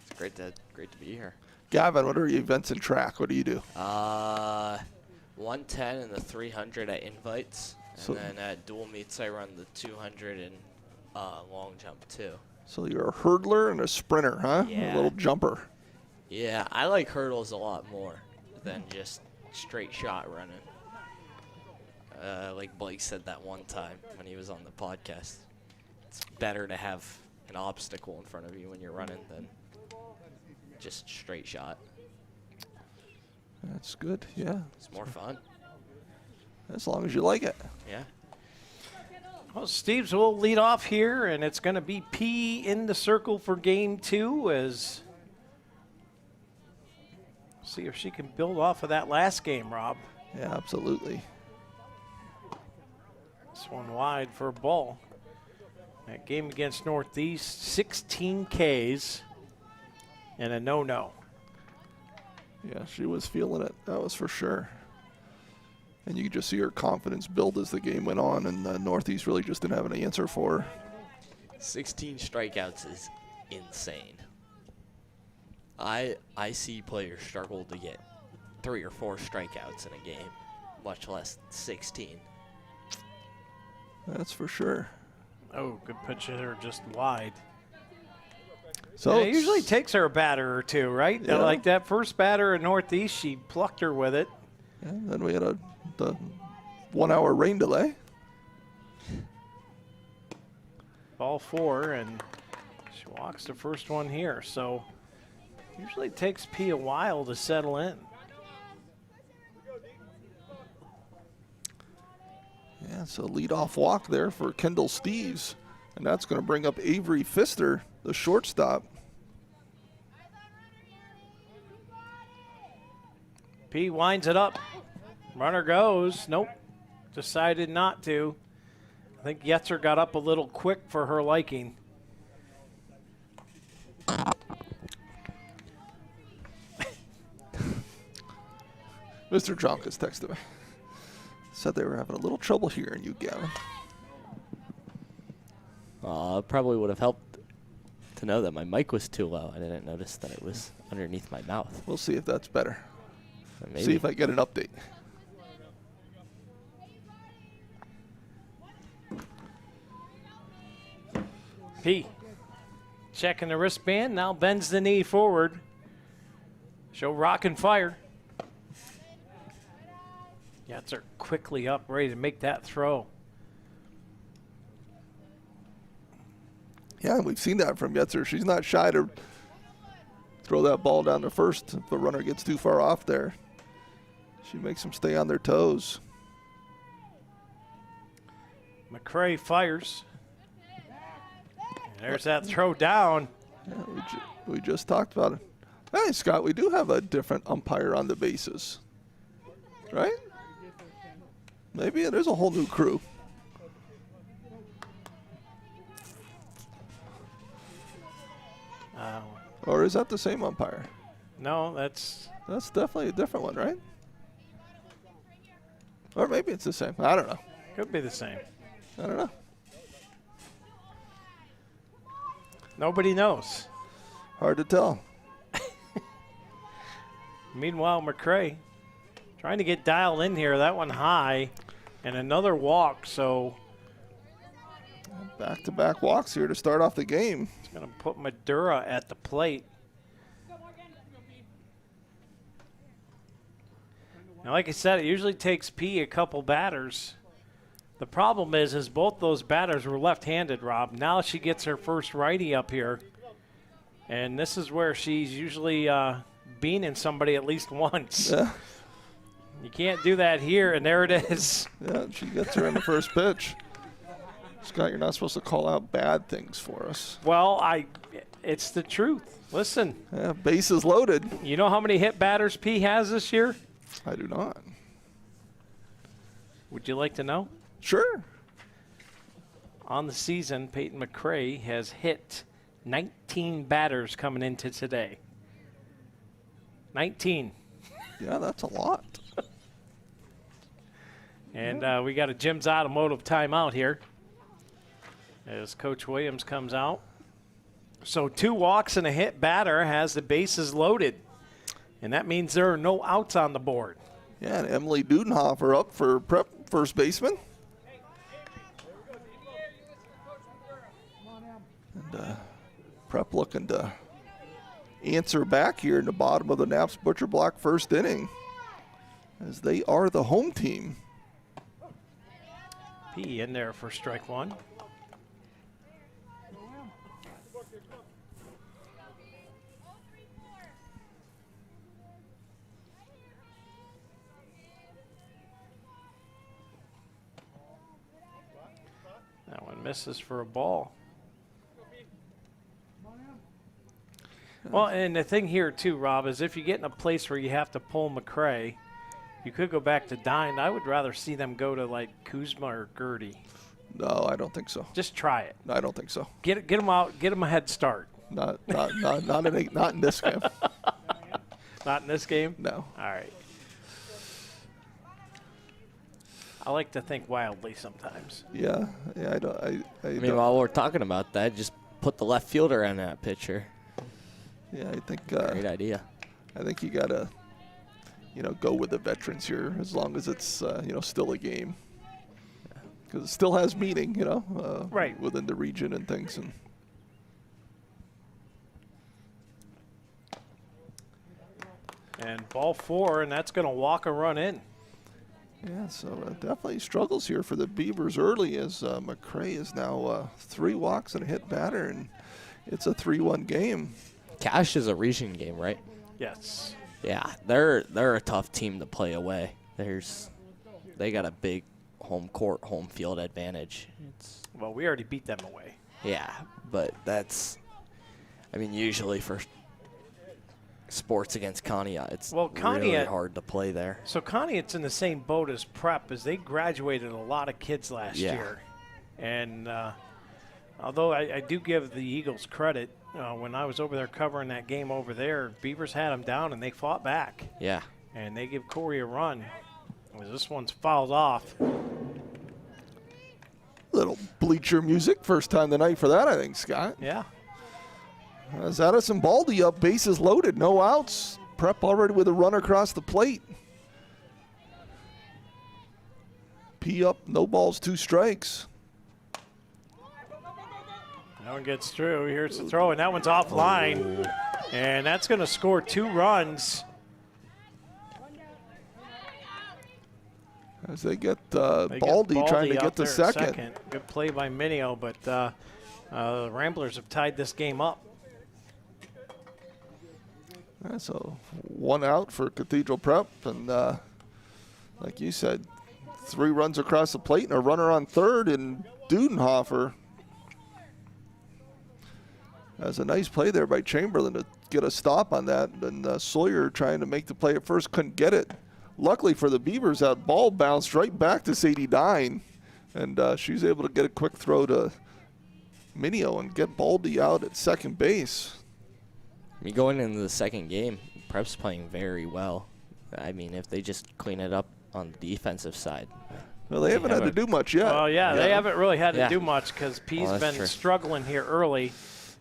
It's great to be here. Gavin, what are your events in track? What do you do? 110 and the 300 at invites, So- and then at dual meets I run the 200 and long jump too. So you're a hurdler and a sprinter, huh? Yeah. A little jumper. Yeah, I like hurdles a lot more than just straight shot running. Like Blake said that one time when he was on the podcast. It's better to have an obstacle in front of you when you're running than just straight shot. That's good, yeah. It's more fun. As long as you like it. Yeah. Well, Steve's will lead off here, and it's going to be P in the circle for game 2 as see if she can build off of that last game, Rob. Yeah, absolutely. This one wide for a ball. That game against Northeast, 16 Ks and a no-no. Yeah, she was feeling it. That was for sure. And you could just see her confidence build as the game went on, and Northeast really just didn't have an answer for her. 16 strikeouts is insane. I see players struggle to get 3 or 4 strikeouts in a game, much less 16. That's for sure. Oh, good pitch hitter, just wide. So it usually takes her a batter or two, right? Yeah. Like that first batter in Northeast, she plucked her with it. Yeah, then we had the 1 hour rain delay. Ball 4, and she walks the first one here. So usually it takes P a while to settle in. Yeah, so leadoff walk there for Kendall Steves, and that's going to bring up Avery Pfister, the shortstop. P winds it up. Runner goes. Nope. Decided not to. I think Yetzer got up a little quick for her liking. Mr. Jonkas texted me. Said they were having a little trouble hearing you, Gavin. Probably would have helped to know that my mic was too low. I didn't notice that it was underneath my mouth. We'll see if that's better. Maybe. See if I get an update. P checking the wristband, now bends the knee forward. Show rock and fire. Yetzer quickly up, ready to make that throw. Yeah, we've seen that from Yetzer. She's not shy to throw that ball down to first if the runner gets too far off there. She makes them stay on their toes. McCray fires. There's that throw down. Yeah, we just talked about it. Hey, Scott, we do have a different umpire on the bases, right? Maybe there's a whole new crew. Or is that the same umpire? No, that's definitely a different one, right? Or maybe it's the same. I don't know. could be the same. I don't know. Nobody knows. Hard to tell. Meanwhile, McCray trying to get dialed in here. That one high, and another walk. So back-to-back walks here to start off the game. it's going to put Madura at the plate. Now, like I said, it usually takes P a couple batters. The problem is both those batters were left-handed, Rob. Now she gets her first righty up here, and this is where she's usually beaning somebody at least once. Yeah. You can't do that here, and there it is. Yeah, she gets her in the first pitch. Scott, you're not supposed to call out bad things for us. Well, it's the truth. Listen. Yeah, bases loaded. You know how many hit batters P has this year? I do not. Would you like to know? Sure. On the season, Peyton McCray has hit 19 batters coming into today. 19. Yeah, that's a lot. And we got a Jim's Automotive timeout here as Coach Williams comes out. So 2 walks and a hit batter has the bases loaded. And that means there are no outs on the board. Yeah, and Emily Dudenhofer up for prep first baseman. And prep looking to answer back here in the bottom of the Naps Butcher Block first inning, as they are the home team. P in there for strike 1. That one misses for a ball. Well, and the thing here, too, Rob, is if you get in a place where you have to pull McCray, you could go back to Dine. I would rather see them go to, like, Kuzma or Gertie. No, I don't think so. Just try it. I don't think so. Get them out. Get them a head start. Not in this game. Not in this game? No. All right. I like to think wildly sometimes. Yeah. I don't. I I mean, don't- while we're talking about that, just put the left fielder in that picture. Yeah, I think. Great idea. I think you gotta, go with the veterans here as long as it's still a game, because it still has meaning, Right. within the region and things. And ball 4, and that's going to walk a run in. Yeah, so definitely struggles here for the Beavers early as McCray is now 3 walks and a hit batter, and it's a 3-1 game. Cash is a region game, right? Yes. Yeah, they're a tough team to play away. They got a big home court, home field advantage. Well, we already beat them away. Yeah, but usually for sports against Conneaut, it's really Conneaut- hard to play there. So Conneaut's in the same boat as Prep, as they graduated a lot of kids last year. And although I do give the Eagles credit, when I was over there covering that game over there, Beavers had them down and they fought back. Yeah. And they give Corry a run. This one's fouled off. Little bleacher music, first time tonight for that, I think, Scott. Yeah. As Addison Baldy up, bases loaded, no outs. Prep already with a run across the plate. P up, no balls, 2 strikes. That one gets through. Here's the throw, and that one's offline. And that's going to score 2 runs. As they get They Baldy get trying to out get the there at second. Good play by Mineo, but the Ramblers have tied this game up. So 1 out for Cathedral Prep, and like you said, 3 runs across the plate and a runner on third in Dudenhofer. That's a nice play there by Chamberlain to get a stop on that, and Sawyer trying to make the play at first, couldn't get it. Luckily for the Beavers, that ball bounced right back to Sadie Dine, and she's able to get a quick throw to Mineo and get Baldy out at second base. Going into the second game, Prep's playing very well. I mean, if they just clean it up on the defensive side. Well, they haven't had to do much yet. Well, yeah, they haven't really had to Yeah. do much because P's Well, that's been true. struggling here early,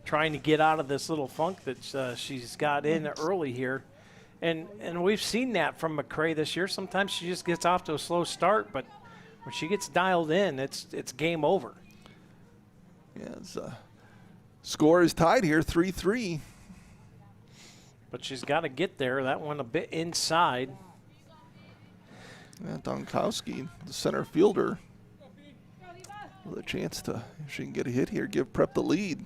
trying to get out of this little funk that she's got in early here. And we've seen that from McCray this year. Sometimes she just gets off to a slow start, but when she gets dialed in, it's game over. Yeah, score is tied here, 3-3. But she's got to get there. That one a bit inside. Yeah, Donkowski, the center fielder, with a chance to, if she can get a hit here, give Prep the lead.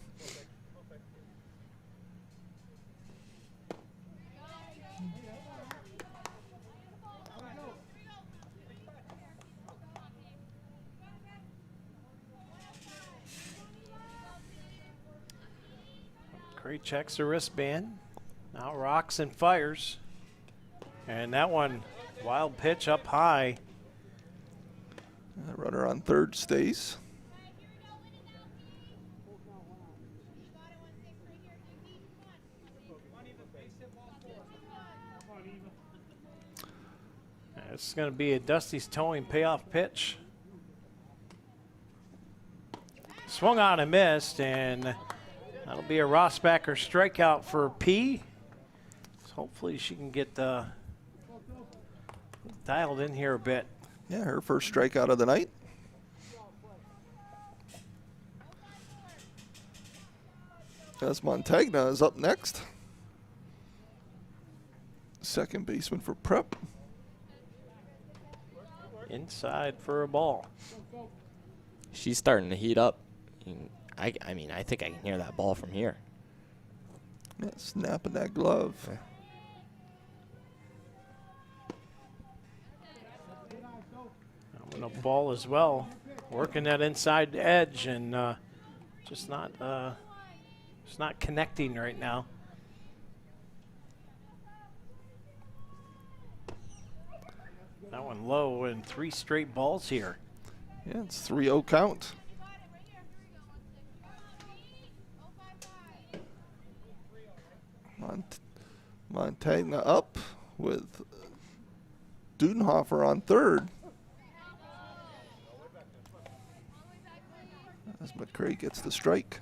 McCray checks the wristband. Now rocks and fires. And that one, wild pitch up high. Runner on third stays. It's going to be a Dusty's towing payoff pitch. Swung on and missed, and that'll be a Rossbacker strikeout for P. So hopefully she can get dialed in here a bit. Yeah, her first strikeout of the night. As Montagna is up next. Second baseman for Prep. Inside for a ball. She's starting to heat up. I mean, I think I can hear that ball from here. Yeah, snapping that glove. Yeah. And a ball as well. Working that inside edge and just not connecting right now. That one low and 3 straight balls here. Yeah, it's 3-0 count. Montagna up with Dudenhofer on third. As McCray gets the strike.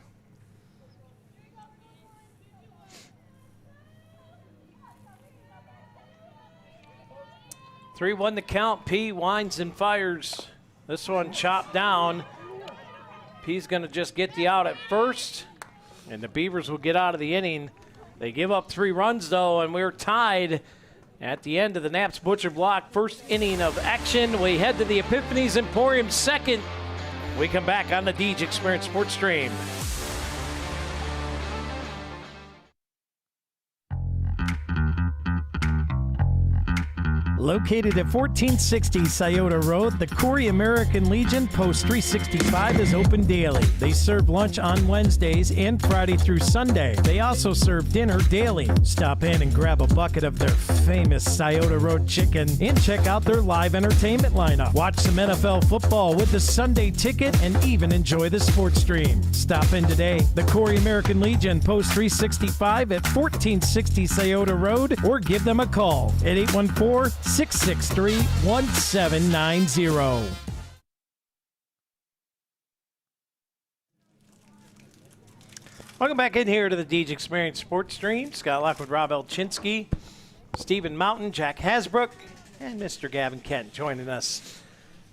Three one the count. P winds and fires. This one chopped down. P's going to just get the out at first, and the Beavers will get out of the inning. They give up 3 runs, though, and we're tied at the end of the Knapp's Butcher Block first inning of action. We head to the Epiphany's Emporium second. We come back on the Deej Experience Sports Stream. Located at 1460 Scioto Road, the Corry American Legion Post 365 is open daily. They serve lunch on Wednesdays and Friday through Sunday. They also serve dinner daily. Stop in and grab a bucket of their famous Scioto Road chicken and check out their live entertainment lineup. Watch some NFL football with the Sunday ticket and even enjoy the sports stream. Stop in today. The Corry American Legion Post 365 at 1460 Scioto Road, or give them a call at 814-663-1790. Welcome back in here to the Deej Experience Sports Stream. Scott Lockwood, Rob Elchinski, Stephen Mountain, Jack Hasbrook, and Mr. Gavin Kent joining us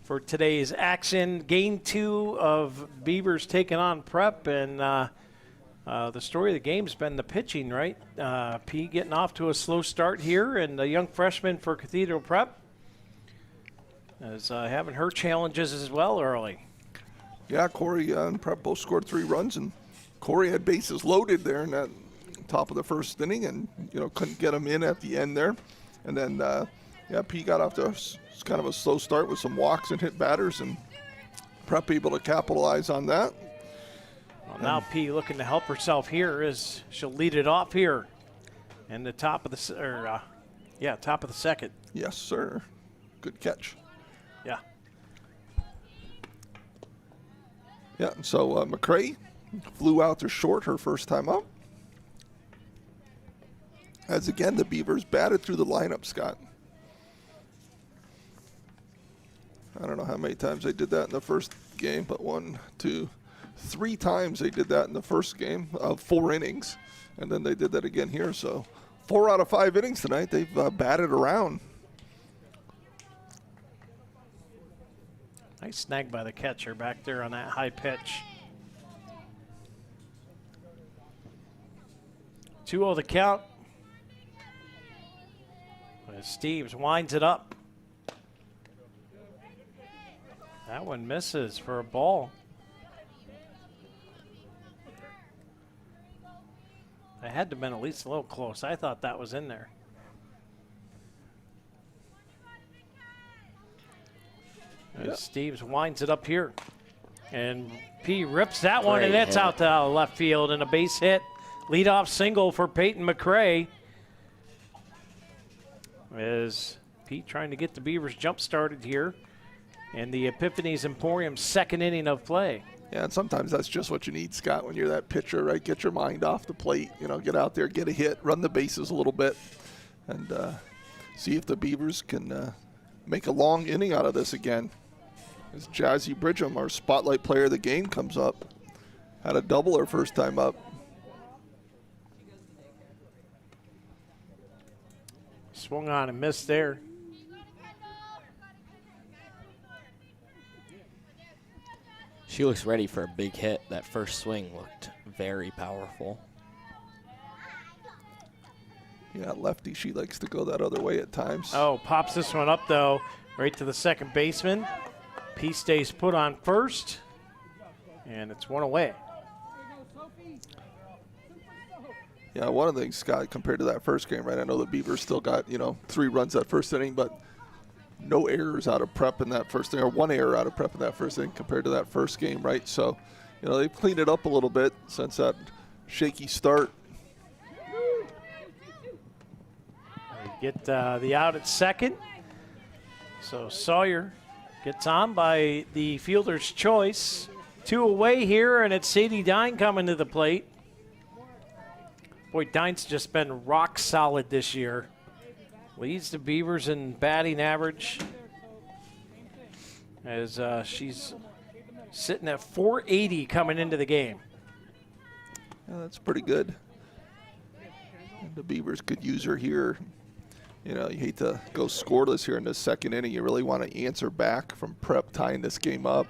for today's action. Game 2 of Beavers taking on Prep, and the story of the game's been the pitching, right? P getting off to a slow start here, and the young freshman for Cathedral Prep is having her challenges as well early. Yeah, Corry and Prep both scored 3 runs, and Corry had bases loaded there in that top of the first inning, and couldn't get them in at the end there. And then P got off to kind of a slow start with some walks and hit batters, and Prep able to capitalize on that. Well, now P looking to help herself here as she'll lead it off here in the top of the top of the second. Yes, sir. Good catch. Yeah. Yeah, and so McCray flew out to short her first time up. As again, the Beavers batted through the lineup, Scott. I don't know how many times they did that in the first game, but 1, 2, 3 times they did that in the first game of 4 innings. And then they did that again here. So 4 out of 5 innings tonight, they've batted around. Nice snag by the catcher back there on that high pitch. 2-0 the count. As Steves winds it up. That one misses for a ball. It had to have been at least a little close. I thought that was in there. Steves winds it up here. And P rips that one, and that's out to left field, and a base hit. Leadoff single for Peyton McCray. As P trying to get the Beavers jump started here in the Epiphany's Emporium second inning of play. Yeah, and sometimes that's just what you need, Scott, when you're that pitcher, right? Get your mind off the plate, get out there, get a hit, run the bases a little bit, and see if the Beavers can make a long inning out of this again. As Jazzy Bridgham, our spotlight player of the game, comes up. Had a double her first time up. Swung on and missed there. She looks ready for a big hit. That first swing looked very powerful. Yeah, lefty, she likes to go that other way at times. Oh, pops this one up, though, right to the second baseman. P stays put on first, and it's one away. Yeah, one of the things, Scott, compared to that first game, right? I know the Beavers still got, 3 runs that first inning, but no errors out of Prep in that first inning, or 1 error out of Prep in that first inning compared to that first game, right? So, they've cleaned it up a little bit since that shaky start. They get the out at second. So Sawyer Gets on by the fielder's choice. 2 away here, and it's Sadie Dine coming to the plate. Boy, Dine's just been rock solid this year. Leads the Beavers in batting average as she's sitting at .480 coming into the game. Yeah, that's pretty good. And the Beavers could use her here. You know, you hate to go scoreless here in the second inning. You really want to answer back from Prep tying this game up.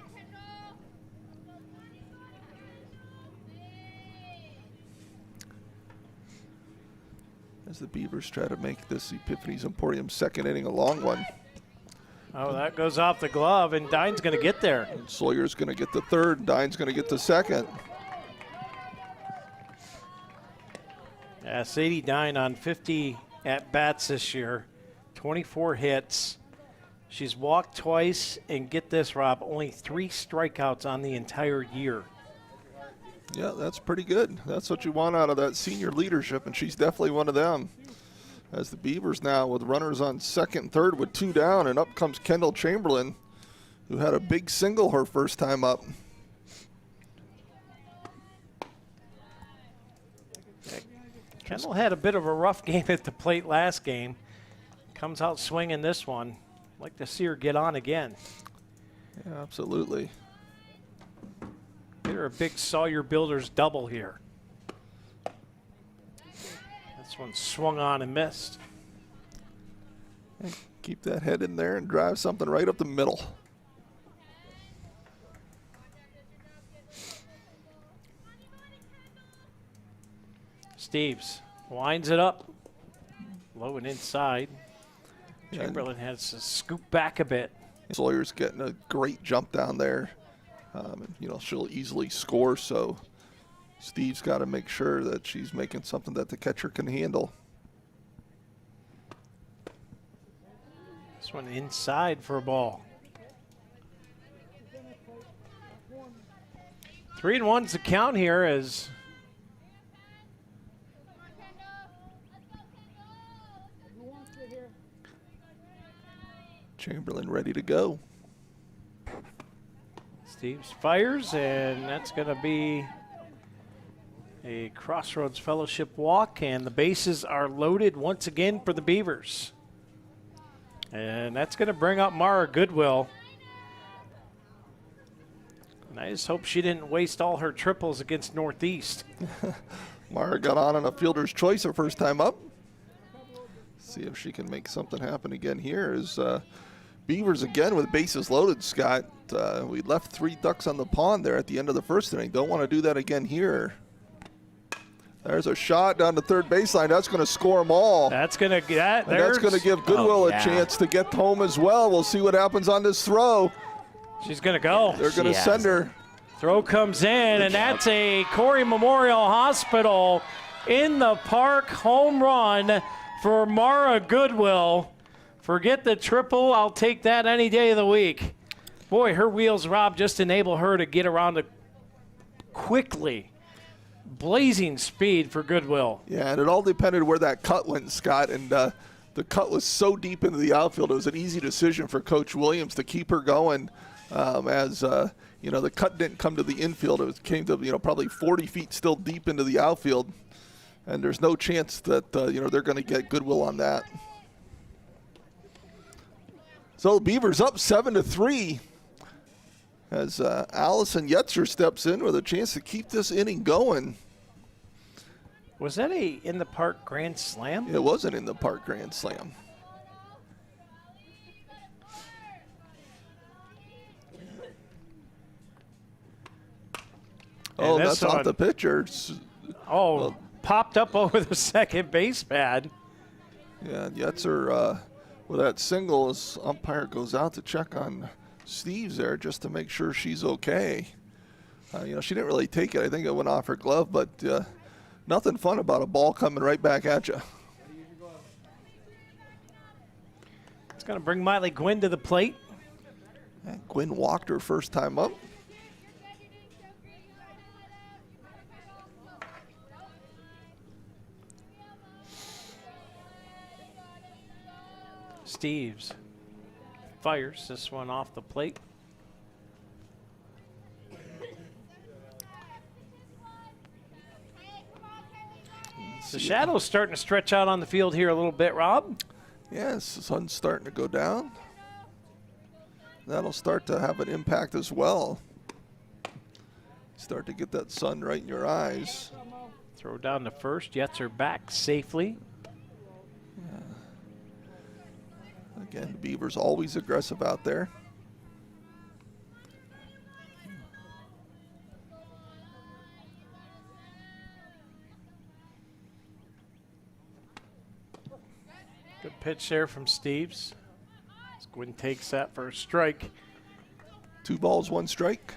As the Beavers try to make this Epiphany's Emporium second inning a long one. Oh, that goes off the glove, and Dine's going to get there. And Sawyer's going to get the third, and Dine's going to get the second. Yeah, Sadie Dine on 50 at-bats this year, 24 hits. She's walked twice, and get this, Rob, only 3 strikeouts on the entire year. Yeah, that's pretty good. That's what you want out of that senior leadership, and she's definitely one of them. As the Beavers now with runners on second and third with 2 down, and up comes Kendall Chamberlain, who had a big single her first time up. Kendall had a bit of a rough game at the plate last game. Comes out swinging this one. Like to see her get on again. Yeah, absolutely. Get her a big Sawyer Builders double here. This one swung on and missed. And keep that head in there and drive something right up the middle. Steves winds it up. Low and inside. Yeah, Chamberlain has to scoop back a bit. Sawyer's getting a great jump down there. And, you know, she'll easily score, so Steve's got to make sure that she's making something that the catcher can handle. This one inside for a ball. 3-1's the count here as Chamberlain ready to go. Steves fires, and that's going to be a Crossroads Fellowship walk, and the bases are loaded once again for the Beavers. And that's going to bring up Mara Goodwill. And I just hope she didn't waste all her triples against Northeast. Mara got on a fielder's choice her first time up. See if she can make something happen again here. As Beavers again with bases loaded, Scott. We left 3 ducks on the pond there at the end of the first inning. Don't want to do that again here. There's a shot down the third baseline. That's going to score them all. That's going to get. That's going to give Goodwill a chance to get home as well. We'll see what happens on this throw. She's going to go. They're going to send her. Throw comes in, and that's a Corry Memorial Hospital in the park home run for Mara Goodwill. Forget the triple. I'll take that any day of the week. Boy, her wheels, Rob, just enable her to get around it quickly. Blazing speed for Goodwill. Yeah, and it all depended where that cut went, Scott. And the cut was so deep into the outfield, it was an easy decision for Coach Williams to keep her going. You know, the cut didn't come to the infield. It came to, you know, probably 40 feet still deep into the outfield. And there's no chance that, you know, they're going to get Goodwill on that. So Beavers up 7-3 as Allison Yetzer steps in with a chance to keep this inning going. Was that a in-the-park grand slam? It wasn't in the park grand slam. Oh, that's off the pitcher. Popped up over the second base pad. Yeah, Yetzer with that single, as umpire goes out to check on Steves there just to make sure she's okay. You know, she didn't really take it. I think it went off her glove, but nothing fun about a ball coming right back at you. It's going to bring Miley Gwynn to the plate. And Gwynn walked her first time up. Steves fires this one off the plate. The shadow's starting to stretch out on the field here a little bit, Rob. Yes, the sun's starting to go down. That'll start to have an impact as well. Start to get that sun right in your eyes. Throw down to first. Jets are back safely. Yeah. Again, Beavers always aggressive out there. Good pitch there from Steves. Gwynn takes that for a strike. 2 balls, 1 strike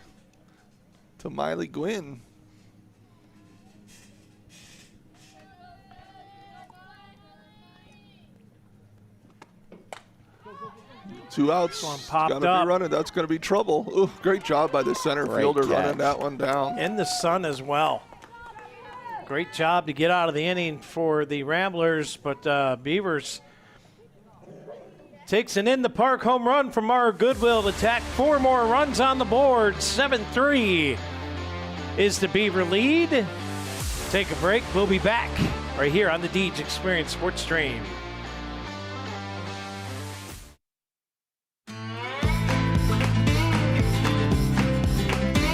to Miley Gwynn. Two outs. Popped Gotta up. be running. That's going to be trouble. Ooh, great job by the center fielder running that one down. In the sun as well. Great job to get out of the inning for the Ramblers, but Beavers takes an in-the-park home run from Mara Goodwill to tack 4 more runs on the board. 7-3 is the Beaver lead. Take a break. We'll be back right here on the Deej Experience Sports Stream.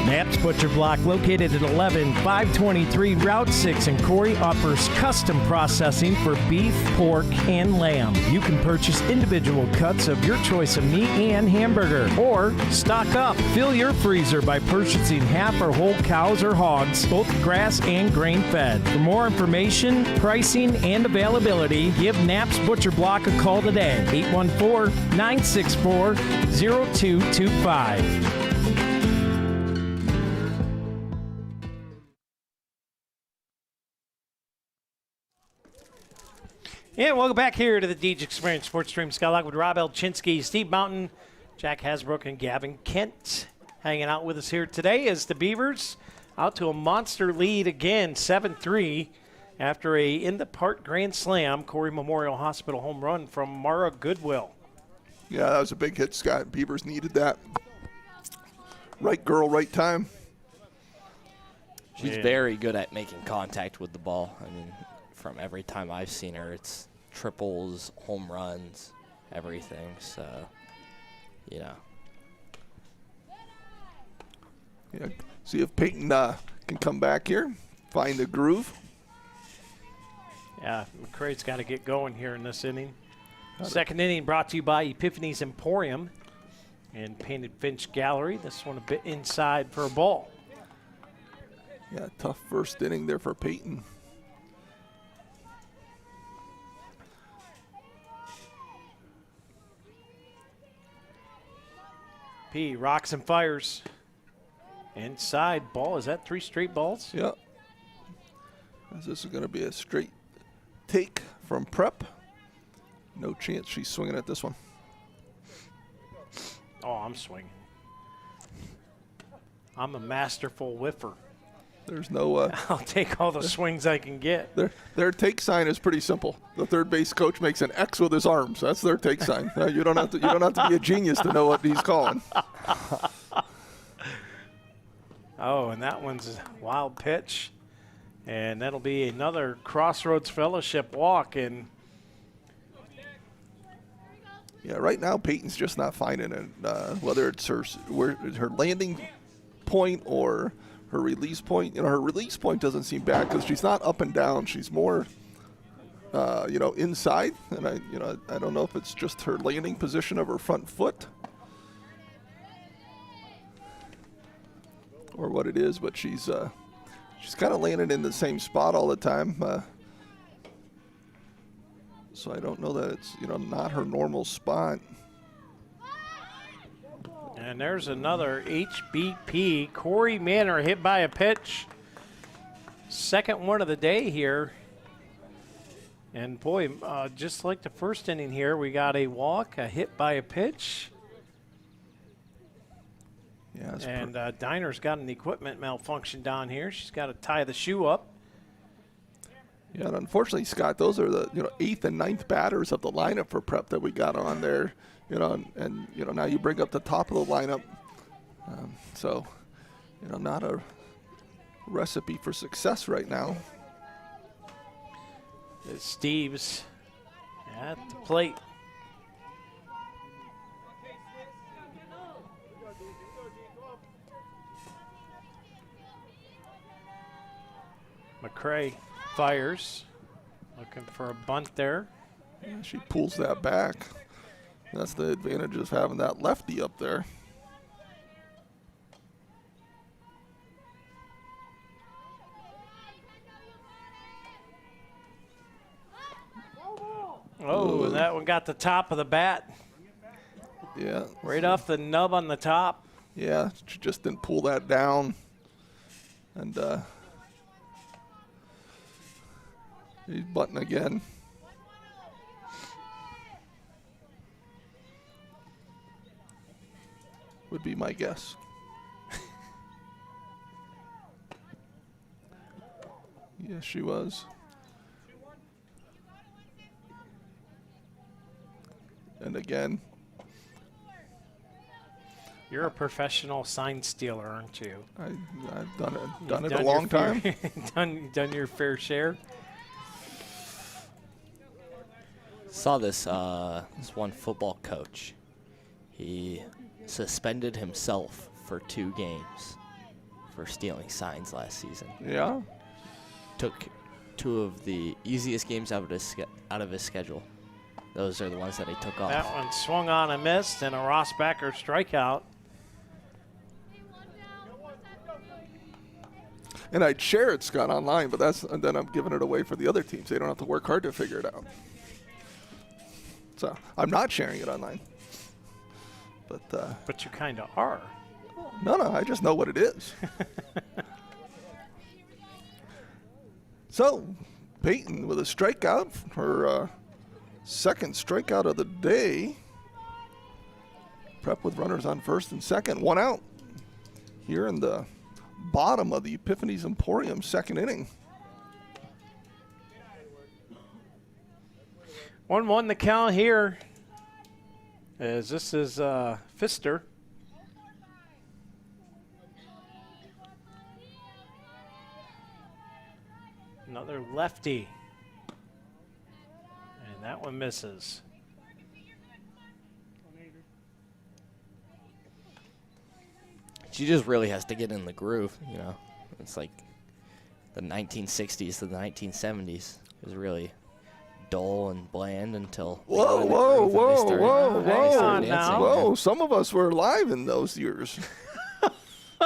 Knapp's Butcher Block, located at 11523 Route 6 in Corry, offers custom processing for beef, pork, and lamb. You can purchase individual cuts of your choice of meat and hamburger, or stock up. Fill your freezer by purchasing half or whole cows or hogs, both grass and grain-fed. For more information, pricing, and availability, give Knapp's Butcher Block a call today, 814-964-0225. And welcome back here to the Deej Experience Sports Stream. Scott Lockwood, Rob Elchinski, Steve Mountain, Jack Hasbrook, and Gavin Kent hanging out with us here today as the Beavers out to a monster lead again, 7-3, after a in-the-park grand slam, Corry Memorial Hospital home run from Mara Goodwill. Yeah, that was a big hit, Scott. Beavers needed that. Right girl, right time. She's very good at making contact with the ball. I mean, from every time I've seen her, it's triples, home runs, everything. So, you know. Yeah, see if Peyton can come back here, find the groove. Yeah, McCrae's got to get going here in this inning. Second inning brought to you by Epiphany's Emporium and Painted Finch Gallery. This one a bit inside for a ball. Yeah, tough first inning there for Peyton. P rocks and fires. Inside ball. Is that 3 straight balls? Yep. This is going to be a straight take from Prep. No chance she's swinging at this one. Oh, I'm swinging. I'm a masterful whiffer. There's no. I'll take all the swings I can get. Their take sign is pretty simple. The third base coach makes an X with his arms. That's their take sign. You don't have to be a genius to know what he's calling. Oh, and that one's a wild pitch, and that'll be another Crossroads Fellowship walk. And yeah, right now Peyton's just not finding it. Whether it's her landing point or her release point. You know, her release point doesn't seem bad because she's not up and down. She's more, inside. And I don't know if it's just her landing position of her front foot or what it is, but she's kind of landing in the same spot all the time. So I don't know that it's not her normal spot. And there's another HBP. Corey Manor hit by a pitch. Second one of the day here. And boy, just like the first inning here, we got a walk, a hit by a pitch. Yeah, and Diner's got an equipment malfunction down here. She's got to tie the shoe up. Yeah, and unfortunately, Scott, those are the 8th and 9th batters of the lineup for Prep that we got on there. you know, and you know, now you bring up the top of the lineup. So, you know, not a recipe for success right now. It's Steves at the plate. McCray fires, looking for a bunt there. Yeah, she pulls that back. That's the advantage of having that lefty up there. Oh, and that one got the top of the bat. Yeah. Right off the nub on the top. Yeah, she just didn't pull that down. And he's butting again. Would be my guess. Yes, she was. And again. You're a professional sign stealer, aren't you? I've done it a long time. done your fair share. Saw this one football coach. He suspended himself for 2 games for stealing signs last season. Yeah. Took 2 of the easiest games out of his schedule. Those are the ones that he took off. That one swung on and missed, and a Rossbacker strikeout. And I'd share it, Scott, online, but and then I'm giving it away for the other teams. They don't have to work hard to figure it out. So I'm not sharing it online. But you kind of are. No, I just know what it is. So Peyton with a strikeout, her second strikeout of the day. Prep with runners on first and second, 1 out. Here in the bottom of the Epiphany's Emporium second inning. 1-1 the count here. As this is Pfister. Another lefty. And that one misses. She just really has to get in the groove, you know. It's like the 1960s to the 1970s. It was really dull and bland until whoa. Some of us were alive in those years.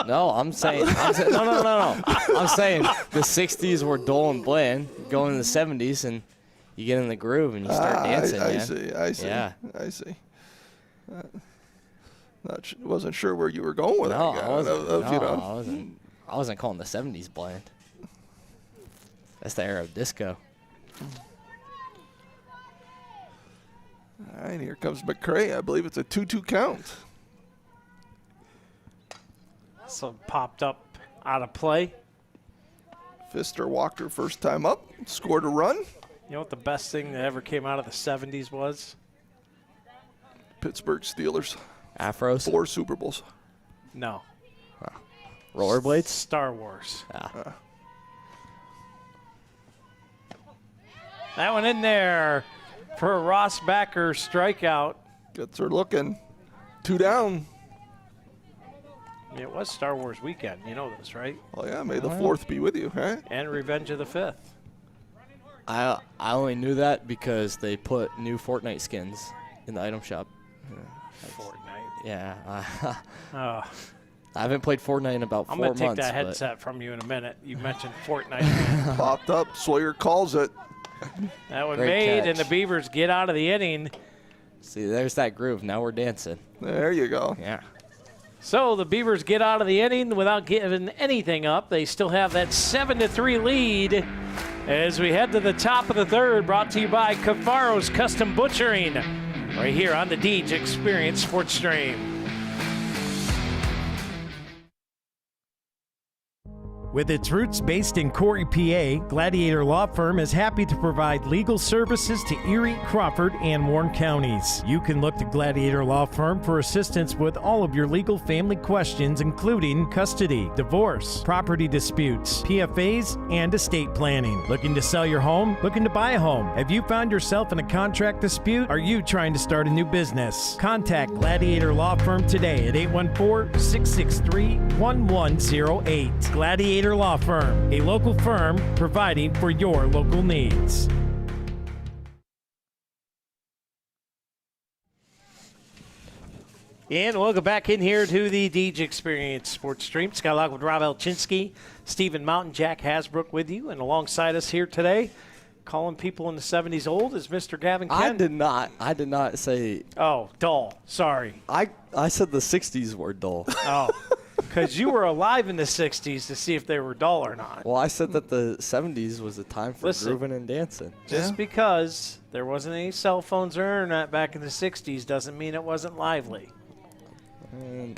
No, I'm saying no. I'm saying the 60s were dull and bland. Going in the 70s and you get in the groove and you start dancing. I see. Yeah. I see. Wasn't sure where you were going with No, that. I wasn't calling the 70s bland. That's the era of disco. All right, here comes McCray. I believe it's a 2-2 count. So popped up out of play. Pfister walked her first time up, scored a run. You know what the best thing that ever came out of the 70s was? Pittsburgh Steelers. Afros? 4 Super Bowls. No. Rollerblades? Star Wars. That one in there for a Rossbacker strikeout. Gets her looking. 2 down. It was Star Wars weekend. You know this, right? Oh, yeah. May the 4th be with you, huh? And Revenge of the 5th. I only knew that because they put new Fortnite skins in the item shop. Fortnite. Yeah. Oh. I haven't played Fortnite in about 4 months. I'm going to take that headset from you in a minute. You mentioned Fortnite. Popped up. Sawyer calls it. That one Great made, catch. and the Beavers get out of the inning. See, there's that groove. Now we're dancing. There you go. Yeah. So the Beavers get out of the inning without giving anything up. They still have that 7-3 lead as we head to the top of the third, brought to you by Cafaro's Custom Butchering, right here on the Deej Experience Sports Stream. With its roots based in Corry, PA, Gladiator Law Firm is happy to provide legal services to Erie, Crawford, and Warren counties. You can look to Gladiator Law Firm for assistance with all of your legal family questions, including custody, divorce, property disputes, PFAs, and estate planning. Looking to sell your home? Looking to buy a home? Have you found yourself in a contract dispute? Are you trying to start a new business? Contact Gladiator Law Firm today at 814-663-1108. Gladiator Law Firm, a local firm providing for your local needs. And welcome back in here to the DJ Experience Sports Stream. Scott Lockwood, Rob Elchinski, Stephen Mountain, Jack Hasbrook with you. And alongside us here today, calling people in the 70s old, is Mr. Gavin Kent. I did not say. Oh, dull. Sorry. I said the 60s were dull. Oh, because you were alive in the 60s to see if they were dull or not. Well, I said that the 70s was a time for grooving and dancing. Just because there wasn't any cell phones or internet back in the 60s doesn't mean it wasn't lively. I'm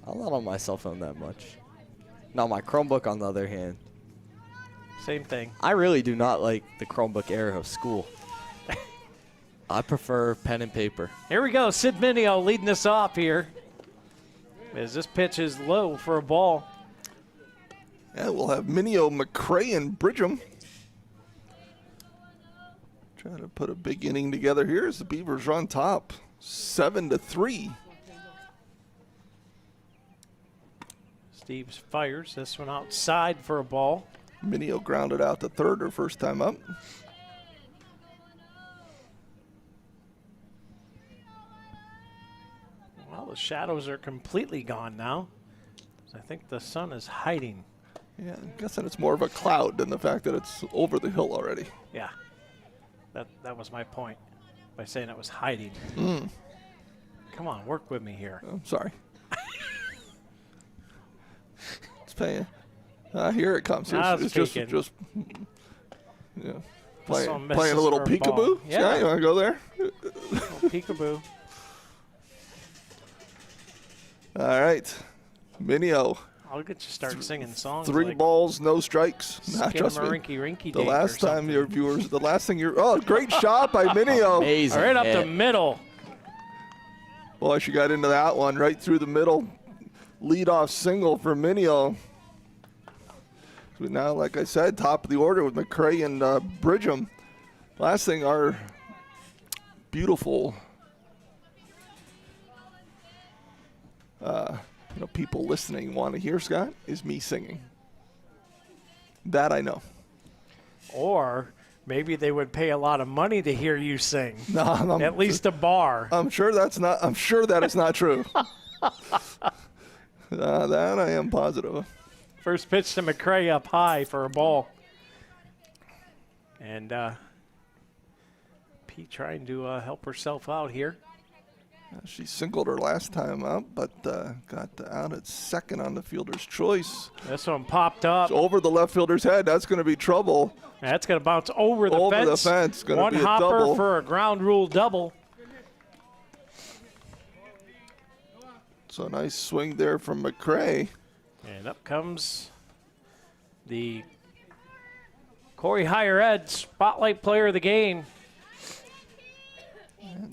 not on my cell phone that much. Now, my Chromebook, on the other hand. Same thing. I really do not like the Chromebook era of school. I prefer pen and paper. Here we go. Sid Mineo leading us off here. As this pitch is low for a ball. Yeah, we'll have Mineo, McCray, and Bridgham. Trying to put a big inning together here as the Beavers are on top, 7-3. Steves fires this one outside for a ball. Mineo grounded out to third her first time up. Well, the shadows are completely gone now. I think the sun is hiding. Yeah, I'm guessing it's more of a cloud than the fact that it's over the hill already. Yeah, that was my point by saying it was hiding. Come on, work with me here. I'm sorry. It's paying. Here it comes. It's just yeah, playing a little peekaboo. Yeah, you want to go there? Peekaboo. All right, Mineo. I'll get you start singing songs. 3 like balls, no strikes. Trust me. Rinky The last time your viewers, the last thing you're. Oh, great shot by Mineo. Amazing. Right up the middle. Boy, she got into that one right through the middle. Leadoff single for Mineo. So now, like I said, top of the order with McCray and Bridgham. Last thing our beautiful people listening want to hear, Scott, is me singing. That I know. Or maybe they would pay a lot of money to hear you sing. No, at least a bar. I'm sure that is not true. That I am positive. First pitch to McCray up high for a ball. And Pete trying to help herself out here. She singled her last time up, but got out at second on the fielder's choice. This one popped up. It's over the left fielder's head. That's going to be trouble. That's going to bounce over the fence. Over the fence. Going to be a hopper double. For a ground rule double. So nice swing there from McCray. And up comes the Corry Higher Ed Spotlight Player of the Game,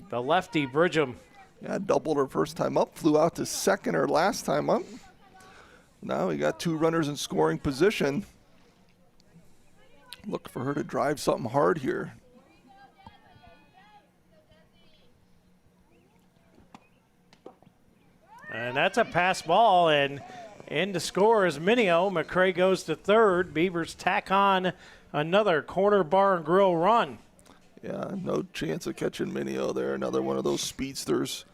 the lefty Bridgham. Yeah, doubled her first time up, flew out to second her last time up. Now we got 2 runners in scoring position. Look for her to drive something hard here. And that's a pass ball, and in to score is Mineo. McCray goes to third. Beavers tack on another corner bar and grill run. Yeah, no chance of catching Mineo there. Another one of those speedsters.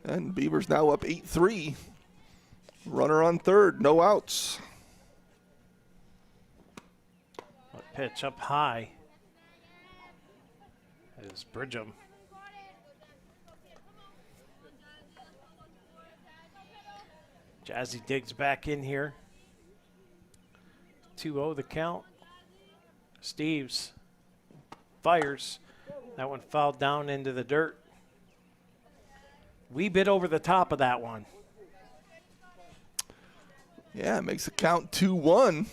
And Beavers now up 8-3. Runner on third, no outs. Pitch up high is Bridgham. Jazzy digs back in here. 2-0 the count. Steves fires. That one fouled down into the dirt. Wee bit over the top of that one. Yeah, it makes the count 2-1.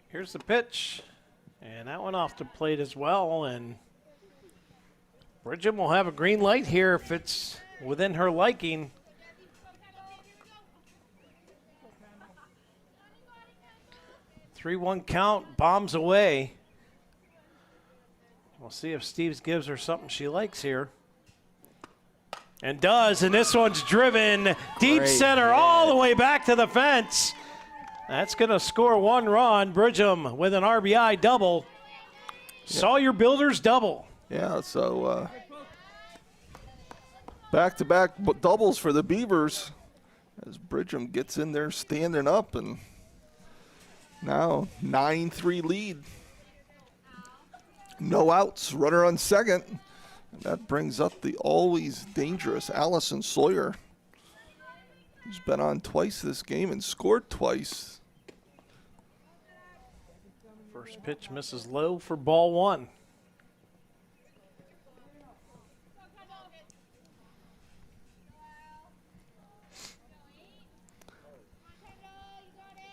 Here's the pitch, and that went off the plate as well, and Bridgham will have a green light here if it's within her liking. Three-one count, bombs away. We'll see if Steves gives her something she likes here. And does, and this one's driven deep Great center hit. all the way back to the fence. That's going to score 1 run. Bridgham with an RBI double. Sawyer Builders double. Yeah, so back-to-back doubles for the Beavers as Bridgham gets in there standing up, and now 9-3 lead. No outs, runner on second. And that brings up the always dangerous Allison Sawyer, who's been on twice this game and scored twice. First pitch misses low for ball 1.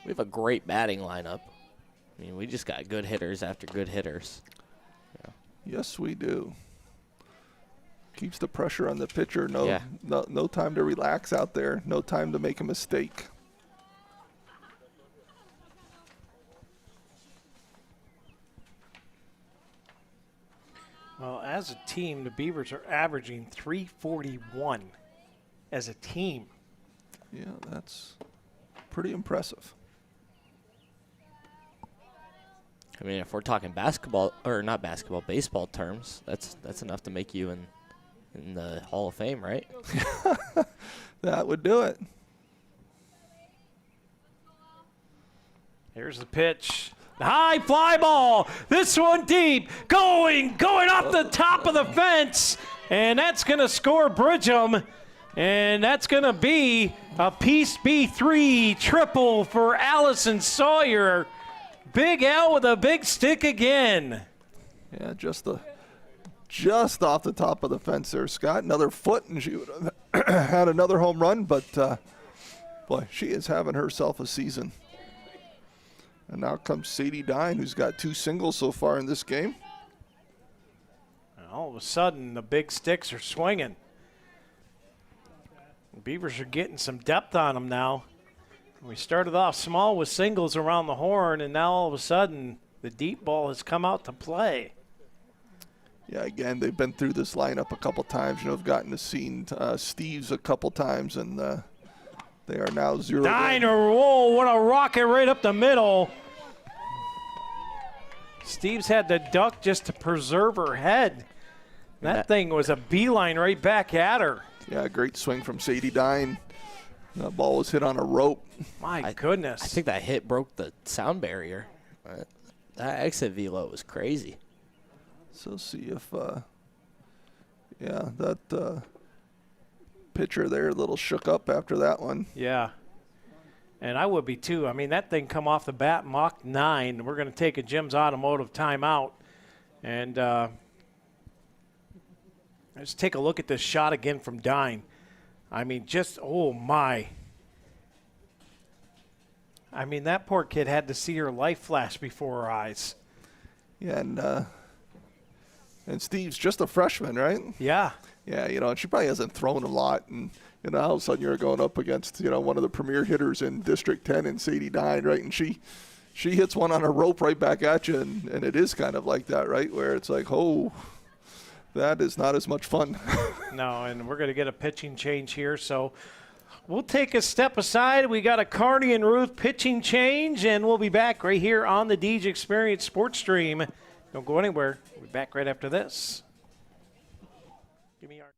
We have a great batting lineup. I mean, we just got good hitters after good hitters. Yes, we do. Keeps the pressure on the pitcher. No, Yeah. no time to relax out there. No time to make a mistake. Well, as a team, the Beavers are averaging 341 as a team. Yeah, that's pretty impressive. I mean, if we're talking basketball, or not basketball, baseball terms, that's enough to make you in the Hall of Fame, right? That would do it. Here's the pitch. High fly ball. This one deep. Going off the top of the fence. And that's going to score Bridgham. And that's going to be a Piece B3 triple for Allison Sawyer. Big Al with a big stick again. Yeah, just off the top of the fence there, Scott. Another foot, and she would have had another home run. But, boy, she is having herself a season. And now comes Sadie Dine, who's got 2 singles so far in this game. And all of a sudden, the big sticks are swinging. The Beavers are getting some depth on them now. We started off small with singles around the horn, and now all of a sudden, the deep ball has come out to play. Yeah, again, they've been through this lineup a couple times. You know, I've gotten to see Steve's a couple times, and they are now 0. Diner roll, what a rocket right up the middle. Steve's had to duck just to preserve her head. That thing was a beeline right back at her. Yeah, great swing from Sadie Dine. That ball was hit on a rope. My goodness. I think that hit broke the sound barrier. That exit velo was crazy. So see if, that pitcher there a little shook up after that one. Yeah. And I would be too. I mean, that thing come off the bat, Mach 9. We're going to take a Jim's Automotive timeout. And let's take a look at this shot again from Dine. I mean, just, oh, my. I mean, that poor kid had to see her life flash before her eyes. Yeah, and Steve's just a freshman, right? Yeah. Yeah, you know, and she probably hasn't thrown a lot. And, you know, all of a sudden you're going up against, you know, one of the premier hitters in District 10 in Sadie Dine, right? And she hits one on a rope right back at you, and it is kind of like that, right? Where it's like, oh, that is not as much fun. No, and we're going to get a pitching change here. So we'll take a step aside. We got a Carney and Ruth pitching change, and we'll be back right here on the Deej Experience Sports Stream. Don't go anywhere. We'll be back right after this. Give me our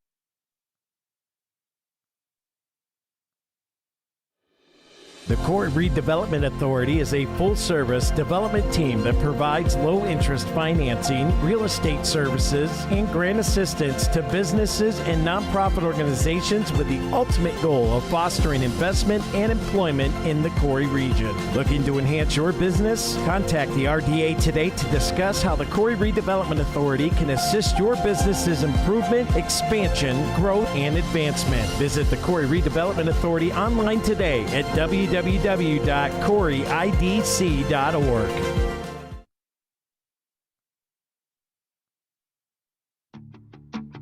The Corry Redevelopment Authority is a full-service development team that provides low-interest financing, real estate services, and grant assistance to businesses and nonprofit organizations with the ultimate goal of fostering investment and employment in the Corry region. Looking to enhance your business? Contact the RDA today to discuss how the Corry Redevelopment Authority can assist your business's improvement, expansion, growth, and advancement. Visit the Corry Redevelopment Authority online today at www.corryidc.org.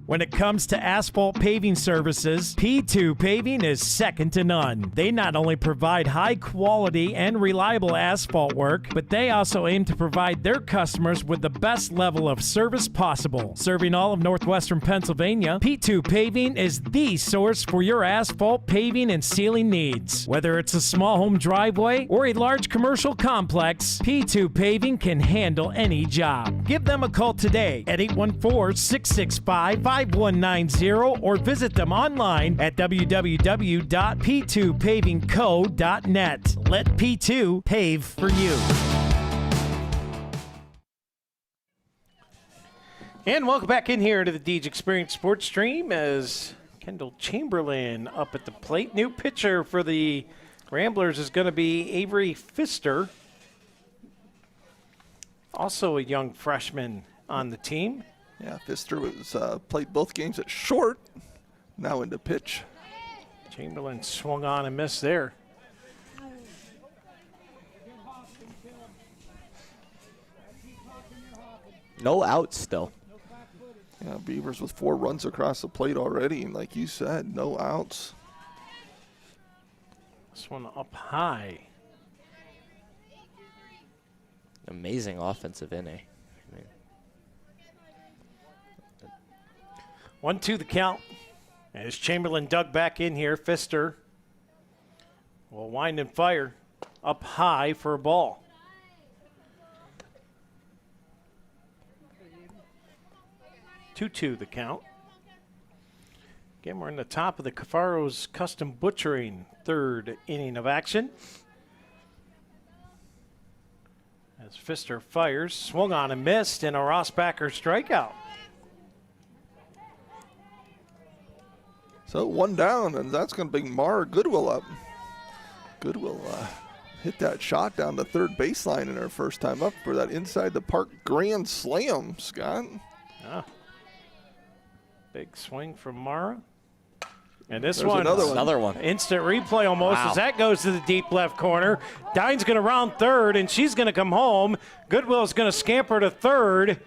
When it comes to asphalt paving services, P2 Paving is second to none. They not only provide high quality and reliable asphalt work, but they also aim to provide their customers with the best level of service possible. Serving all of northwestern Pennsylvania, P2 Paving is the source for your asphalt paving and sealing needs. Whether it's a small home driveway or a large commercial complex, P2 Paving can handle any job. Give them a call today at 814-665-5190 or visit them online at www.p2pavingco.net. Let P2 pave for you. And welcome back in here to the Deej Experience Sports Stream as Kendall Chamberlain up at the plate. New pitcher for the Ramblers is going to be Avery Pfister, also a young freshman on the team. Yeah, Pfister was played both games at short, now into pitch. Chamberlain swung on and missed there. No outs still. Yeah, Beavers with 4 runs across the plate already, and like you said, no outs. This one up high. Amazing offensive inning. 1-2 the count. As Chamberlain dug back in here, Pfister will wind and fire up high for a ball. Two the count. Again, we're in the top of the Cafaro's Custom Butchering third inning of action. As Pfister fires, swung on and missed, and a Rossbacher strikeout. So 1 down, and that's going to bring Mara Goodwill up. Goodwill hit that shot down the third baseline in her first time up for that inside the park grand slam, Scott. Ah. Big swing from Mara. And this There's one, Another one. instant replay almost Wow. as that goes to the deep left corner. Dine's going to round third, and she's going to come home. Goodwill's going to scamper to third.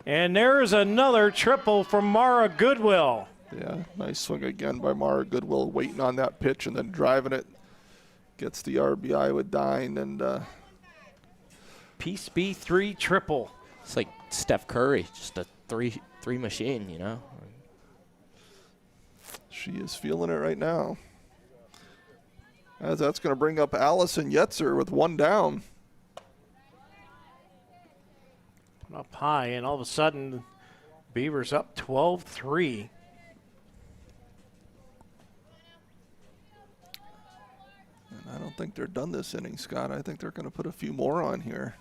And there's another triple from Mara Goodwill. Yeah, nice swing again by Mara Goodwill, waiting on that pitch and then driving it. Gets the RBI with Dine, and Peace B3 triple. It's like Steph Curry, just a three machine, you know. she is feeling it right now. As that's going to bring up Allison Yetzer with 1 down. Up high, and all of a sudden, Beavers up 12-3. I don't think they're done this inning, Scott. I think they're going to put a few more on here.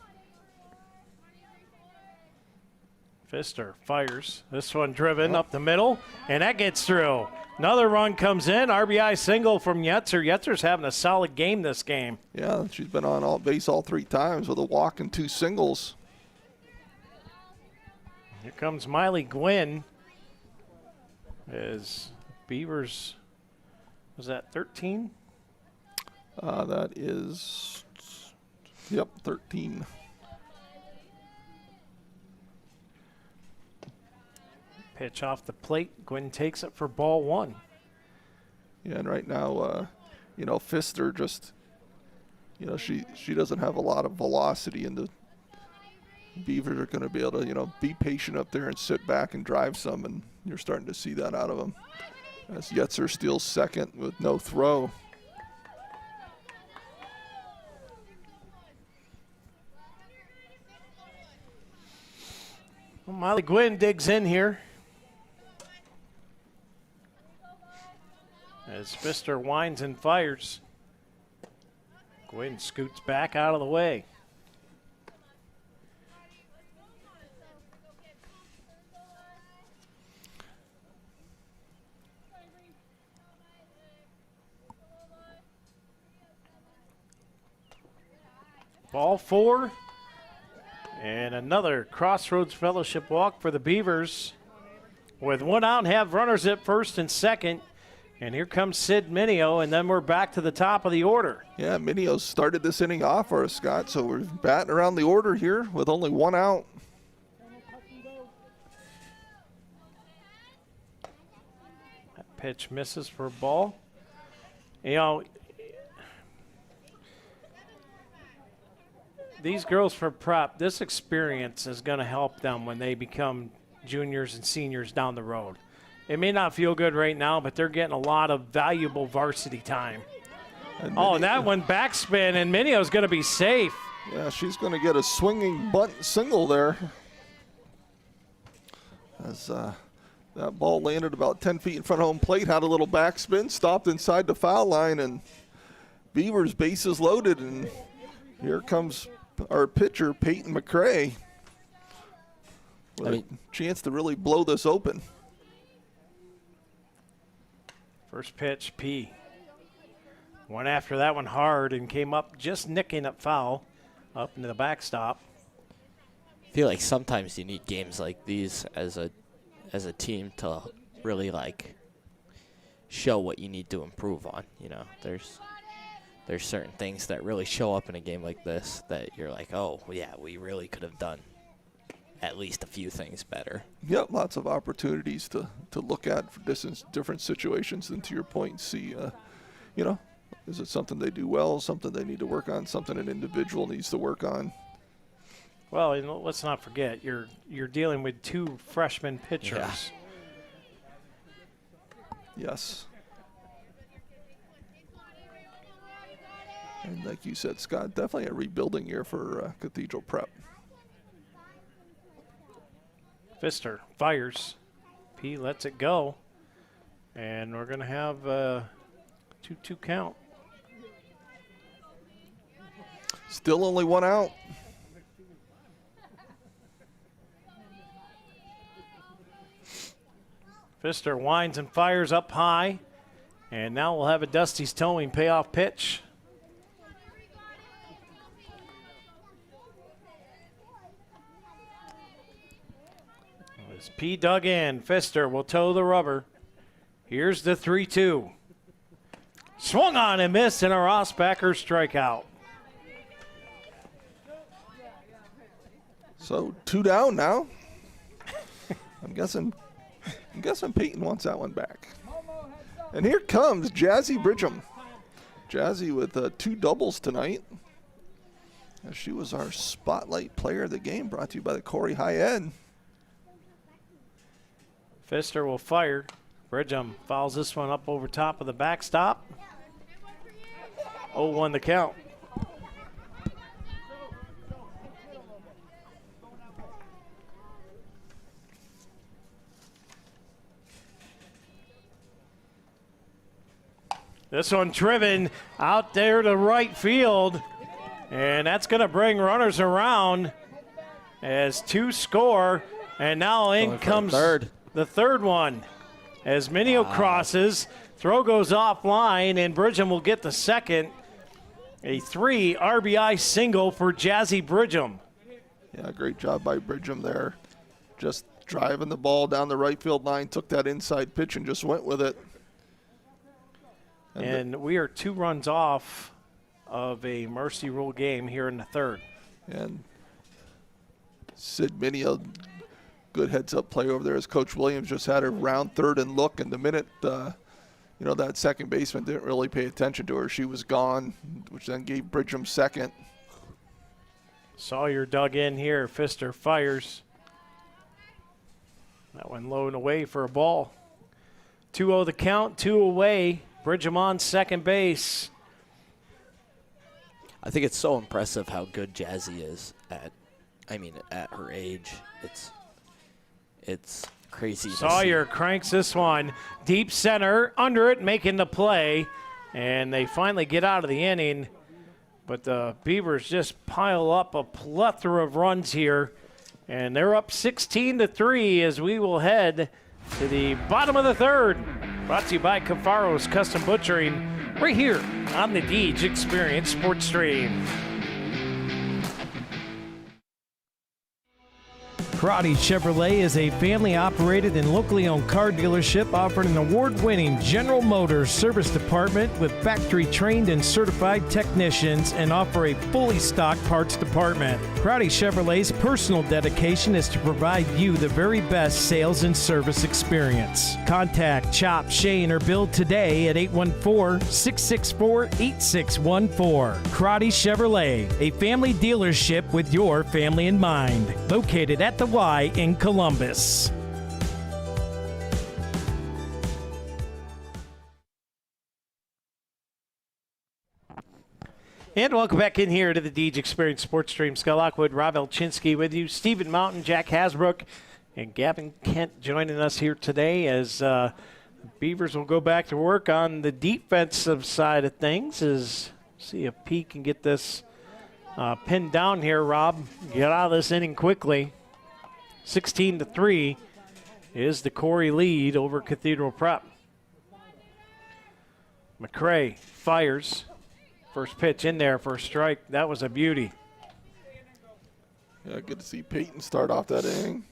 Pfister fires. This one driven up the middle, and that gets through. Another run comes in. RBI single from Yetzer. Yetzer's having a solid game this game. Yeah, she's been on base all 3 times with a walk and 2 singles. Here comes Miley Gwynn. As Beavers, was that 13? That is, yep, 13. Pitch off the plate. Gwynn takes it for ball 1. Yeah, and right now, Pfister just, she doesn't have a lot of velocity, and the Beavers are going to be able to, be patient up there and sit back and drive some, and you're starting to see that out of them. As Yetzer steals second with no throw. Well, Miley Gwynn digs in here. As Pfister winds and fires. Lockwood scoots back out of the way. Ball 4. And another Crossroads Fellowship walk for the Beavers. With 1 out and have runners at first and second. And here comes Sid Minio, and then we're back to the top of the order. Yeah, Minio started this inning off for us, Scott, so we're batting around the order here with only 1 out. That pitch misses for a ball. You know, these girls for prep, this experience is going to help them when they become juniors and seniors down the road. It may not feel good right now, but they're getting a lot of valuable varsity time. And that one backspin, and Minio's going to be safe. Yeah, she's going to get a swinging bunt single there. As that ball landed about 10 feet in front of home plate, had a little backspin, stopped inside the foul line, and Beavers bases loaded, and here comes our pitcher, Peyton McCrae, with a chance to really blow this open. First pitch, P. Went after that one hard and came up just nicking up foul up into the backstop. I feel like sometimes you need games like these as a team to really like show what you need to improve on. You know, there's certain things that really show up in a game like this that you're like, oh yeah, we really could have done at least a few things better. Yep, lots of opportunities to look at for different situations, and to your point, see, you know, is it something they do well, something they need to work on, something an individual needs to work on. Well, you know, let's not forget, you're dealing with 2 freshman pitchers. Yeah. Yes. And like you said, Scott, definitely a rebuilding year for Cathedral Prep. Pfister fires. P lets it go. And we're going to have a 2-2 count. Still only 1 out. Pfister winds and fires up high. And now we'll have a Dusty's Towing payoff pitch. As P dug in, Pfister will toe the rubber. Here's the 3-2. Swung on and missed, and a Rossbacker strikeout. So 2 down now. I'm guessing Peyton wants that one back. And here comes Jazzy Bridgham. Jazzy with 2 doubles tonight. She was our spotlight player of the game, brought to you by the Corry High Ed. Pfister will fire. Bridgham fouls this one up over top of the backstop. 0-1 the count. This one driven out there to right field. And that's going to bring runners around as 2 score. And now in comes the third one. As Minio crosses, throw goes offline, and Bridgham will get the second. A 3 RBI single for Jazzy Bridgham. Yeah, great job by Bridgham there. Just driving the ball down the right field line, took that inside pitch and just went with it. And we are 2 runs off of a mercy rule game here in the third. And Sid Minio, good heads-up play over there as Coach Williams just had her round third and look, and the minute, you know, that second baseman didn't really pay attention to her, she was gone, which then gave Bridgham second. Sawyer dug in here. Pfister fires. That one low and away for a ball. 2-0 the count, 2 away. Bridgham on second base. I think it's so impressive how good Jazzy is at her age. It's crazy. Sawyer cranks this one deep center, under it, making the play, and they finally get out of the inning But the Beavers just pile up a plethora of runs here, and they're up 16-3 as we will head to the bottom of the third. Brought to you by Cafaro's Custom Butchering, right here on the Deej Experience Sports Stream. Corry Chevrolet is a family-operated and locally owned car dealership offering an award-winning General Motors service department with factory-trained and certified technicians and offer a fully stocked parts department. Corry Chevrolet's personal dedication is to provide you the very best sales and service experience. Contact Chop, Shane, or Bill today at 814-664-8614. Corry Chevrolet, a family dealership with your family in mind. Located at the Y in Columbus. And welcome back in here to the Deej Experience Sports Stream. Scott Lockwood, Rob Elchinski with you, Stephen Mountain, Jack Hasbrook, and Gavin Kent joining us here today as the Beavers will go back to work on the defensive side of things. As see if P can get this pinned down here, Rob. Get out of this inning quickly. 16-3 is the Corry lead over Cathedral Prep. McCray fires. First pitch in there for a strike. That was a beauty. Yeah, good to see Peyton start off that inning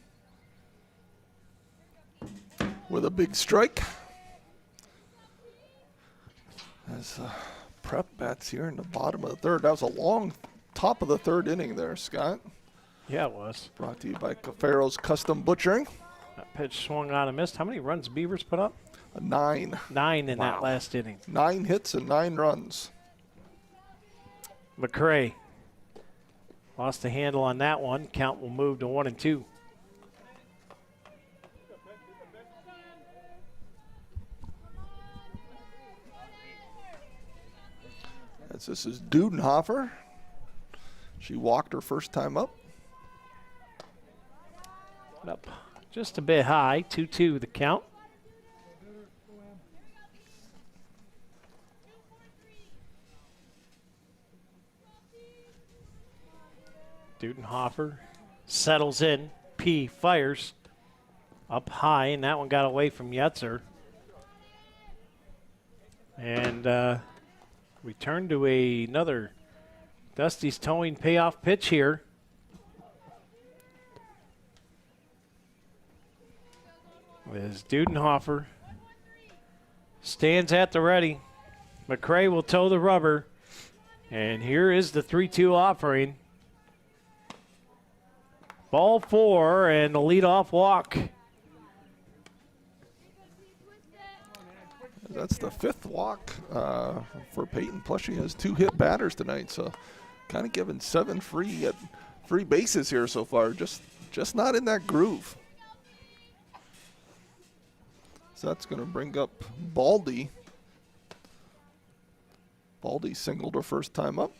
with a big strike. As Prep bats here in the bottom of the third. That was a long top of the third inning there, Scott. Yeah, it was. Brought to you by Cafaro's Custom Butchering. That pitch swung on and missed. How many runs Beavers put up? 9. 9 in that last inning. 9 hits and 9 runs. McCray lost the handle on that one. Count will move to 1-2. As this is Dudenhofer. She walked her first time up. Up just a bit high, 2-2 the count. Dudenhofer settles in. P fires up high, and that one got away from Yetzer. And we turn to another Dusty's towing payoff pitch here. As Dudenhofer stands at the ready. McCray will tow the rubber. And here is the 3-2 offering. Ball 4 and the leadoff walk. That's the 5th walk for Peyton. Plus she has 2 hit batters tonight, so kind of giving 7 free bases here so far. Just not in that groove. So that's going to bring up Baldy. Baldy singled her first time up.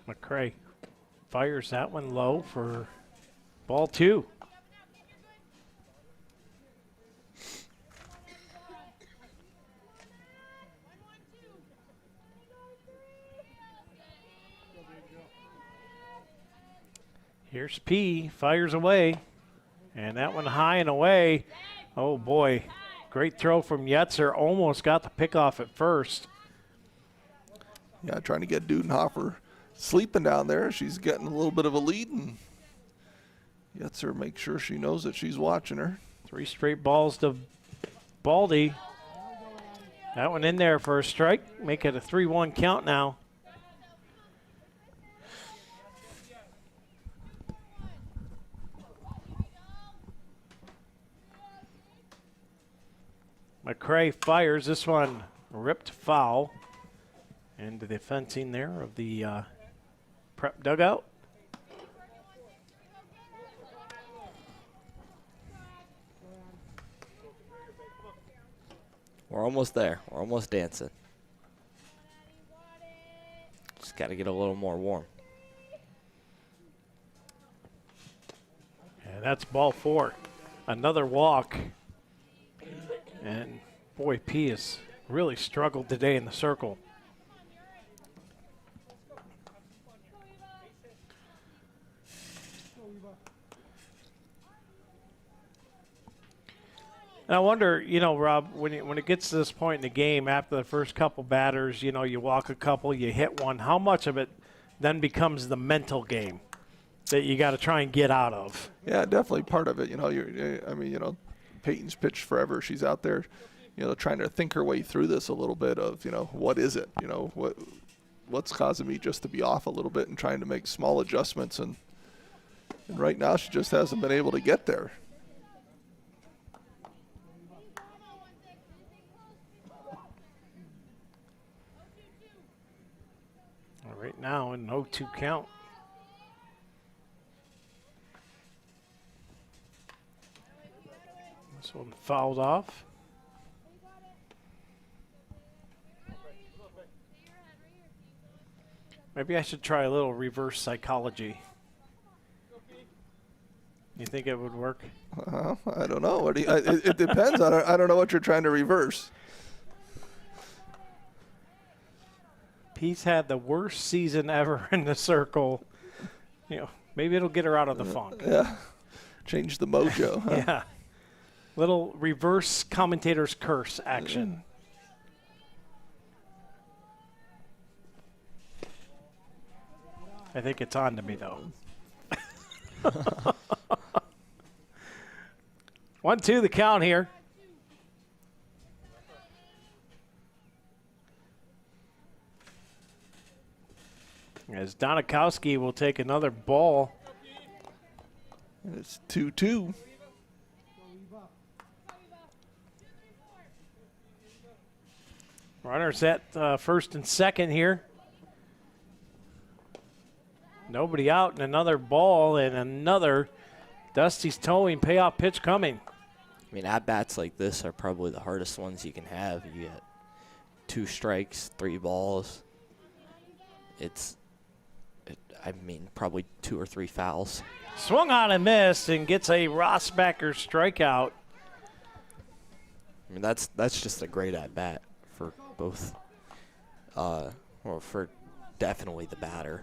McCray fires that one low for ball 2. Here's P, fires away, and that one high and away. Oh boy, great throw from Yetzer, almost got the pick off at first. Yeah, trying to get Dudenhofer sleeping down there. She's getting a little bit of a lead, and Yetzer makes sure she knows that she's watching her. 3 straight balls to Baldy. That one in there for a strike, make it a 3-1 count now. McCray fires this one, ripped foul into the fencing there of the Prep dugout. We're almost there. We're almost dancing. Just got to get a little more warm. that's ball 4. Another walk. And boy, P has really struggled today in the circle. And I wonder, you know, Rob, when it gets to this point in the game, after the first couple batters, you know, you walk a couple, you hit one, how much of it then becomes the mental game that you got to try and get out of? Yeah, definitely part of it. You know, I mean, you know, Peyton's pitched forever. She's out there, you know, trying to think her way through this a little bit of, you know, what is it? You know, what's causing me just to be off a little bit and trying to make small adjustments. And right now she just hasn't been able to get there. Right now, an 0-2 count. This one fouled off. Maybe I should try a little reverse psychology. You think it would work? I don't know. It depends. I don't know what you're trying to reverse. P's had the worst season ever in the circle. You know, maybe it'll get her out of the funk. Yeah. Change the mojo. Huh? Yeah. Little reverse commentator's curse action. I think it's on to me, though. 1-2 the count here. As Donikowski will take another ball. And it's 2-2. Runners at first and second here. Nobody out, and another ball, and another Dusty's towing payoff pitch coming. I mean, at-bats like this are probably the hardest ones you can have. You get 2 strikes, 3 balls. I mean, probably 2 or 3 fouls. Swung on and missed and gets a Rossbacker strikeout. I mean, that's just a great at-bat for both, well, for definitely the batter.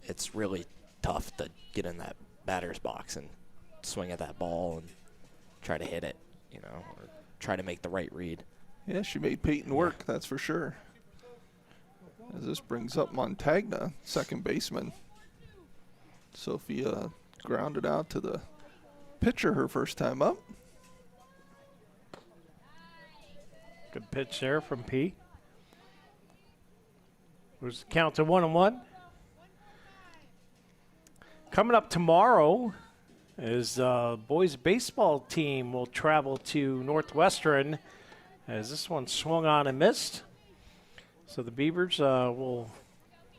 It's really tough to get in that batter's box and swing at that ball and try to hit it, you know, or try to make the right read. Yeah, she made Peyton work, that's for sure. As this brings up Montagna, second baseman. Sophia grounded out to the pitcher her first time up. Good pitch there from P. There's the count to 1-1. Coming up tomorrow is boys baseball team will travel to Northwestern as this one swung on and missed. So the Beavers will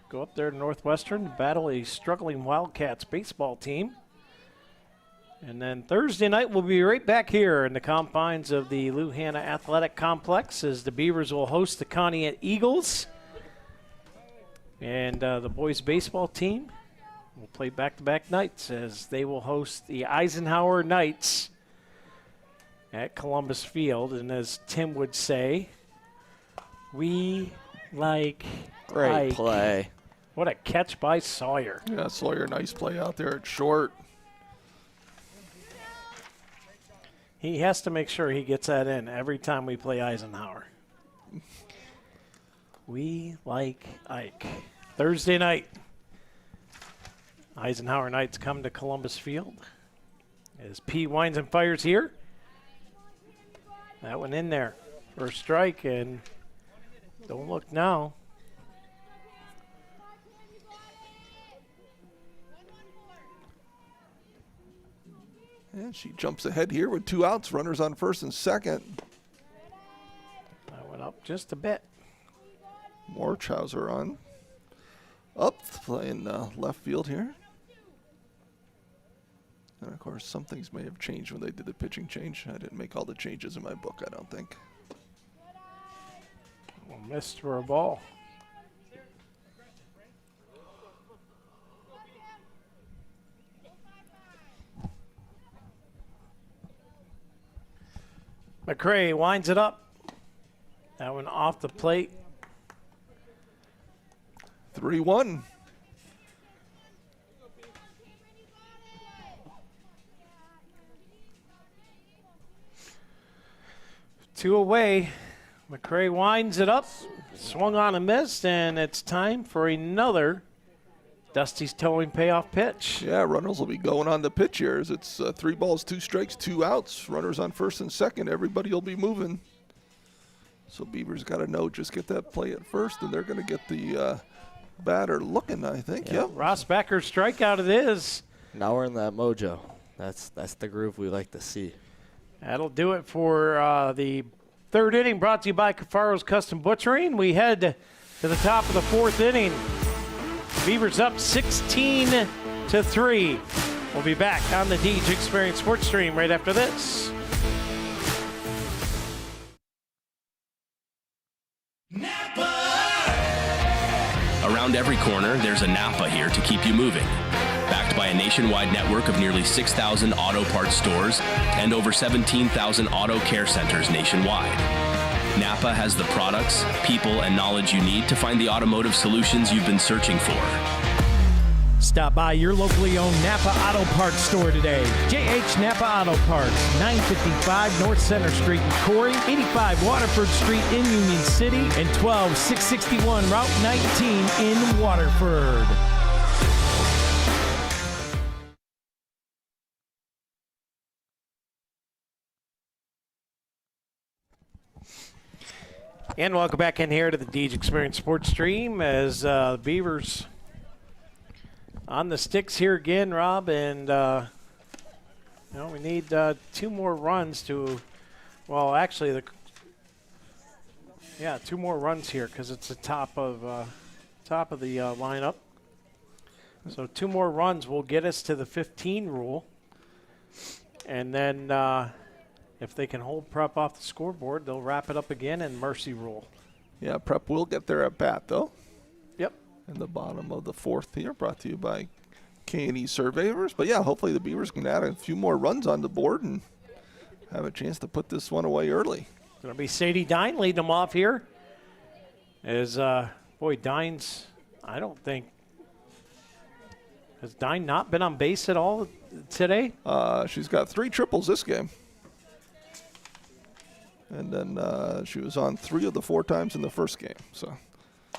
go up there to Northwestern to battle a struggling Wildcats baseball team. And then Thursday night we'll be right back here in the confines of the Lou Hanna Athletic Complex as the Beavers will host the Conneaut Eagles. And the boys baseball team will play back-to-back nights as they will host the Eisenhower Knights at Columbus Field. And as Tim would say, we like Great Ike. play. What a catch by Sawyer. Yeah, Sawyer, nice play out there at short. He has to make sure he gets that in every time we play Eisenhower. We like Ike. Thursday night, Eisenhower Knights come to Columbus Field. As P winds and fires here. That one in there. First strike, and don't look now. And she jumps ahead here with 2 outs, runners on first and second. That went up just a bit. Morchauser on up, playing left field here. And, of course, some things may have changed when they did the pitching change. I didn't make all the changes in my book, I don't think. Well, missed for a ball. McCray winds it up. That one off the plate. 3-1. Two away. McCray winds it up. Swung on and missed, and it's time for another Dusty's towing payoff pitch. Yeah, runners will be going on the pitch here. As it's 3 balls, 2 strikes, 2 outs. Runners on first and second. Everybody will be moving. So Beavers got to know, just get that play at first, and they're going to get the batter looking, I think. Yep. Ross Becker's strikeout it is. Now we're in that mojo. That's the groove we like to see. That'll do it for the third inning, brought to you by Cafaro's Custom Butchering. We head to the top of the fourth inning. Beavers up 16-3. We'll be back on the Deej Experience Sports Stream right after this. Around every corner, there's a Napa here to keep you moving. Backed by a nationwide network of nearly 6,000 auto parts stores and over 17,000 auto care centers nationwide. Napa has the products, people, and knowledge you need to find the automotive solutions you've been searching for. Stop by your locally owned Napa Auto Parts store today. JH Napa Auto Parts, 955 North Center Street in Corry, 85 Waterford Street in Union City, and 12661 Route 19 in Waterford. And welcome back in here to the Deej Experience Sports Stream as Beavers on the sticks here again, Rob, and we need 2 more runs to, well, actually, 2 more runs here because it's the top of the lineup. So 2 more runs will get us to the 15 rule, and then if they can hold Prep off the scoreboard, they'll wrap it up again in mercy rule. Yeah, Prep will get their at bat though. Yep. In the bottom of the fourth here, brought to you by K&E Surveyors. But yeah, hopefully the Beavers can add a few more runs on the board and have a chance to put this one away early. Going to be Sadie Dine leading them off here. As Dine's, I don't think, has Dine not been on base at all today? She's got 3 triples this game. And then she was on 3 of the 4 times in the first game. So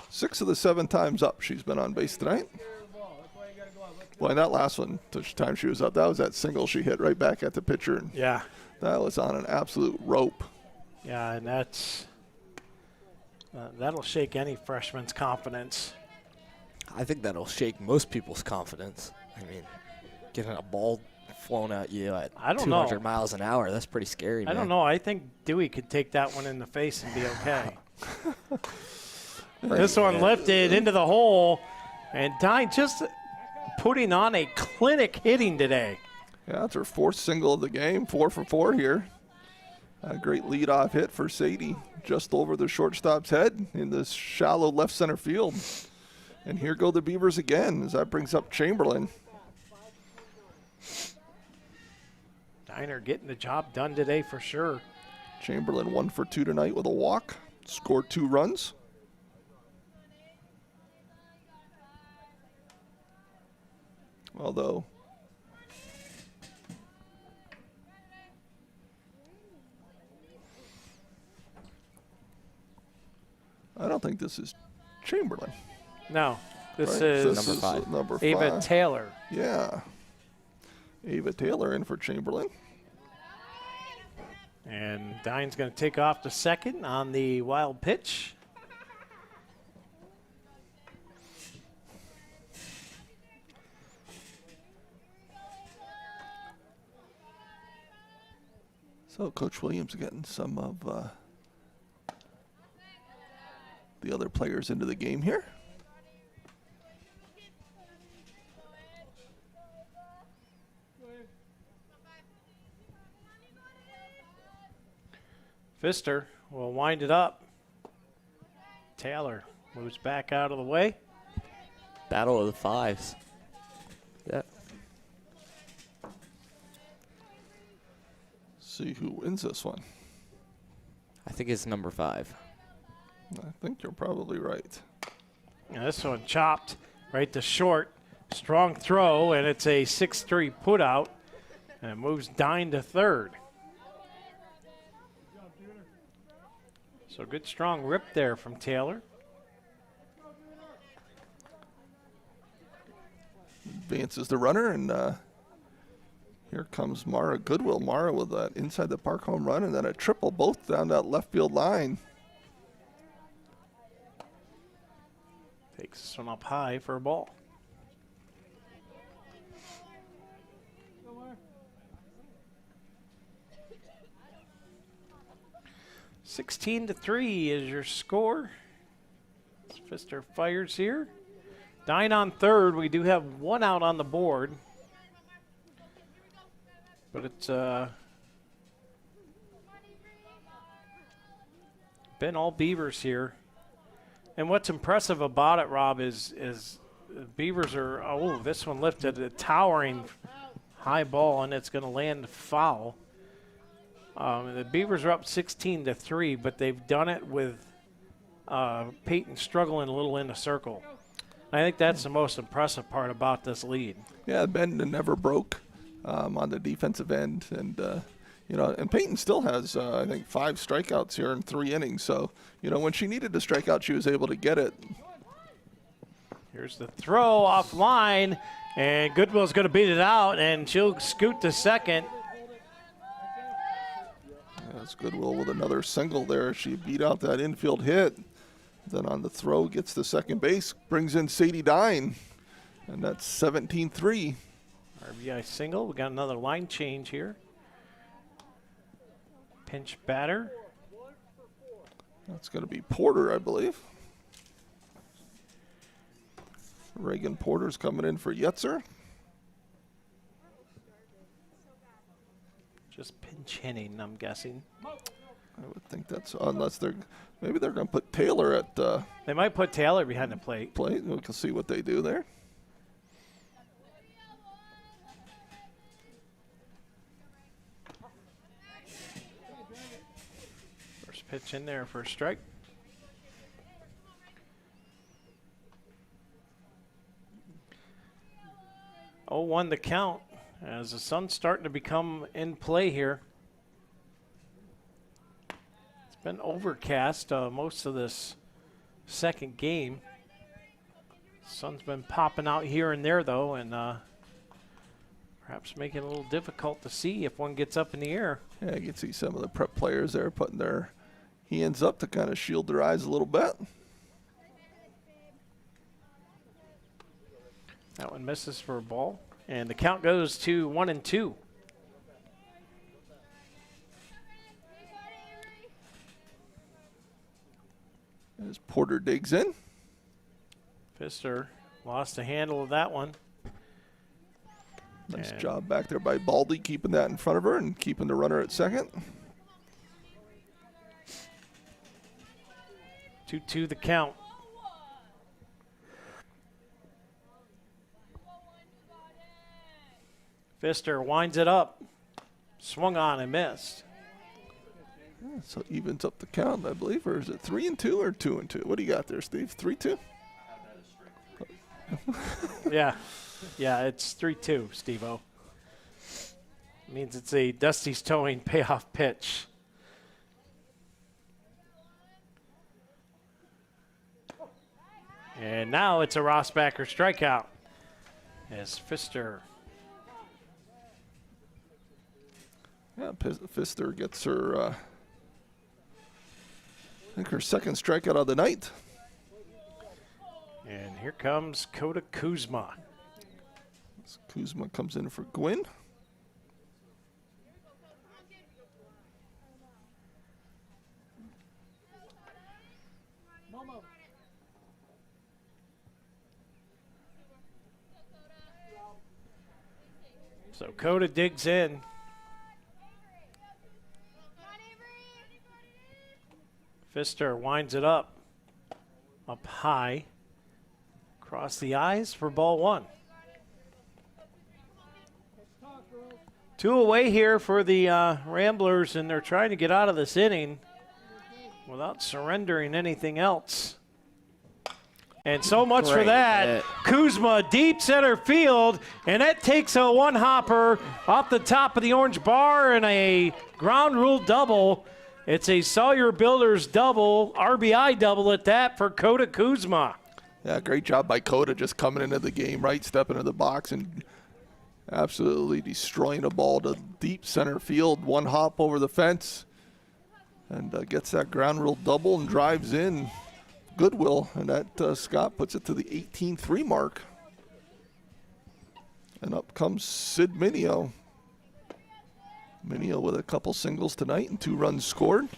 6 of the 7 times up she's been on base tonight. Boy, and that last one, the time she was up, that was that single she hit right back at the pitcher. And yeah. That was on an absolute rope. Yeah, and that's that'll shake any freshman's confidence. I think that'll shake most people's confidence. I mean, getting a ball flown at you at 200 miles an hour, that's pretty scary, man. I don't know. I think Dewey could take that one in the face and be okay. This one lifted into the hole, and Dine just putting on a clinic hitting today. Yeah, that's her 4th single of the game, 4 for 4 here. A great leadoff hit for Sadie, just over the shortstop's head in this shallow left center field. And here go the Beavers again, as that brings up Chamberlain. Diner getting the job done today for sure. Chamberlain 1 for 2 tonight with a walk, scored 2 runs. Although I don't think this is Chamberlain. No, this right? is number 5. Ava Taylor. Yeah. Ava Taylor in for Chamberlain. And Dine's going to take off to second on the wild pitch. So Coach Williams getting some of the other players into the game here. Pfister will wind it up. Taylor moves back out of the way. Battle of the 5s. Yeah. See who wins this one. I think it's number 5. I think you're probably right. Now this one chopped right to short. Strong throw, and it's a 6-3 put out. And it moves Dine to third. So good strong rip there from Taylor. Advances the runner, and here comes Mara Goodwill. Mara with that inside the park home run, and then a triple, both down that left field line. Takes this one up high for a ball. (16-3) is your score. Pfister fires here. Dine on third. We do have one out on the board. But it's been all Beavers here. And what's impressive about it, Rob, is Beavers are, oh, this one lifted a towering high ball, and it's going to land foul. The Beavers are up 16-3, but they've done it with Peyton struggling a little in the circle. I think that's the most impressive part about this lead. Yeah, Bend never broke on the defensive end, and and Peyton still has I think 5 strikeouts here in 3 innings. So when she needed to strike out, she was able to get it. Here's the throw offline, and Goodwill's going to beat it out, and she'll scoot to second. That's Goodwill with another single there. She beat out that infield hit. Then on the throw, gets to second base, brings in Sadie Dine, and that's 17-3. RBI single. We got another line change here. Pinch batter. That's going to be Porter, I believe. Reagan Porter's coming in for Yetzer. Just pinch hitting, I'm guessing. I would think that's, unless maybe they're going to put Taylor at they might put Taylor behind the plate. We can see what they do there. First pitch in there for a strike. Oh, 1 the count as the sun's starting to become in play here. It's been overcast most of this second game. Sun's been popping out here and there, though, and perhaps making it a little difficult to see if one gets up in the air. Yeah, you can see some of the prep players there putting their hands up to kind of shield their eyes a little bit. That one misses for a ball, and the count goes to 1-2. As Porter digs in. Pfister lost the handle of that one. Nice job back there by Baldy, keeping that in front of her and keeping the runner at second. 2-2 the count. Pfister winds it up. Swung on and missed. Yeah, so evens up the count, I believe. Or is it 3-2 or 2-2? What do you got there, Steve? 3-2? Yeah, it's 3-2, Steve-O. Means it's a Dusty's towing payoff pitch. And now it's a Rossbacher strikeout as Pfister. Yeah, Pfister gets her, I think her second strikeout of the night. And here comes Kota Kuzma. Kuzma comes in for Gwynn. So Kota digs in. Pfister winds it up high. Across the eyes for ball 1. 2 away here for the Ramblers, and they're trying to get out of this inning. without surrendering anything else. And so much for Great that. hit. Kuzma, deep center field, and that takes a one-hopper off the top of the orange bar and a ground rule double. It's a Sawyer Builders double, RBI double at that for Kota Kuzma. Yeah, great job by Kota just coming into the game, right, stepping into the box and absolutely destroying a ball to deep center field. One hop over the fence and gets that ground rule double and drives in Goodwill. And that, Scott, puts it to the 18-3 mark. And up comes Sid Mineo. Mineo with a couple singles tonight and 2 runs scored.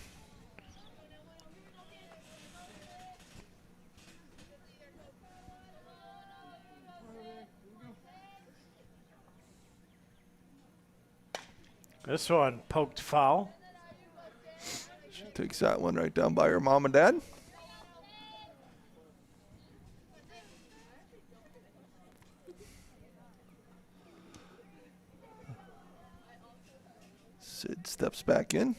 This one poked foul. She takes that one right down by her mom and dad. Sid steps back in.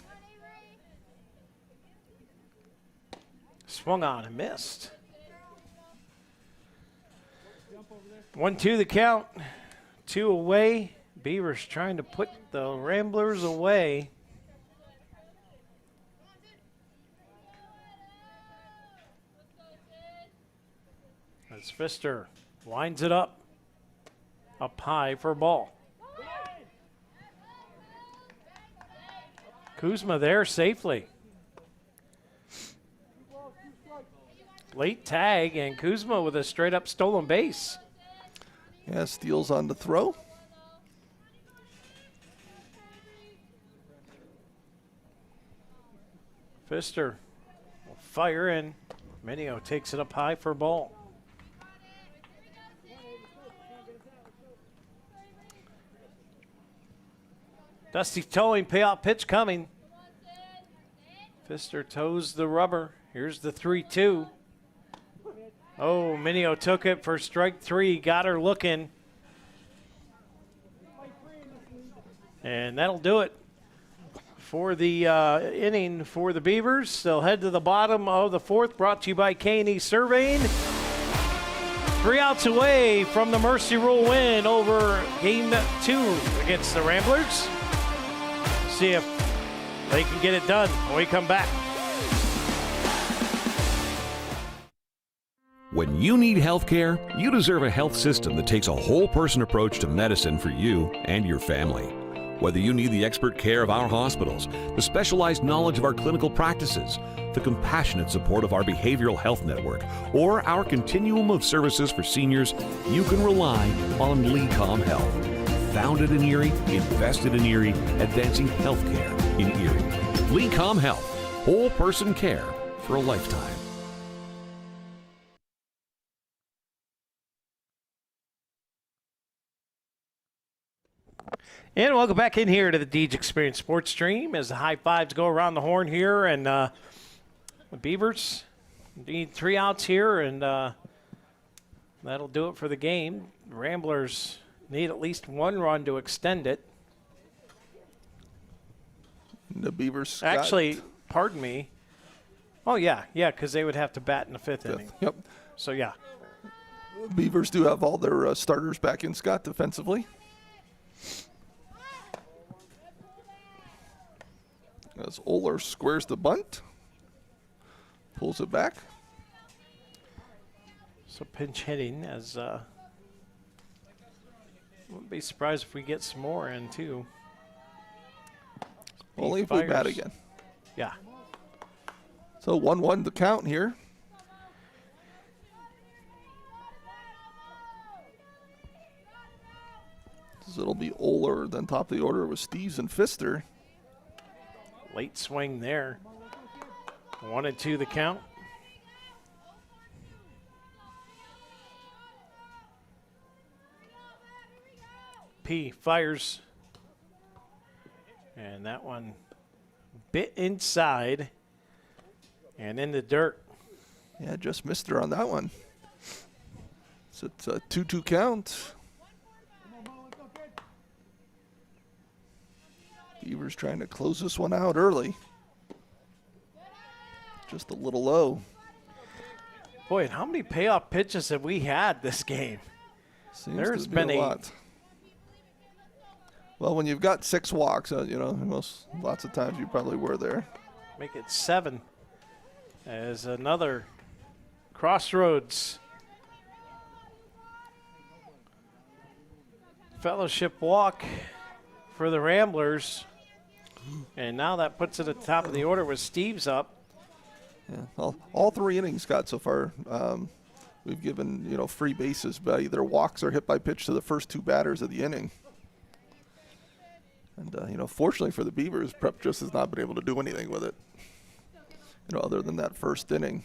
Swung on and missed. 1-2 the count. 2 away. Beavers trying to put the Ramblers away. As Pfister lines it up high for a ball. Kuzma there safely. Late tag, and Kuzma with a straight-up stolen base. Yeah, steals on the throw. Pfister will fire in. Mineo takes it up high for a ball. Dusty towing, payoff pitch coming. Pfister toes the rubber. Here's the 3-2. Oh, Mineo took it for strike 3. Got her looking. And that'll do it for the inning for the Beavers. They'll head to the bottom of the 4th, brought to you by K&E Surveying. 3 outs away from the Mercy Rule win over Game 2 against the Ramblers. See if they can get it done when we come back. When you need health care, you deserve a health system that takes a whole-person approach to medicine for you and your family. Whether you need the expert care of our hospitals, the specialized knowledge of our clinical practices, the compassionate support of our behavioral health network, or our continuum of services for seniors, you can rely on LECOM Health. Founded in Erie, invested in Erie, advancing healthcare in Erie. LECOM Health, whole person care for a lifetime. And welcome back in here to the Deej Experience Sports Stream as the high fives go around the horn here. And the Beavers need 3 outs here, and that'll do it for the game. Ramblers need at least 1 run to extend it. The Beavers. Actually, pardon me. Oh, yeah, because they would have to bat in the 5th inning. Yep. So, yeah. Beavers do have all their starters back in, Scott, defensively. As Oler squares the bunt, pulls it back. So pinch hitting as wouldn't be surprised if we get some more in too. Only if we bat again. Yeah. So 1-1 the count here. So it'll be Oler, then top of the order with Steves and Pfister. Late swing there. 1-2 the count. P fires. And that one bit inside and in the dirt. Yeah, just missed her on that one. So it's a 2-2 count. Beavers trying to close this one out early. just a little low. Boy, and how many payoff pitches have we had this game? There's to be a lot. Well, when you've got 6 walks, lots of times you probably were there. Make it 7 as another crossroads fellowship walk for the Ramblers. And now that puts it at the top of the order with Steve's up. Yeah, well, all 3 innings, Scott, so far. We've given, free bases by either walks or hit by pitch to the first 2 batters of the inning. And, fortunately for the Beavers, Prep just has not been able to do anything with it, other than that first inning.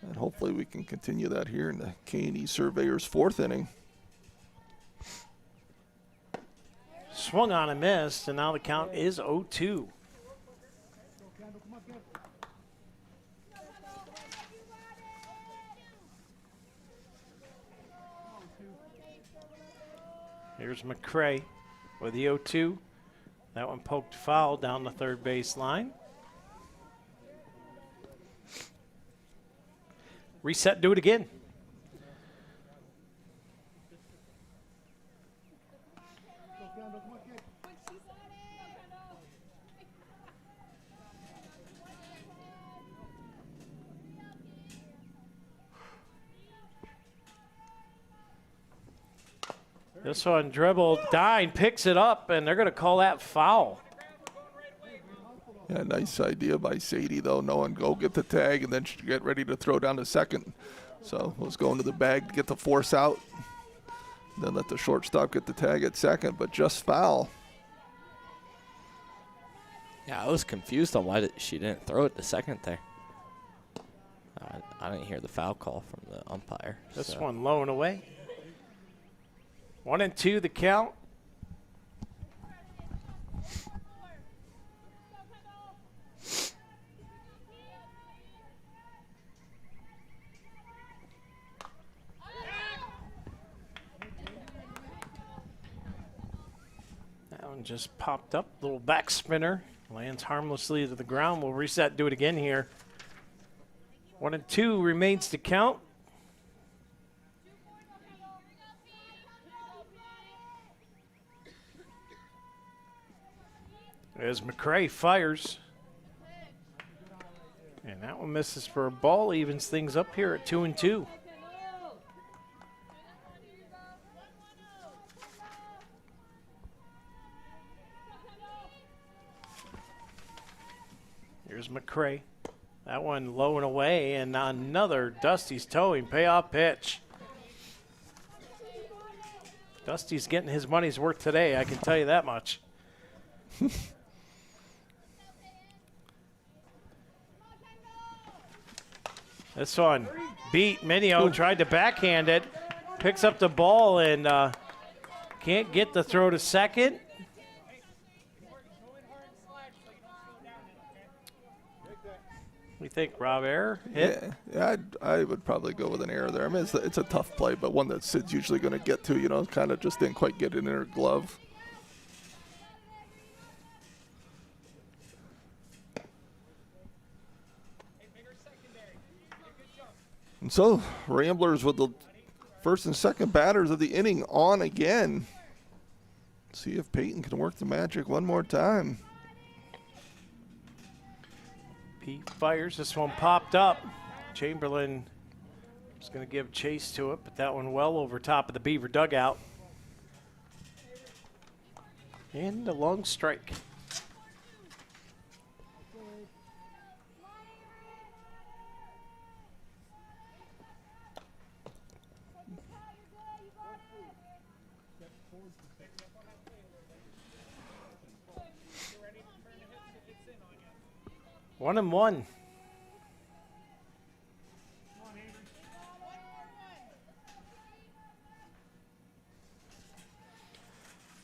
And hopefully we can continue that here in the K&E Surveyors' 4th inning. Swung on and missed, and now the count is 0-2. Here's McCray with the 0-2. That one poked foul down the third base line. Reset, do it again. This one dribbled, Dine picks it up, and they're going to call that foul. Yeah, nice idea by Sadie, though, knowing go get the tag and then get ready to throw down to second. So was going to the bag to get the force out, then let the shortstop get the tag at second, but just foul. Yeah, I was confused on why she didn't throw it to second there. I didn't hear the foul call from the umpire. This one low and away. 1-2 the count. That one just popped up. Little back spinner. Lands harmlessly to the ground. We'll reset, do it again here. 1-2 remains to count. As McCray fires. And that one misses for a ball, evens things up here at 2-2. Here's McCray. That one low and away, and another Dusty's towing payoff pitch. Dusty's getting his money's worth today, I can tell you that much. This one beat Minio, tried to backhand it, picks up the ball and can't get the throw to second. We think Rob error hit? Yeah, I would probably go with an error there. I mean, it's a tough play, but one that Sid's usually going to get to, kind of just didn't quite get it in her glove. And so, Ramblers with the first and second batters of the inning on again. See if Peyton can work the magic one more time. Pete fires. This one popped up. Chamberlain was going to give chase to it, but that one well over top of the Beaver dugout. And a long strike. One and one.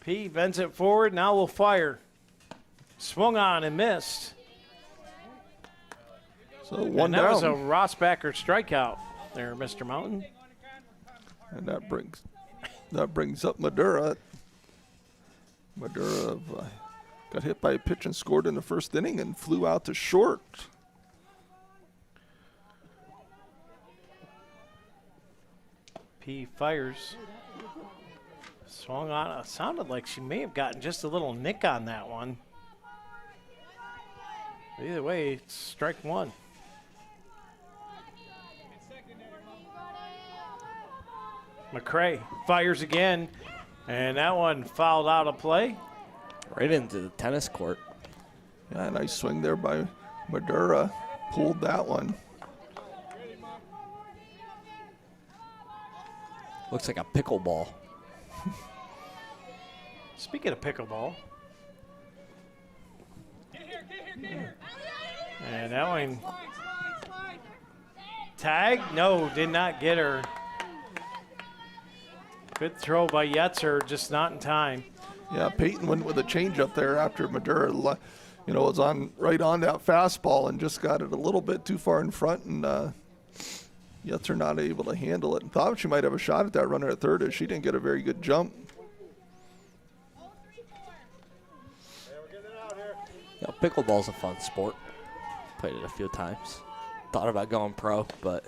P bends it forward. Now we'll fire. Swung on and missed. So one that down. Was a Rossbacker strikeout there, Mr. Mountain. And that brings up Madura. Madura got hit by a pitch and scored in the first inning and flew out to short. P fires. Swung on. It sounded like she may have gotten just a little nick on that one. Either way, it's strike one. McCray fires again, and that one fouled out of play. Right into the tennis court. Yeah, nice swing there by Madura. Pulled that one. Looks like a pickleball. Speaking of pickleball. And that one. Tag? No, did not get her. Good throw by Yetzer, just not in time. Yeah, Peyton went with a changeup there after Madura, was on right on that fastball and just got it a little bit too far in front, and Yetzer not able to handle it. And thought she might have a shot at that runner at third, as she didn't get a very good jump. Yeah, pickleball's a fun sport. Played it a few times. Thought about going pro, but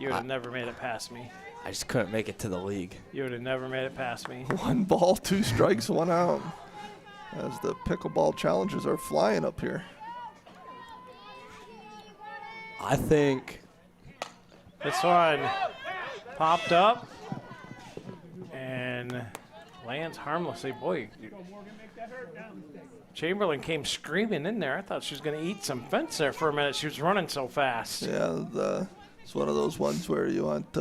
You would have never made it past me. I just couldn't make it to the league. You would have never made it past me. 1 ball, 2 strikes, 1 out. As the pickleball challenges are flying up here. I think this one popped up and lands harmlessly. Boy, Chamberlain came screaming in there. I thought she was going to eat some fence there for a minute. She was running so fast. Yeah, it's one of those ones where you want,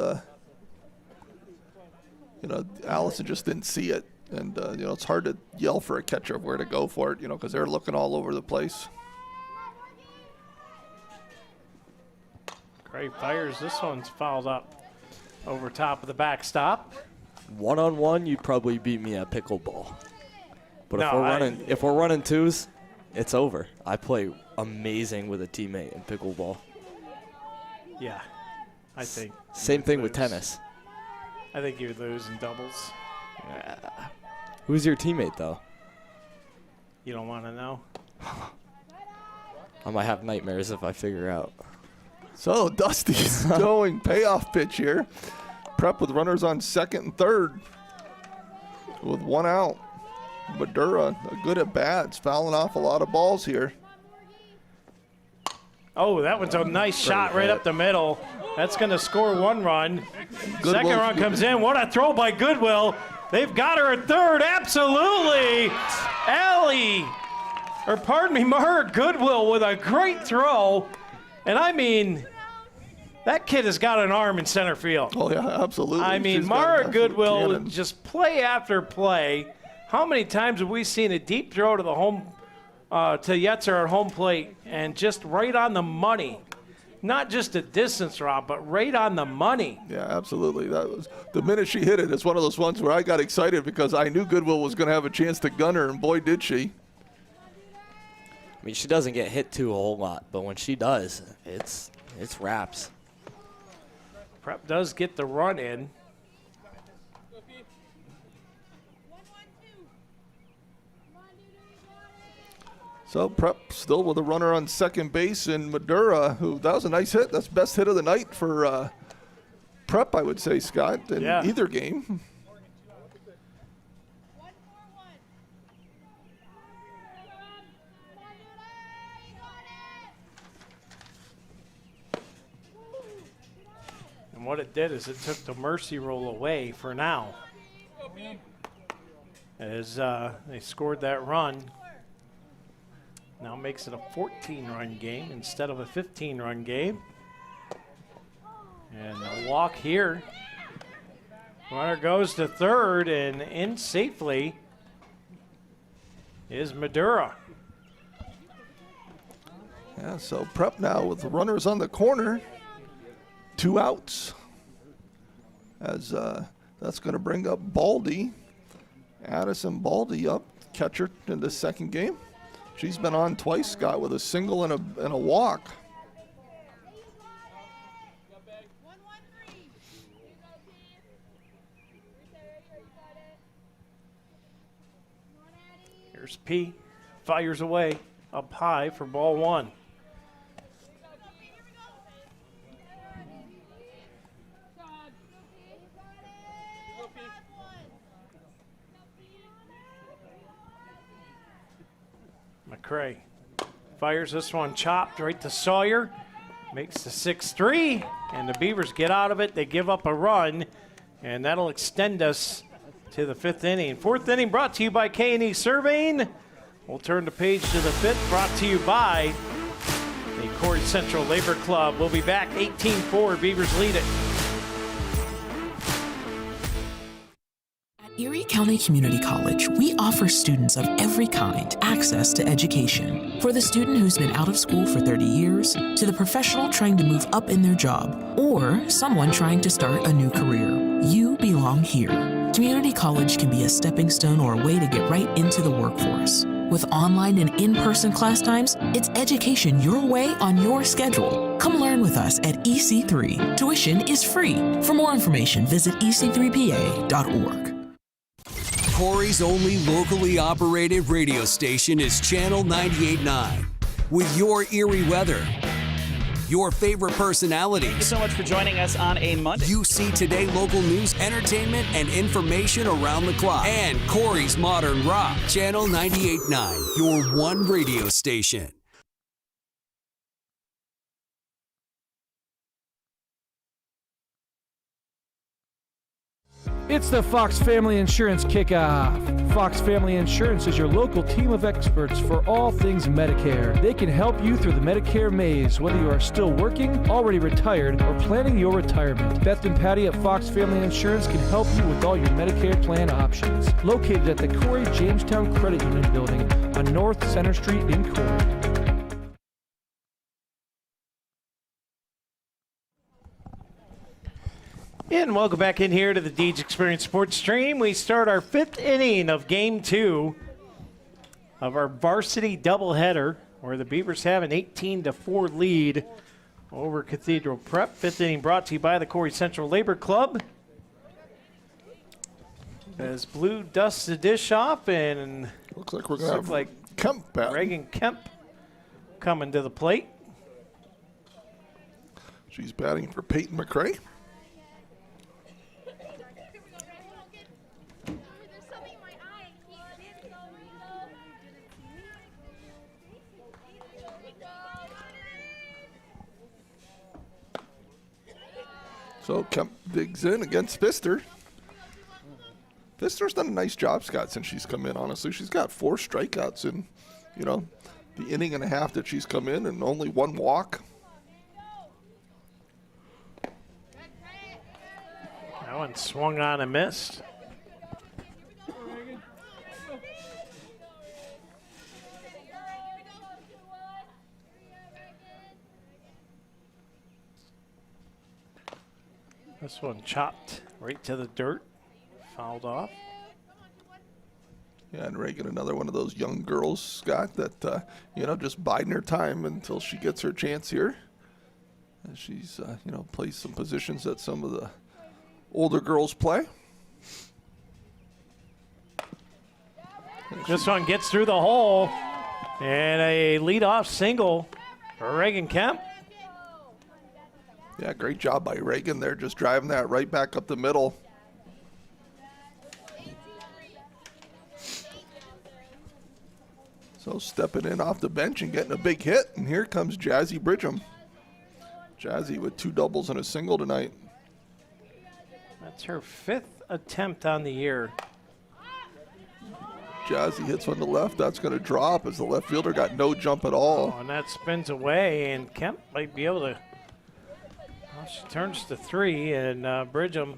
Allison just didn't see it. And, it's hard to yell for a catcher where to go for it, because they're looking all over the place. Great fires. This one's fouled up over top of the backstop. One-on-one, you'd probably beat me at pickleball. But No, if we're running twos, it's over. I play amazing with a teammate in pickleball. Yeah, I think. Same thing with lose. tennis. I think you would lose in doubles. Who's your teammate, though? You don't want to know? I might have nightmares if I figure out. So Dusty's going payoff pitch here. Prep with runners on second and third with 1 out. Madura, good at bats, fouling off a lot of balls here. Oh, that one's a nice shot right up the middle. That's going to score 1 run. Second run comes in. What a throw by Goodwill. They've got her at third. Absolutely. Mara Goodwill with a great throw. And I mean, that kid has got an arm in center field. Oh, yeah, absolutely. I mean, Mara Goodwill, just play after play. How many times have we seen a deep throw to the home, to Yetzer at home plate, and just right on the money? Not just a distance, Rob, but right on the money. Yeah, absolutely. That was the minute she hit it. It's one of those ones where I got excited because I knew Goodwill was going to have a chance to gun her, and boy, did she. I mean, she doesn't get hit to a whole lot, but when she does, it's wraps. Prep does get the run in. So Prep still with a runner on second base, and Madura, that was a nice hit. That's best hit of the night for Prep, I would say, Scott, in either game. And what it did is it took the mercy roll away for now. As they scored that run. Now makes it a 14-run game instead of a 15-run game. And a walk here. Runner goes to third, and in safely is Madura. Yeah, so Prep now with the runners on the corner. 2 outs. As that's going to bring up Baldy. Addison Baldy up, catcher in the second game. She's been on twice, Scott, with a single and a walk. Here's P. Fires away up high for ball one. McCray fires this one chopped right to Sawyer. Makes the 6-3, and the Beavers get out of it. They give up a run, and that'll extend us to the 5th inning. 4th inning brought to you by K&E Surveying. We'll turn the page to the 5th, brought to you by the Corry Central Labor Club. We'll be back 18-4. Beavers lead it. Erie County Community College, we offer students of every kind access to education. For the student who's been out of school for 30 years, to the professional trying to move up in their job, or someone trying to start a new career, you belong here. Community college can be a stepping stone or a way to get right into the workforce. With online and in-person class times, it's education your way on your schedule. Come learn with us at EC3. Tuition is free. For more information, visit ec3pa.org. Corry's only locally operated radio station is Channel 98.9. With your Erie weather, your favorite personalities. Thank you so much for joining us on a Monday. You see today local news, entertainment, and information around the clock. And Corry's modern rock. Channel 98.9, your one radio station. It's the Fox Family Insurance Kickoff. Fox Family Insurance is your local team of experts for all things Medicare. They can help you through the Medicare maze, whether you are still working, already retired, or planning your retirement. Beth and Patty at Fox Family Insurance can help you with all your Medicare plan options. Located at the Corry Jamestown Credit Union building on North Center Street in Corry. And welcome back in here to the Deej Experience Sports Stream. We start our 5th inning of Game 2 of our varsity doubleheader, where the Beavers have an 18-4 lead over Cathedral Prep. 5th inning brought to you by the Corry Central Labor Club. As Blue dusts the dish off, and looks like we're going to have like Kemp back. Reagan Kemp coming to the plate. She's batting for Peyton McCray. So Kemp digs in against Pfister. Pfister's done a nice job, Scott, since she's come in, honestly. She's got 4 strikeouts in, the inning and a half that she's come in, and only 1 walk. That one swung on and missed. This one chopped right to the dirt, fouled off. Yeah, and Reagan, another one of those young girls, Scott, that, just biding her time until she gets her chance here. And she's, plays some positions that some of the older girls play. This one gets through the hole, and a leadoff single for Reagan Kemp. Yeah, great job by Reagan there, just driving that right back up the middle. So stepping in off the bench and getting a big hit, and here comes Jazzy Bridgham. Jazzy with 2 doubles and a single tonight. That's her 5th attempt on the year. Jazzy hits one to left. That's going to drop as the left fielder got no jump at all. Oh, and that spins away, and Kemp might be able to. Well, she turns to 3, and Bridgham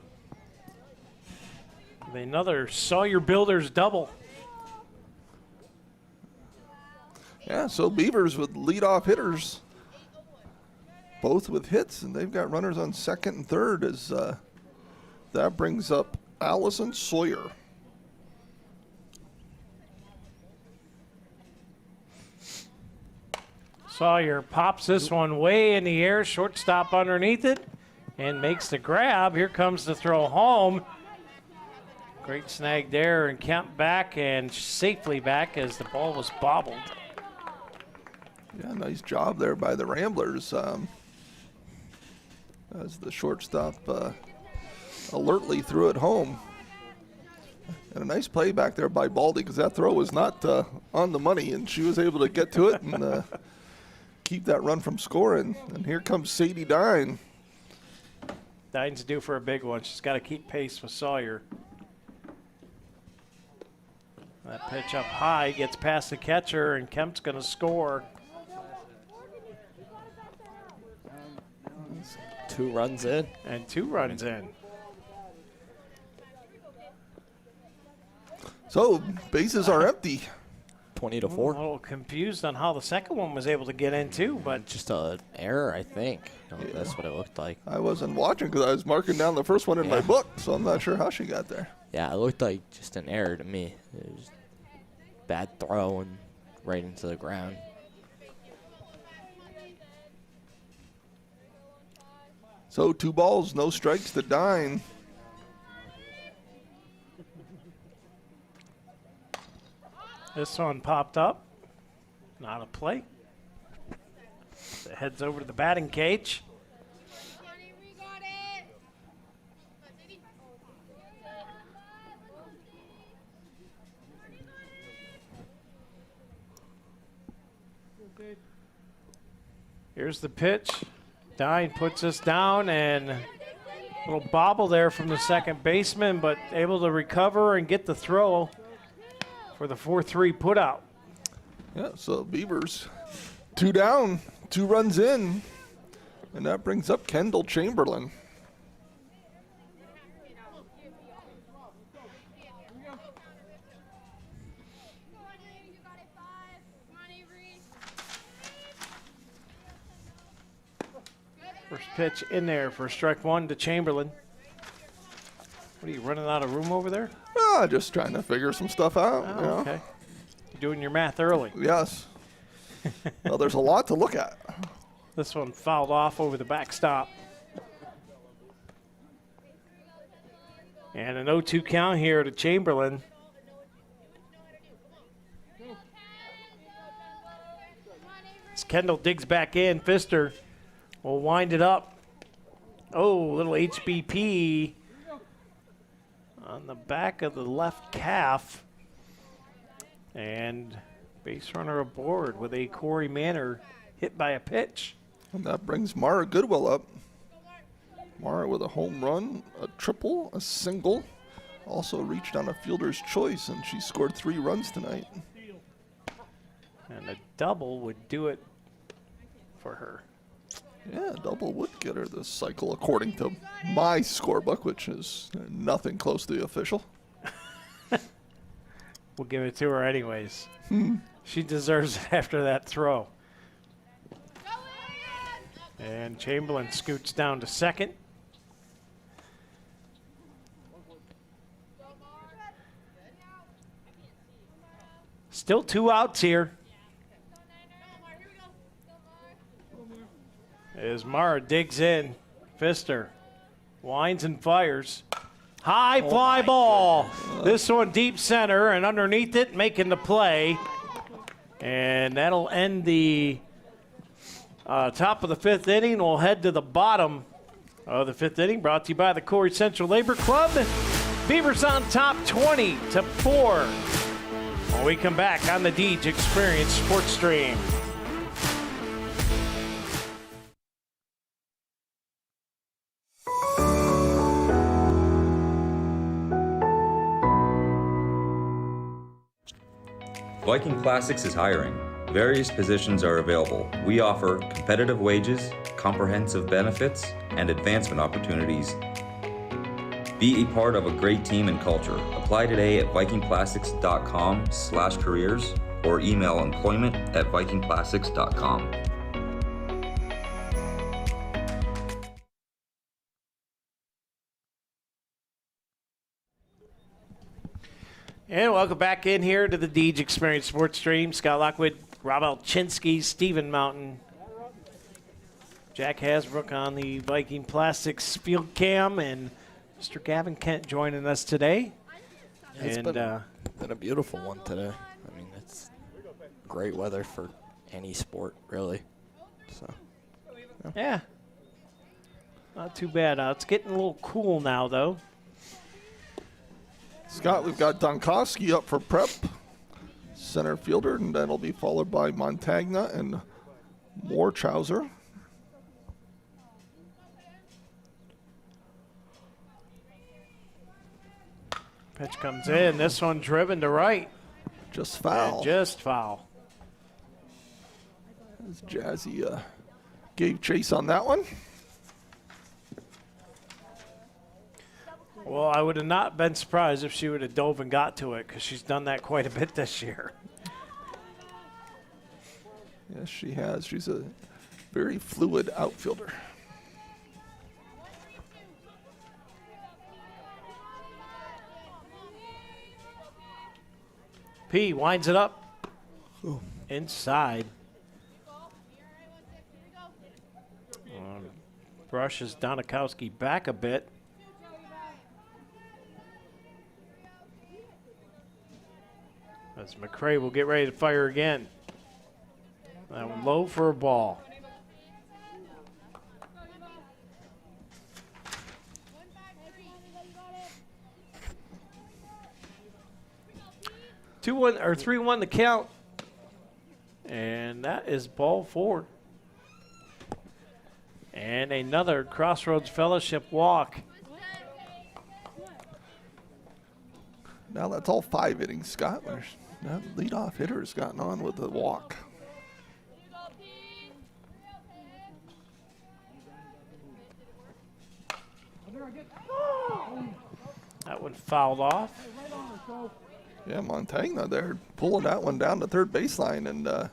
with another Sawyer Builders double. Yeah, so Beavers with leadoff hitters, both with hits, and they've got runners on second and third as that brings up Allison Sawyer. Sawyer pops this one way in the air, shortstop underneath it, and makes the grab. Here comes the throw home. Great snag there, and Kemp back and safely back as the ball was bobbled. Yeah, nice job there by the Ramblers. As the shortstop alertly threw it home. And a nice play back there by Baldy, because that throw was not on the money, and she was able to get to it and keep that run from scoring. And here comes Sadie Dine. Dine's due for a big one. She's got to keep pace with Sawyer. That pitch up high gets past the catcher, and Kemp's going to score. 2 runs in. And 2 runs in. So bases are empty. 20-4. A little confused on how the second one was able to get in too, but just an error, I think. That's what it looked like. I wasn't watching because I was marking down the first one in my book, so I'm not sure how she got there. Yeah, it looked like just an error to me. It was bad throw and right into the ground. So 2 balls, no strikes to Dine. this one popped up. Not a play. It heads over to the batting cage. Here's the pitch. Dine puts us down, and a little bobble there from the second baseman, but able to recover and get the throw for the 4-3 putout. Yeah, so Beavers 2 down, 2 runs in, and that brings up Kendall Chamberlain. First pitch in there for strike 1 to Chamberlain. What are you, running out of room over there? Just trying to figure some stuff out. Oh, you know? okay. You're doing your math early. Yes. Well, there's a lot to look at. This one fouled off over the backstop. And an 0-2 count here to Chamberlain. As Kendall digs back in, Pfister will wind it up. Oh, little HBP on the back of the left calf. And base runner aboard with a Corry Manor hit by a pitch. And that brings Mara Goodwill up. Mara with a home run, a triple, a single. Also reached on a fielder's choice, and she scored 3 runs tonight. And a double would do it for her. Yeah, double would get her this cycle according to my scorebook, which is nothing close to the official. We'll give it to her anyways. She deserves it after that throw. And Chamberlain scoots down to second. Still 2 outs here. As Mara digs in, Pfister winds and fires. High fly ball. This one deep center, and underneath it, making the play. And that'll end the top of the 5th inning. We'll head to the bottom of the 5th inning, brought to you by the Corry Central Labor Club. Beavers on top 20-4. When we come back on the Deej Experience Sports Stream. Viking Classics is hiring. Various positions are available. We offer competitive wages, comprehensive benefits, and advancement opportunities. Be a part of a great team and culture. Apply today at vikingplastics.com/careers or email employment@vikingplastics.com. And welcome back in here to the Deej Experience Sports Stream. Scott Lockwood, Rob Alchinsky, Stephen Mountain, Jack Hasbrook on the Viking Plastics field cam, and Mr. Gavin Kent joining us today. It's been a beautiful one today. I mean, it's great weather for any sport, really. So, yeah. Not too bad. It's getting a little cool now, though. Scott, we've got Donkowski up for prep, center fielder, and that'll be followed by Montagna and Moorchauser. Pitch comes in. This one driven to right. Just foul. And just foul. As Jazzy gave chase on that one. Well, I would have not been surprised if she would have dove and got to it because she's done that quite a bit this year. Yes, she has. She's a very fluid outfielder. P winds it up. Inside. Brushes Donikowski back a bit. As McCray will get ready to fire again. That one low for a ball. Two one or 3-1 the count, and that is ball 4. And another Crossroads Fellowship walk. Now that's all 5 innings, Scott. That leadoff hitter has gotten on with the walk. That one fouled off. Yeah, Montagna there pulling that one down to third baseline and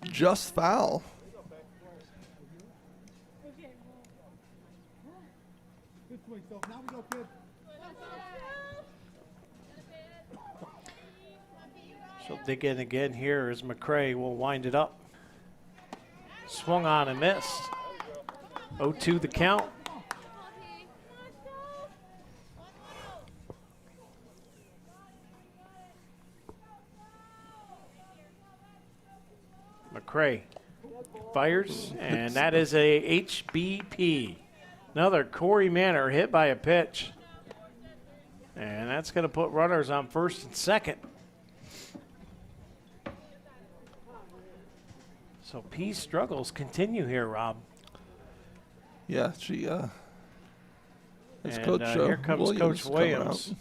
just foul. She'll dig in again here as McCray will wind it up. Swung on and missed. 0-2 the count. McCray fires, and that is a HBP. Another Corey Manor hit by a pitch. And that's going to put runners on first and second. So P's struggles continue here, Rob. Yeah, she as and Coach here comes Coach coming Williams. out.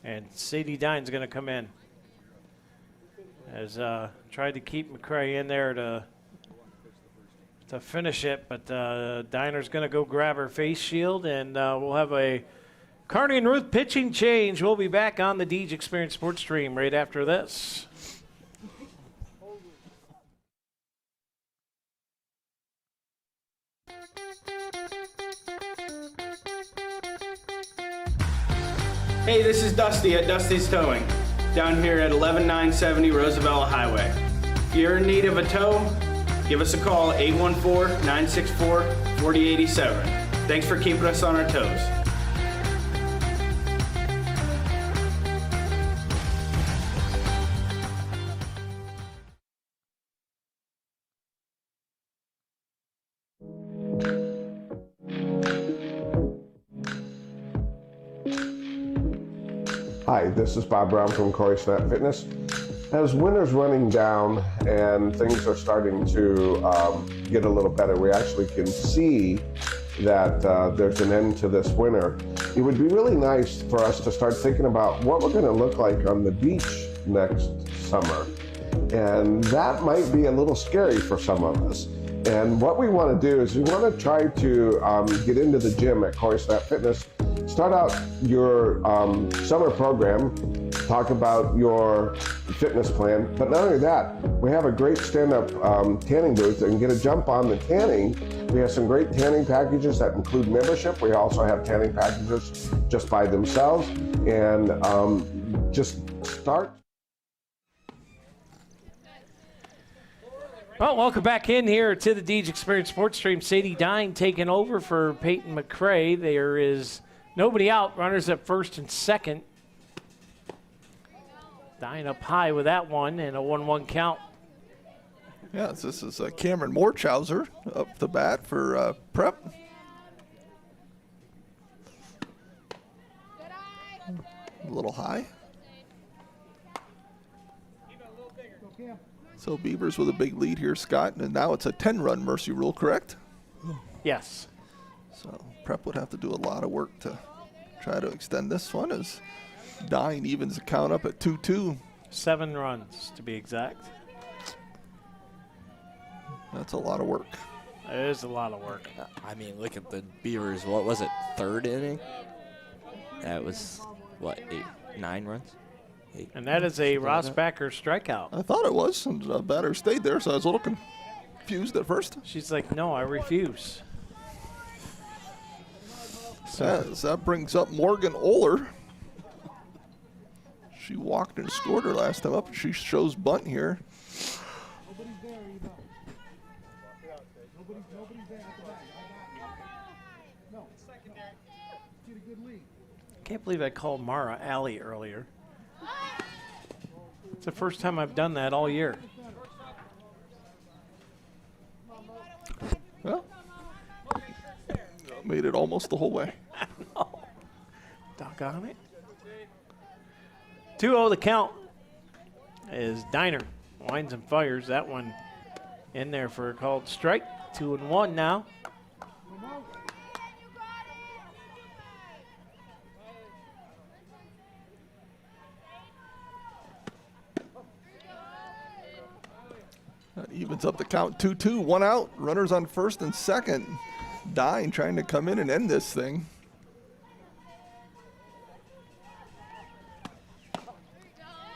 And Sadie Dine's going to come in. Has tried to keep McCray in there to finish it, but Diner's going to go grab her face shield, and we'll have a Carney and Ruth pitching change. We'll be back on the Deej Experience Sports Stream right after this. Hey, this is Dusty at Dusty's Towing, down here at 11970 Roosevelt Highway. If you're in need of a tow, give us a call, 814-964-4087. Thanks for keeping us on our toes. Hi, this is Bob Brown from Corry Snap Fitness. As winter's running down and things are starting to get a little better, we actually can see that there's an end to this winter. It would be really nice for us to start thinking about what we're going to look like on the beach next summer. And that might be a little scary for some of us. And what we want to do is we want to try to get into the gym at Corry Snap Fitness. Start out your summer program, talk about your fitness plan, but not only that, we have a great stand-up tanning booth and get a jump on the tanning. We have some great tanning packages that include membership. We also have tanning packages just by themselves, and just start. Well, welcome back in here to the Deej Experience Sports Stream. Sadie Dine taking over for Peyton McCray. There is Nobody out. Runners at first and second. Dying up high with that one and a 1-1 count. Yes, this is Cameron Morchauser up the bat for Prep. A little high. So Beavers with a big lead here, Scott, and now it's a 10-run mercy rule, correct? Yes. So Prep would have to do a lot of work to try to extend this one as Dine evens the count up at 2-2. 7 runs to be exact. That's a lot of work. It is a lot of work. I mean, look at the Beavers. What was it, 3rd inning? That was, what, 9 runs? 8. And that is a Ross Backer strikeout. I thought it was, and the batter stayed there, so I was a little confused at first. She's like, no, I refuse. Yes, that brings up Morgan Oler. She walked and scored her last time up. She shows bunt here. Can't believe I called Mara Alley earlier. It's the first time I've done that all year. Well, made it almost the whole way. Doggone it. 2-0 the count is Diner. Winds and fires that one in there for a called strike. 2-1 now. That evens up the count. 2-2, 1 out. Runners on first and second. Dine trying to come in and end this thing.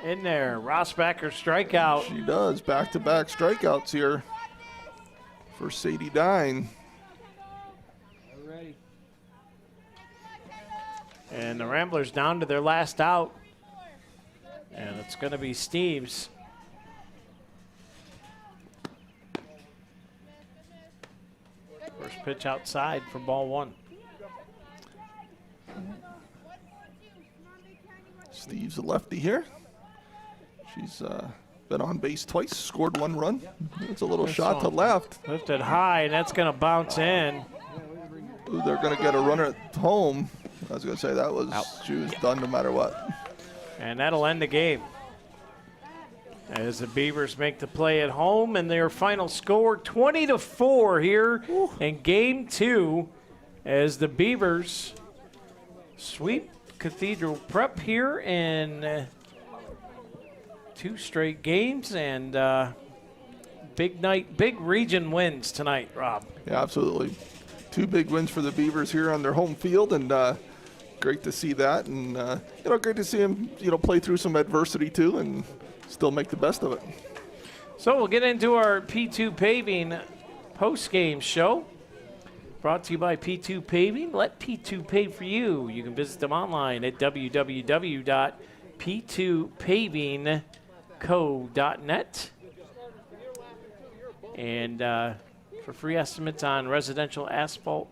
In there, Rossbacker strikeout. She does, back-to-back strikeouts here for Sadie Dine. And the Ramblers down to their last out. And it's going to be Steves. First pitch outside for ball 1. Steve's a lefty here. She's been on base twice, scored 1 run. It's a little shot to left. Lifted high, and that's going to bounce in. Ooh, they're going to get a runner at home. I was going to say that was, she was done no matter what. And that'll end the game. As the Beavers make the play at home, and their final score 20-4 here in game 2 as the Beavers sweep Cathedral Prep here in 2 straight games, and big night, big region wins tonight, Rob. Yeah, absolutely. 2 big wins for the Beavers here on their home field, and great to see that, and great to see them play through some adversity too, and still make the best of it. So we'll get into our P2 Paving post-game show. Brought to you by P2 Paving. Let P2 pave for you. You can visit them online at www.p2pavingco.net. And for free estimates on residential asphalt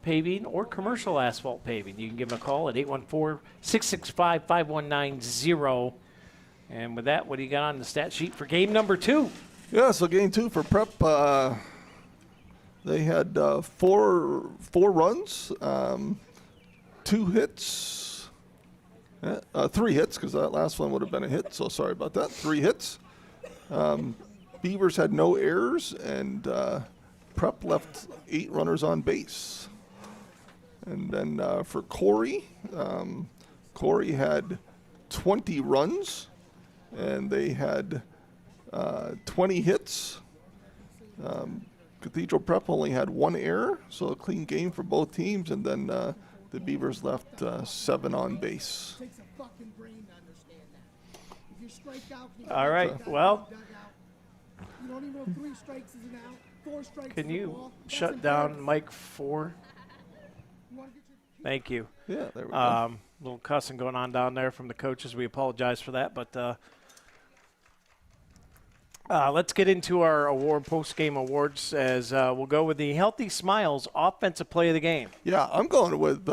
paving or commercial asphalt paving, you can give them a call at 814-665-5190. And with that, what do you got on the stat sheet for game number 2? Yeah, so game 2 for Prep, they had 4 runs, 2 hits, 3 hits, because that last one would have been a hit, so sorry about that. 3 hits. Beavers had no errors, and Prep left 8 runners on base. And then for Corry, Corry had 20 runs, and they had 20 hits. Cathedral Prep only had 1 error, so a clean game for both teams, and then the Beavers left 7 on base. All right, well, can you shut down mic 4? Thank you. Yeah, there we go. Little cussing going on down there from the coaches. We apologize for that, but Let's get into our post-game awards as we'll go with the Healthy Smiles Offensive Play of the Game. Yeah, I'm going with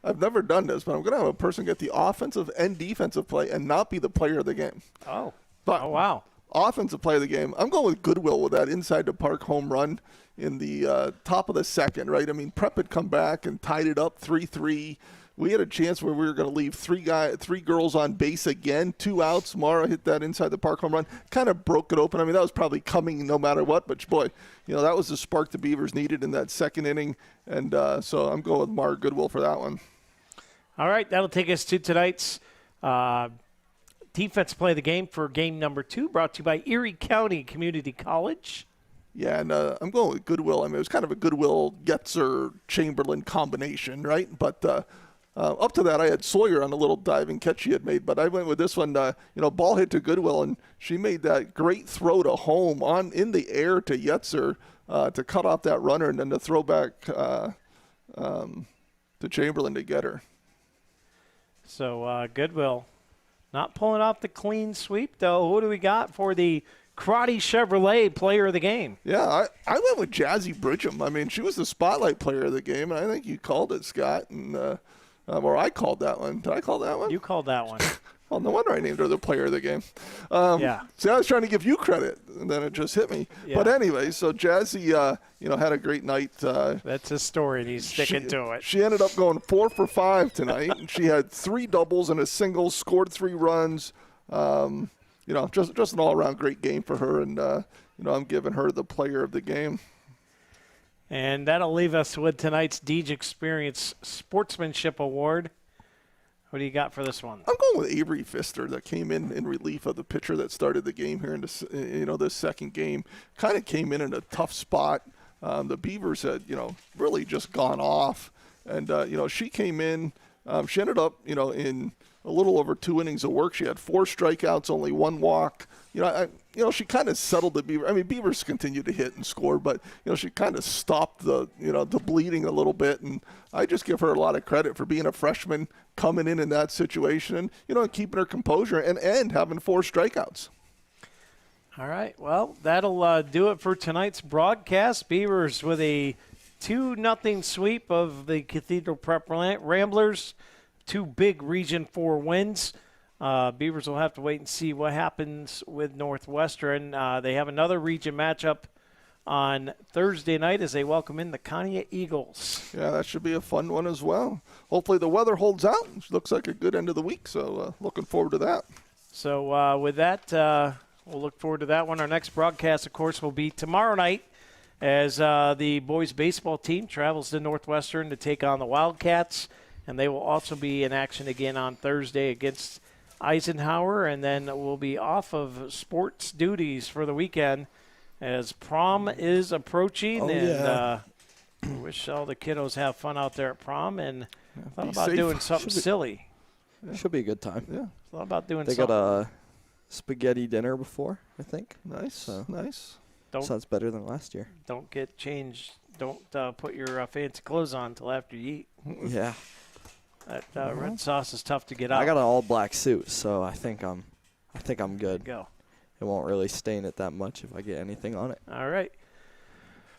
I've never done this, but I'm going to have a person get the offensive and defensive play and not be the player of the game. Oh. But Wow. Offensive play of the game, I'm going with Goodwill with that inside the park home run in the top of the second, right? I mean, Prep had come back and tied it up 3-3. We had a chance where we were going to leave three girls on base again, 2 outs. Mara hit that inside the park home run, kind of broke it open. I mean, that was probably coming no matter what, but boy, that was the spark the Beavers needed in that second inning, and so I'm going with Mara Goodwill for that one. All right, that'll take us to tonight's defense play of the game for game number 2, brought to you by Erie County Community College. Yeah, and I'm going with Goodwill. I mean, it was kind of a Goodwill, Getzer, Chamberlain combination, right? But up to that, I had Sawyer on a little diving catch she had made, but I went with this one. Ball hit to Goodwill, and she made that great throw to home in the air to Yetzer to cut off that runner, and then the throw back to Chamberlain to get her. So Goodwill not pulling off the clean sweep, though. Who do we got for the Crotty Chevrolet player of the game? Yeah, I went with Jazzy Bridgham. I mean, she was the spotlight player of the game, and I think you called it, Scott, and or I called that one. Did I call that one? You called that one. Well, no wonder I named her the player of the game. Yeah. See, I was trying to give you credit, and then it just hit me. Yeah. But anyway, so Jazzy, had a great night. That's his story, and he's sticking to it. She ended up going 4 for 5 tonight. And she had 3 doubles and a single, scored 3 runs. Just an all-around great game for her, and I'm giving her the player of the game. And that'll leave us with tonight's Deej Experience Sportsmanship Award. What do you got for this one? I'm going with Avery Pfister that came in relief of the pitcher that started the game here in this second game. Kind of came in a tough spot. The Beavers had really just gone off, and she came in. She ended up in a little over 2 innings of work. She had 4 strikeouts, only 1 walk. She kind of settled the Beavers. I mean, Beavers continued to hit and score, but she kind of stopped the bleeding a little bit. And I just give her a lot of credit for being a freshman, coming in that situation, and keeping her composure and having 4 strikeouts. All right. Well, that'll do it for tonight's broadcast. Beavers with a 2-0 sweep of the Cathedral Prep Ramblers. 2 big Region 4 wins. Beavers will have to wait and see what happens with Northwestern. They have another region matchup on Thursday night as they welcome in the Kanye Eagles. Yeah, that should be a fun one as well. Hopefully the weather holds out. Looks like a good end of the week, so looking forward to that. So with that, we'll look forward to that one. Our next broadcast, of course, will be tomorrow night as the boys baseball team travels to Northwestern to take on the Wildcats. And they will also be in action again on Thursday against Eisenhower. And then we'll be off of sports duties for the weekend as prom is approaching. I wish all the kiddos have fun out there at prom. And thought about doing something silly. Should be a good time. Yeah. Thought about doing they something. They got a spaghetti dinner before, I think. Nice. So Nice. Sounds better than last year. Don't get changed. Don't put your fancy clothes on until after you eat. Yeah. That red sauce is tough to get out. I got an all-black suit, so I think I'm good. Go. It won't really stain it that much if I get anything on it. All right.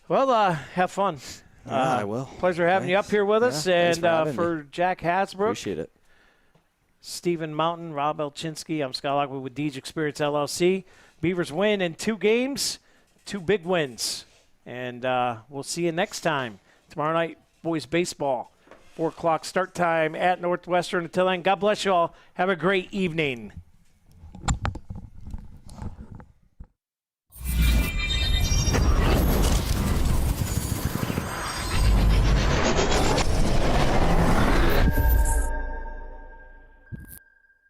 Well, have fun. Yeah, I will. Pleasure having you up here with us. Thanks And for for Jack Hasbrook, appreciate it. Stephen Mountain, Rob Elchinski, I'm Scott Lockwood with Deej Experience LLC. Beavers win in 2 games, 2 big wins. And we'll see you next time. Tomorrow night, boys baseball. 4 o'clock start time at Northwestern. Until then, God bless you all. Have a great evening.